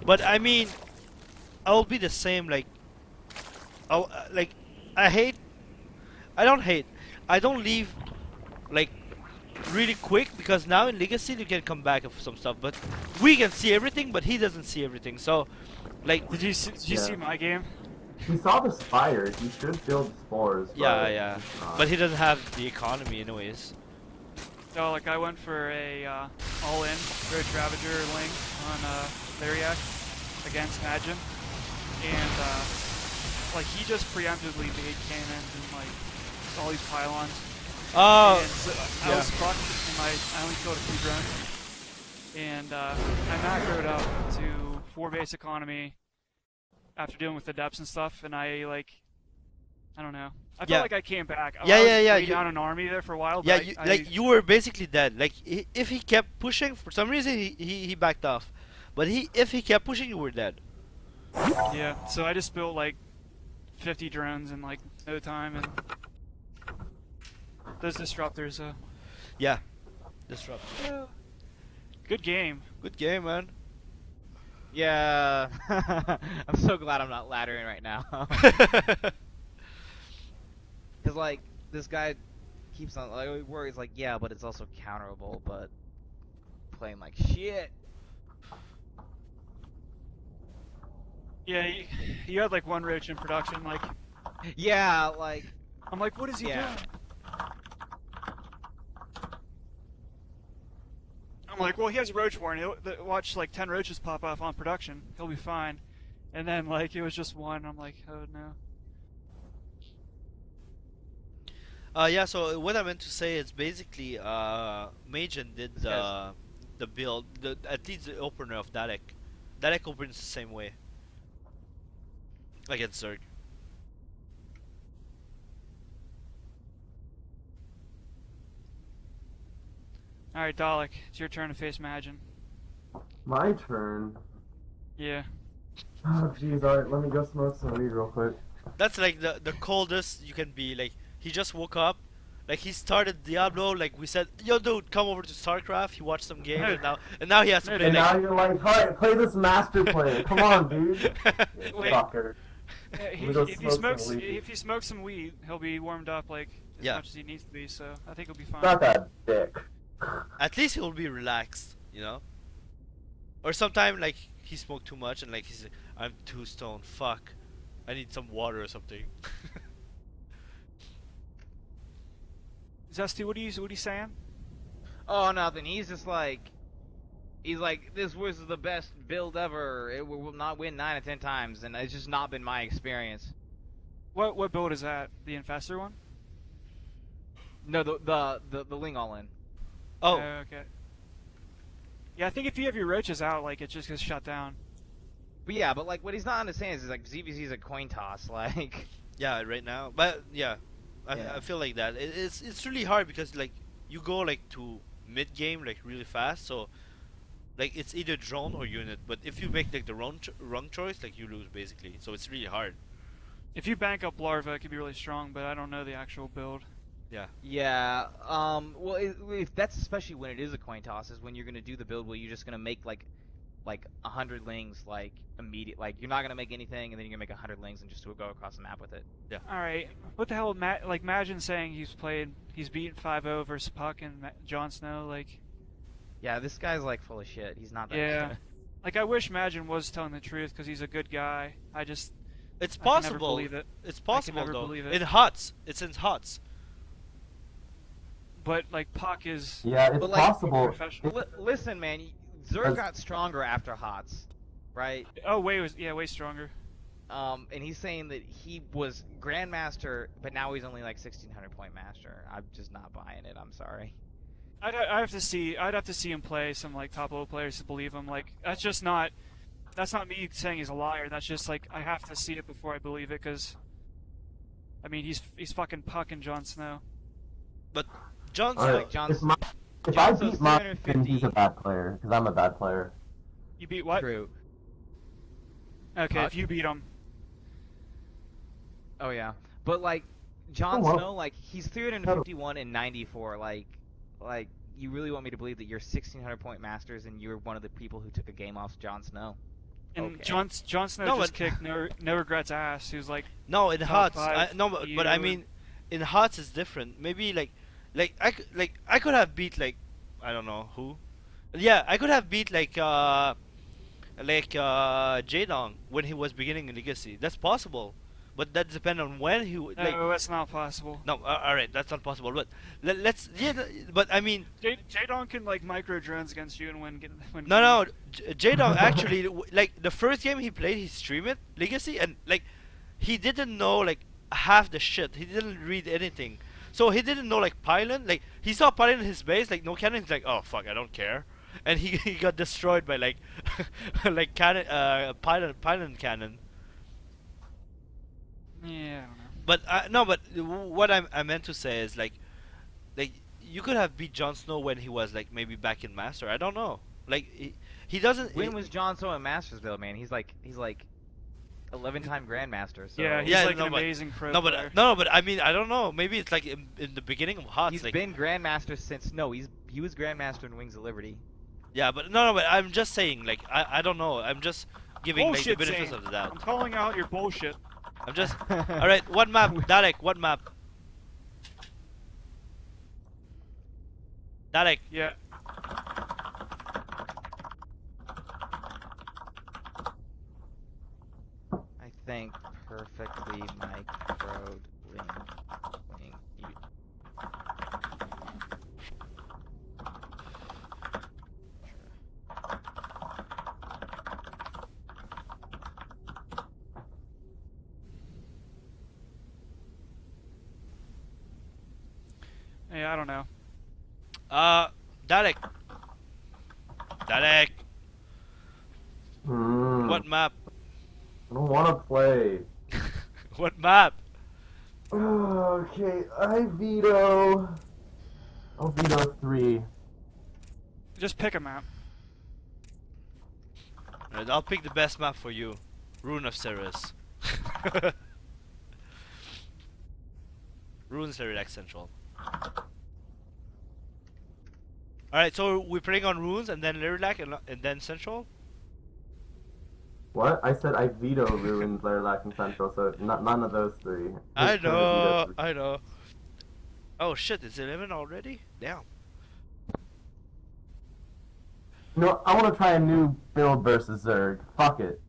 But I mean, I'll be the same. Like, like, I hate. I don't hate. I don't leave, like, really quick, because now in Legacy you can come back of some stuff. But we can see everything, but he doesn't see everything. So, like, Did you see my game? He saw the spire. He should build spores. yeah, but yeah. he's not. But he doesn't have the economy, anyways. So like I went for a all-in Roach Ravager Ling on Lariac against Magin, and like he just preemptively made cannons and like all these pylons. Oh, And so I was fucked, and I only killed a few drones. And I macroed up to 4 base economy after dealing with the depths and stuff, and I don't know. I felt Yeah. like I came back. Yeah, I was yeah, yeah, way you- down an army there for a while. yeah. But Like, you were basically dead. Like, if he kept pushing, for some reason he backed off. But if he kept pushing, you were dead. yeah. So I just built like 50 drones in like no time, and those disruptors. Yeah. Disrupt. Good game. Good game, man. Yeah. I'm so glad I'm not laddering right now. Cause like this guy keeps on like worries like yeah, but it's also counterable, but playing like shit. Yeah, you had like 1 roach in production. Like Yeah, like I'm like, what is he Yeah. doing? I'm like, well, he has a roach warren. He'll watch like 10 roaches pop off on production. He'll be fine. And then like it was just 1. I'm like, oh no. Yeah, so what I meant to say is basically, Magen did the build, at least the opener of that deck. That deck opens the same way. Against Zerg. All right, Dalek, it's your turn to face Magin. My turn. Yeah. Oh jeez, alright, let me go smoke some weed real quick. That's like the coldest you can be. Like, he just woke up. Like, he started Diablo. Like, we said, yo, dude, come over to StarCraft. He watched some games, and now he has to play. And Like, now you're like, alright, play this master plan. Come on, dude. Wait. Fucker. Yeah, Let me go if he smoke some smokes, weed. if he smokes some weed, he'll be warmed up like as Yeah. much as he needs to be. So I think he'll be fine. Not that dick. at least he'll be relaxed, you know. Or sometime like he smoked too much and like he's like, I'm too stoned. Fuck, I need some water or something. Zesty, what are you saying? oh nothing. He's just like he's like this was the best build ever. It will not win 9 or 10 times, and it's just not been my experience. What build is that? The Infestor one? No, the Ling all in. Oh, Okay. Yeah, I think if you have your roaches out, like it just gets shut down. But yeah, but like what he's not understanding is like ZVZ's a coin toss. Like yeah, right now. But yeah, Yeah. I feel like that. It's really hard because like you go like to mid game like really fast. So like it's either drone or unit. But if you make like the wrong choice, like you lose basically. So it's really hard. If you bank up Larva, it could be really strong, but I don't know the actual build. Yeah. yeah, well if that's especially when it is a coin toss is when you're gonna do the build where you're just gonna make like 100 lings like immediate. Like you're not gonna make anything and then you're gonna make 100 lings and just go across the map with it. All right, what the hell? Like Magin saying he's beaten 5-0 versus Puck and Jon Snow. Like, Yeah, this guy's like full of shit. He's not that yeah, good. like I wish Magin was telling the truth because he's a good guy. It's I can never possible. believe it. It's possible never though. believe it. In HOTS, it's in HOTS. But like Puck is Yeah, it's But, like, possible. professional. Listen, man, Zerg got stronger after HOTS, right? Oh, way stronger. And he's saying that he was Grandmaster, but now he's only like 1600 point master. I'm just not buying it. I'm sorry. I'd have to see him play some like top level players to believe him. Like that's not me saying he's a liar. That's just like I have to see it before I believe it. Because I mean he's fucking Puck and Jon Snow. But John's Alright, like, John's- if I John's beat my 350. then he's a bad player, because I'm a bad player. You beat what? True. Okay, Puck? if you beat him. Oh yeah, but like Jon well. Snow, like he's 351 and 94. Like you really want me to believe that you're 1600 point masters and you're one of the people who took a game off Jon Snow? And Okay. Jon Snow No, just but- kicked no regrets ass. He was like No, in top HOTS. five No, but I EU. mean, in HOTS is different. Maybe I could have beat like I don't know who. Yeah, I could have beat like Jaedong when he was beginning in Legacy. That's possible, but that depends on when he No, like. that's not possible. No, all right, that's not possible. But let's but I mean, Jaedong can like micro drones against you and win. no, Jaedong actually like the first game he played, he streamed it Legacy, and like he didn't know like half the shit. He didn't read anything, so he didn't know like pylon. Like he saw pylon in his base, like no cannon. He's like, oh fuck, I don't care, and he got destroyed by like like cannon pylon cannon. Yeah, I don't know. But no, but what I meant to say is like you could have beat Jon Snow when he was like maybe back in Master. I don't know. Like he doesn't. When was Jon Snow in Masters though, man? He's like 11-time Grandmaster. So Yeah, he's Yeah, like no, an but- amazing pro no, player. but no, but I mean I don't know. Maybe it's like in the beginning of HOTS. he's Like, been Grandmaster since he was Grandmaster in Wings of Liberty. yeah, but no, but I'm just saying like I don't know. I'm just giving like the Bullshit, benefits Zane. of the doubt. I'm calling out your bullshit. I'm just all right. What map, Dalek? What map? Dalek. Yeah. I think perfectly microed wing. Yeah, I don't know. Dalek. Dalek. What I map? don't want to play. What map? Okay, I veto. I'll veto 3. Just pick a map. Alright, I'll pick the best map for you. Rune of Ceres. Rune's Relax Central. Alright, so we're playing on Runes and then Lilac and then Central? What? I said I veto Ruins, Lilac, and Central, so none of those 3. I Just trying to veto 3. know, I know. Oh shit, it's 11 already? Damn. You know, I want to try a new build versus Zerg. Fuck it.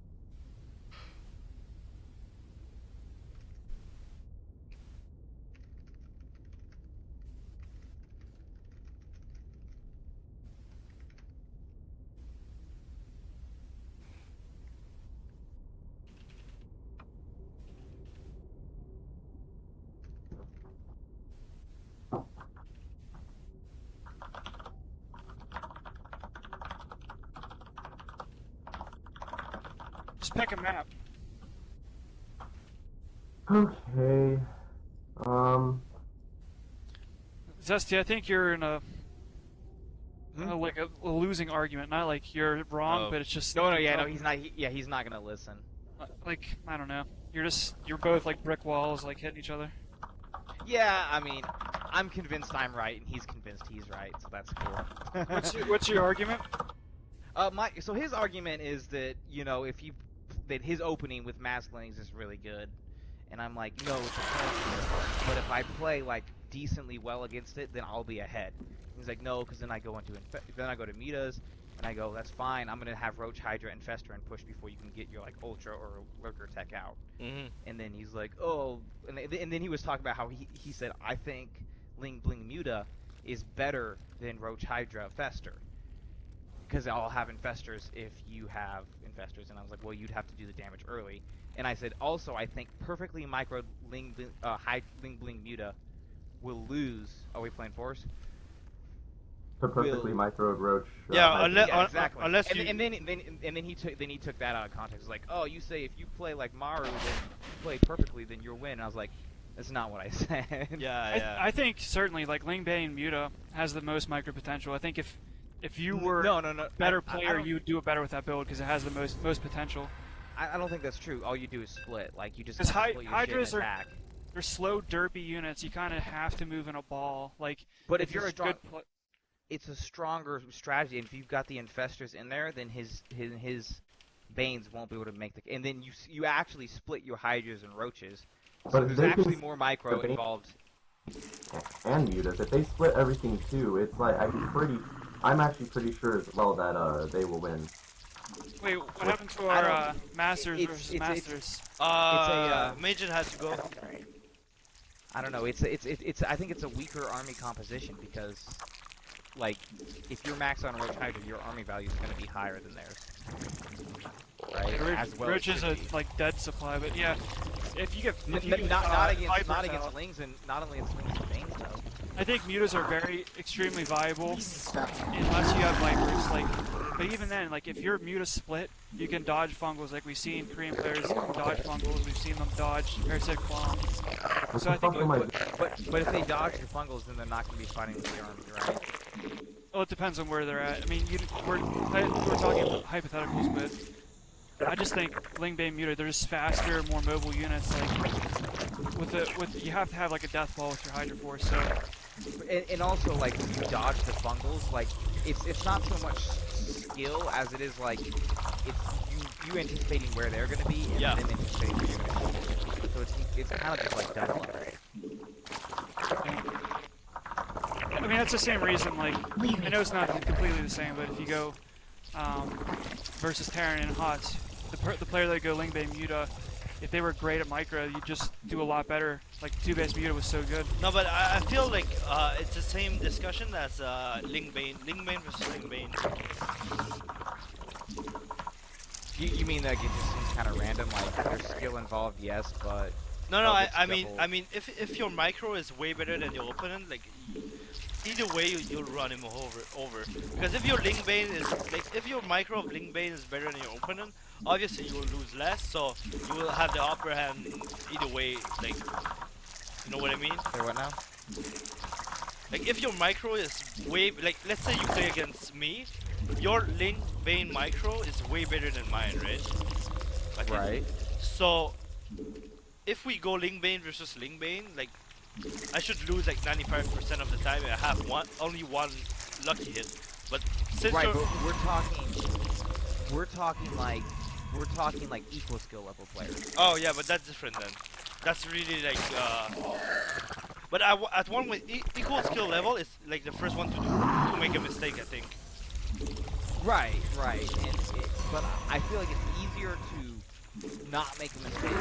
Just pick a map. Okay. Zesty, I think you're in a Hmm? like a losing argument. Not like you're wrong, Oh. but it's just No, he's not. He's not gonna listen. like I don't know. You're both like brick walls, like hitting each other. Yeah, I mean, I'm convinced I'm right, and he's convinced he's right, so that's cool. What's your argument? So his argument is that that his opening with Masklings is really good, and I'm like, no, it's a but if I play like decently well against it, then I'll be ahead. He's like, no, because then I go to Mitas, and I go, that's fine. I'm gonna have Roach, Hydra, and Fester and push before you can get your like Ultra or Lurker tech out. Mm-hmm. And then he's like, oh, and then he was talking about how he said, I think Ling Bling Muta is better than Roach, Hydra, Fester. Because I'll have Infestors if you have Infestors. And I was like, well, you'd have to do the damage early. And I said, also, I think perfectly micro Ling Bling Muta will lose. Are we playing Force? To perfectly micro Roach. Yeah, Hydra. Yeah, exactly. unless and, you- and then he took that out of context. It's like, oh, you say if you play like Maru, then you play perfectly, then you'll win. And I was like, that's not what I said. Yeah. I think certainly like Ling Bane Muta has the most micro potential. I think if you were no, better I player, don't- you would do it better with that build because it has the most potential. I don't think that's true. All you do is split. Like you just Because split your shit and Hydras are attack. they're slow, derpy units. You kind of have to move in a ball. Like, But if you're a good it's a stronger strategy, and if you've got the infestors in there, then his Banes won't be able to make the. And then you actually split your Hydras and Roaches, so But there's they actually can more micro involved. and mutas. If they split everything too, it's like I'm actually pretty sure as well that they will win. Wait, what happened to our Masters versus Masters? Majin has to go. I don't know. It's I think it's a weaker army composition because, like, if you're max on Roach Hydra, your army value is going to be higher than theirs. Right? Roach is a dead supply, but yeah, if you get Not against Lings and not only against Lings and Banes though. I think mutas are extremely viable unless you have Vipers. Like, but even then, like if your muta split, you can dodge fungals. Like we've seen Korean players dodge fungals. We've seen them dodge parasitic clones. So I think, but if they dodge the fungals, then they're not going to be fighting with the army, right? Well, it depends on where they're at. I mean, we're talking about hypotheticals, but I just think Lingbane Muta, they're just faster, more mobile units. Like you have to have like a death ball with your Hydra Force. So. And also, like, when you dodge the fungals, like, it's not so much skill as it is, like, it's you anticipating where they're going to be and them anticipating where you're going to be. So it's kind of just, like, double. I mean, that's the same reason, like, I know it's not completely the same, but if you go versus Terran and HOTS, the player that go Lingbane Muta, if they were great at micro, you'd just do a lot better. Like, 2-base Muta was so good. No, but I feel like it's the same discussion as Lingbane versus Lingbane. You mean like it just seems kind of random? Like, there's skill involved, yes, but... No, I mean, if your micro is way better than your opponent, like, either way you'll run him over. Because if your Lingbane is, like, if your micro of Lingbane is better than your opponent, obviously you will lose less, so you will have the upper hand either way, like, you know what I mean? Say what now? Like, if your micro is way, like, let's say you play against me, your Lingbane micro is way better than mine, right? Okay. Right. So, if we go Lingbane versus Lingbane, like, I should lose like 95% of the time and I have only one lucky hit. But since but we're talking like equal skill level players. Oh yeah, but that's different then. That's really like but at one with equal skill level, it's like the first one to make a mistake, I think. Right. But I feel like it's easier to not make a mistake.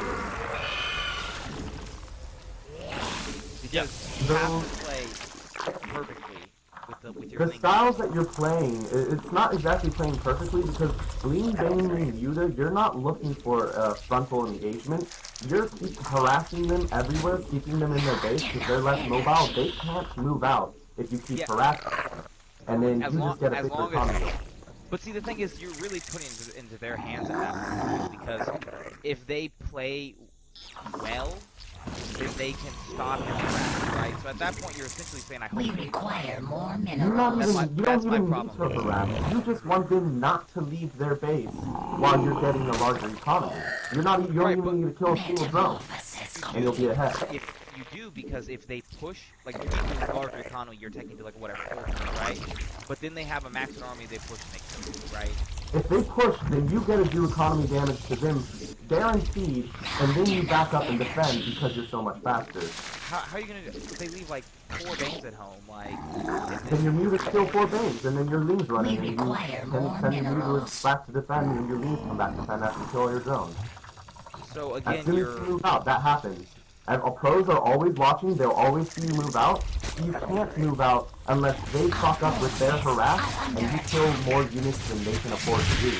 Because you have to play perfectly with your The styles that you're playing, it's not exactly playing perfectly because Lingbane and Muta, you're not looking for frontal engagement. You're harassing them everywhere, keeping them in their base because they're less mobile. They can't move out if you keep harassing them. And then you just get a bigger combo. But see, the thing is, you're really putting it into their hands at that point, because if they play well, then they can stop your harassment, right? So at that point, you're essentially saying, I hope We require more You minerals. don't even need to harass. You just want them not to leave their base while you're getting a larger economy. You don't even need to kill a single drone, and you'll be ahead. if you do, because if they push, like, you need a larger economy, you're technically like whatever, right? But then they have a maxed army, they push and they kill you, right? If they push, then you get to do economy damage to them guaranteed, and then you back up and defend because you're so much faster. How are you gonna do if they leave like 4 Banes at home, like... Then your Muta's kill 4 Banes, and then your Leans running, and you send your Muta back to defend, and your Leans come back to defend after you kill all your drones. So again, As soon as you move out, that happens. And pros are always watching, they'll always see you move out. You can't move out unless they fuck up with their harass, and you kill more units than they can afford to do.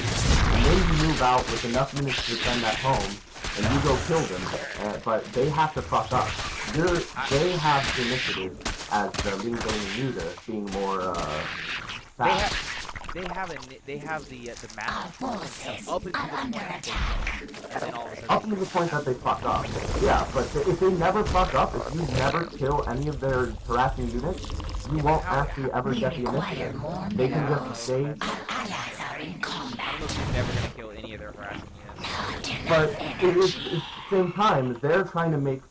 And then you move out with enough units to defend at home, and you go kill them. But they have to fuck up. They have the initiative as the Lingbane and Muta being more fast. They have the max up until the point, and then all of a sudden... Up to the point that they fuck up. Yeah, but if they never fuck up, if you never kill any of their harassing units, you won't actually ever get the initiative. They can just stay... I don't know if you're never going to kill any of their harassing units. But at the same time, they're trying to make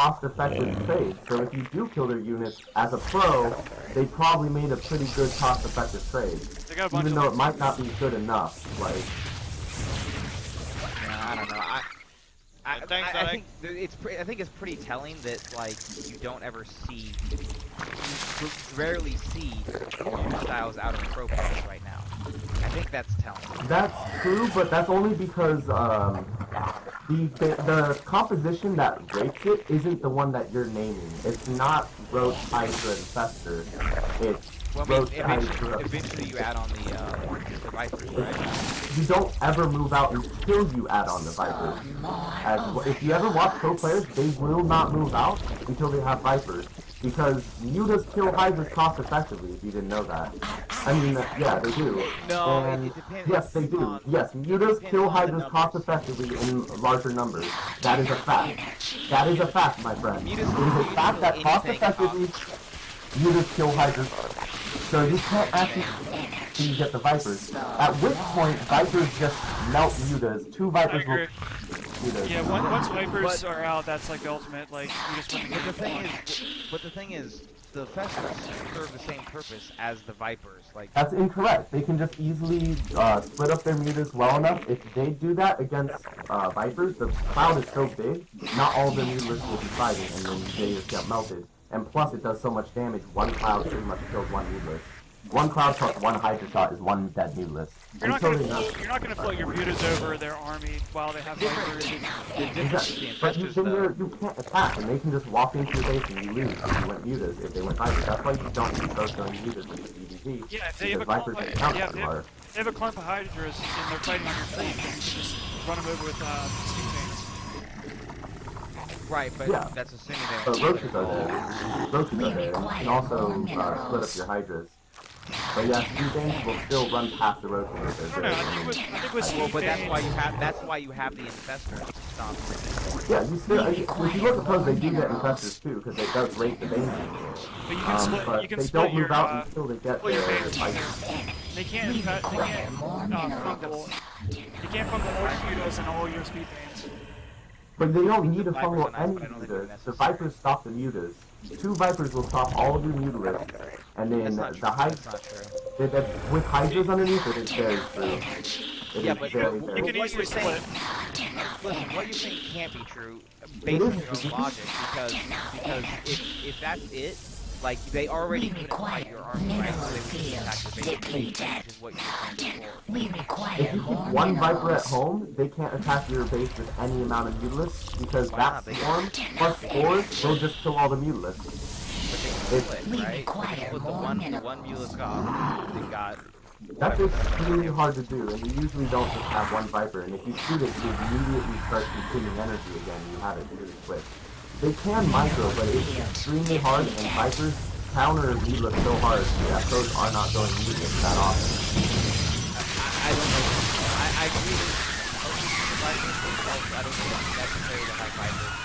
cost-effective trade. So if you do kill their units as a pro, they probably made a pretty good cost-effective trade. They got a bunch Even of though like, it might not be good enough. Like, Yeah, I don't know. Thanks, I Alec. think I think it's pretty telling that like you don't ever see, you rarely see computer styles out of pro players right now. I think that's telling. that's true, but that's only because the composition that rates it isn't the one that you're naming. It's not Roach, Hydra, and Fester. It's Well, I mean, Roach, Hydra. eventually you add on the Vipers, right? You don't ever move out until you add on the Vipers. If you ever watch pro players, they will not move out until they have Vipers. Because mutas kill Hydras cost effectively, if you didn't know that. I mean, yeah, they do. No, And it depends. yes, they do. Yes, mutas kill Hydras cost effectively in larger numbers. That is a fact. That is a fact, my friend. It is a fact that cost effectively mutas kill Hydras. So you can't actually till you get the Vipers. At which point, Vipers just melt mutas. Two I Vipers will agree. mutas. Yeah, once Vipers are out, that's like the ultimate, like, you just win the But game. the thing is, the Festers serve the same purpose as the Vipers. Like, That's incorrect. They can just easily split up their mutas well enough. If they do that against Vipers, the cloud is so big, not all of their mutas will be fighting, and then they just get melted. And plus, it does so much damage, one cloud pretty much kills one mutalist. One cloud plus one Hydra shot is one dead mutalist. You're not gonna float your mutas over their army while they have Vipers. the difference between But you, Festers, then though, you can't attack, and they can just walk into your base and you lose if you went mutas, if they went Vipers. That's why you don't see those going mutas in the DBZ. Yeah, if they have a because clump, Vipers yeah, count if too they hard. have a clump of Hydras and they're fighting on your fleet, then you can just run them over with steam veins. right? But Yeah. that's assuming they But don't. roaches are there. Roaches are there. And you can also split up your Hydras. But yeah, Steam Veins will still run past the roaches if I they're don't know, there. I think with Well, steam but that's why you veins, have the Infestors to stop it. Yeah, you still, if you look at pros, they do get infestors too, because it does rate the Veins. but you can split, But you can they split don't your, move out until they get split your their veins. Hydras. They can't fungal. You can't fungal all your mutas and all your speed veins. But they don't need to Vipers fungal are nice, any but I don't think they're mutas. The necessary. Vipers stop the mutas. Two Vipers will stop all of your mutalists, and then That's not the true. Hydras, That's not true. with Hydras underneath it, it's very true. It Yeah, is but very, you very You can what easily you're saying, split. listen, what you're saying can't be true based on your own logic, because if that's it, like they already couldn't fight your army, right? So they would just attack your base, which is what you were saying before. If you keep one Viper at home, they can't attack your base with any amount of mutalists, because Why that not? They swarm plus spores will just kill all the mutalists. But they can split, right? They can split the one mulus off. They got. That's extremely hard to do, and you usually don't just have one Viper, and if you shoot it, you immediately start consuming energy again, you have it really quick. They can micro, but it's extremely hard, and Vipers counter mutalist so hard that pros are not going mutalist that often. I don't know. I agree with the Vipers themselves. I don't think it's necessary to have Vipers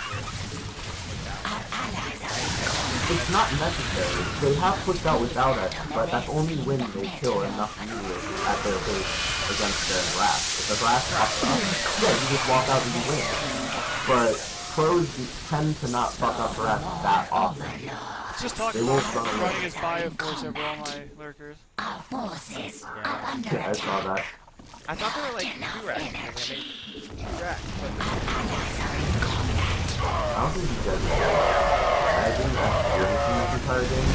It's not necessary. They have pushed out without it, but that's only when they kill enough mutalists at their base against their blast. If the blast pops up, yeah, you just walk out and you win. But pros tend to not fuck up blast that often. Just talking They won't about run running his Bioforce over all my lurkers. Yeah, I saw that. I thought they were like 2 racks because they made 2 racks, but I don't think you guys I think that's experiencing this entire game.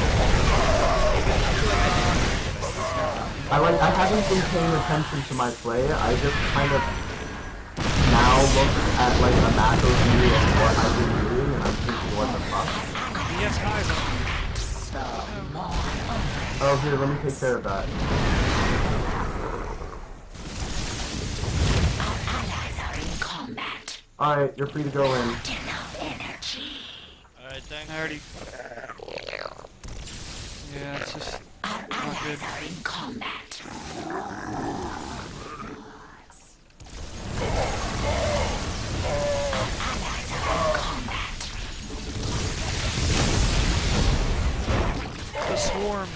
I haven't been paying attention to my play. I just kind of now look at like a macro view of what I've been doing, and I'm thinking, what the fuck? He has guys on him. Oh, here, let me take care of that. Alright, you're free to go in. Alright, thanks. I already. Yeah, it's just not good. The swarm.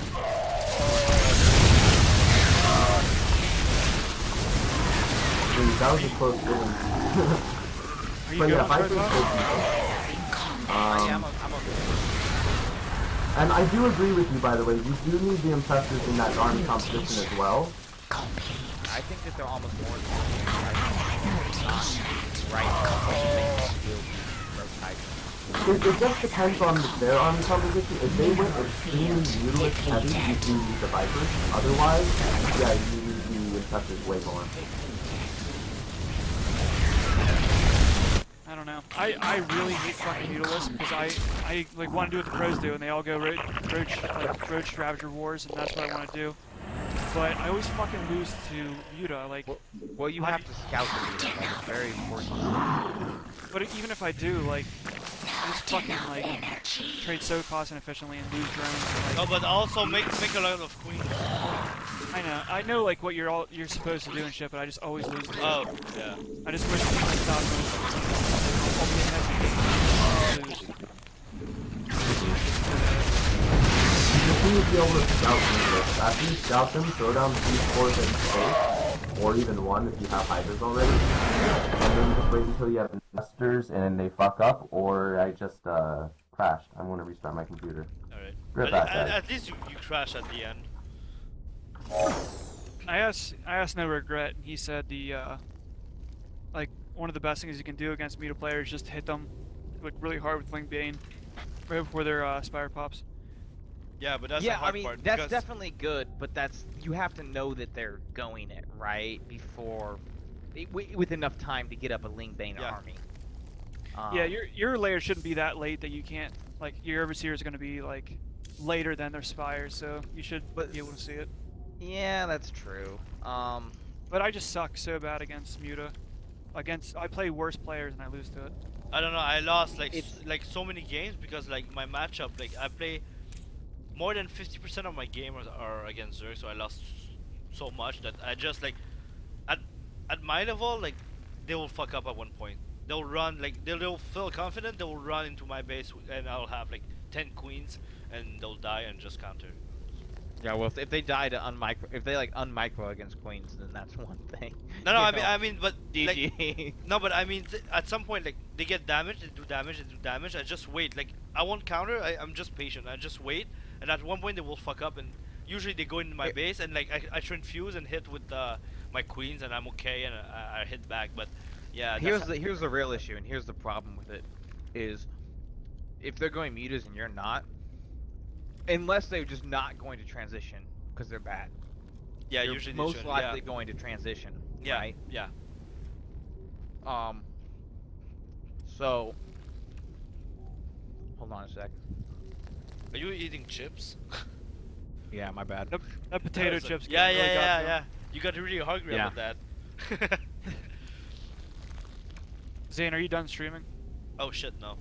Dude, that was a close game. Are you But good yeah, on Vipers third level? I'm okay. And I do agree with you, by the way. You do need the impressors in that army competition as well. I think that they're almost more important. Right now, It just depends on their army composition. If they went extremely mutilist heavy, you do need the Vipers. Otherwise, yeah, you need the impressors way more. I don't know. I really hate fucking Mutalisk because I like want to do what the pros do, and they all go road Stravager Wars, and that's what I want to do. But I always fucking lose to Muta. Like, well, you have to scout the Muta. Like, it's very important. but even if I do, like, I just fucking like trade so cost inefficiently and lose drones. No, but also make a lot of queens. I know like what you're supposed to do and shit, but I just always lose. To Oh, yeah. I just wish I could stop You just need to be able to scout them. After you scout them, throw down 3 cores in space, or even 1 if you have hydras already. And then just wait until you have investors and they fuck up, or I just crashed. I'm gonna restart my computer. Alright. Right back, guys. At least you crash at the end. I asked No Regret, and he said the like one of the best things you can do against Muta players is just hit them like really hard with Link Bane right before their Spire pops. Yeah, but that's the hard part. That's definitely good, but you have to know that they're going it right before, with enough time to get up a Ling Bane army. Yeah, your layer shouldn't be that late that you can't, like, your Overseer is going to be like later than their Spires, so you should be able to see it. Yeah, that's true. But I just suck so bad against Muta. I play worse players and I lose to it. I don't know. I lost like so many games because like my matchup, like I play more than 50% of my gamers are against Zerg, so I lost so much that I just like at my level, like they will fuck up at one point. They'll run like they'll feel confident. They will run into my base and I'll have like 10 queens and they'll die and just counter. Yeah, well, if they die to if they like unmicro against queens, then that's one thing. No, I mean, but GG. like, no, but I mean, at some point, like they get damaged, they do damage. I just wait. Like I won't counter. I'm just patient. I just wait, and at one point they will fuck up, and usually they go into my base, and like I try and fuse and hit with my queens, and I'm okay, and I hit back. But yeah, here's the real issue, and here's the problem with it, is if they're going mutas and you're not. Unless they're just not going to transition because they're bad. Yeah, you're usually most likely going to transition. Yeah. Right? Yeah. So, hold on a sec. Are you eating chips? Yeah, my bad. That potato chips. Yeah. You got really hungry about that. Zane, are you done streaming? Oh shit, no.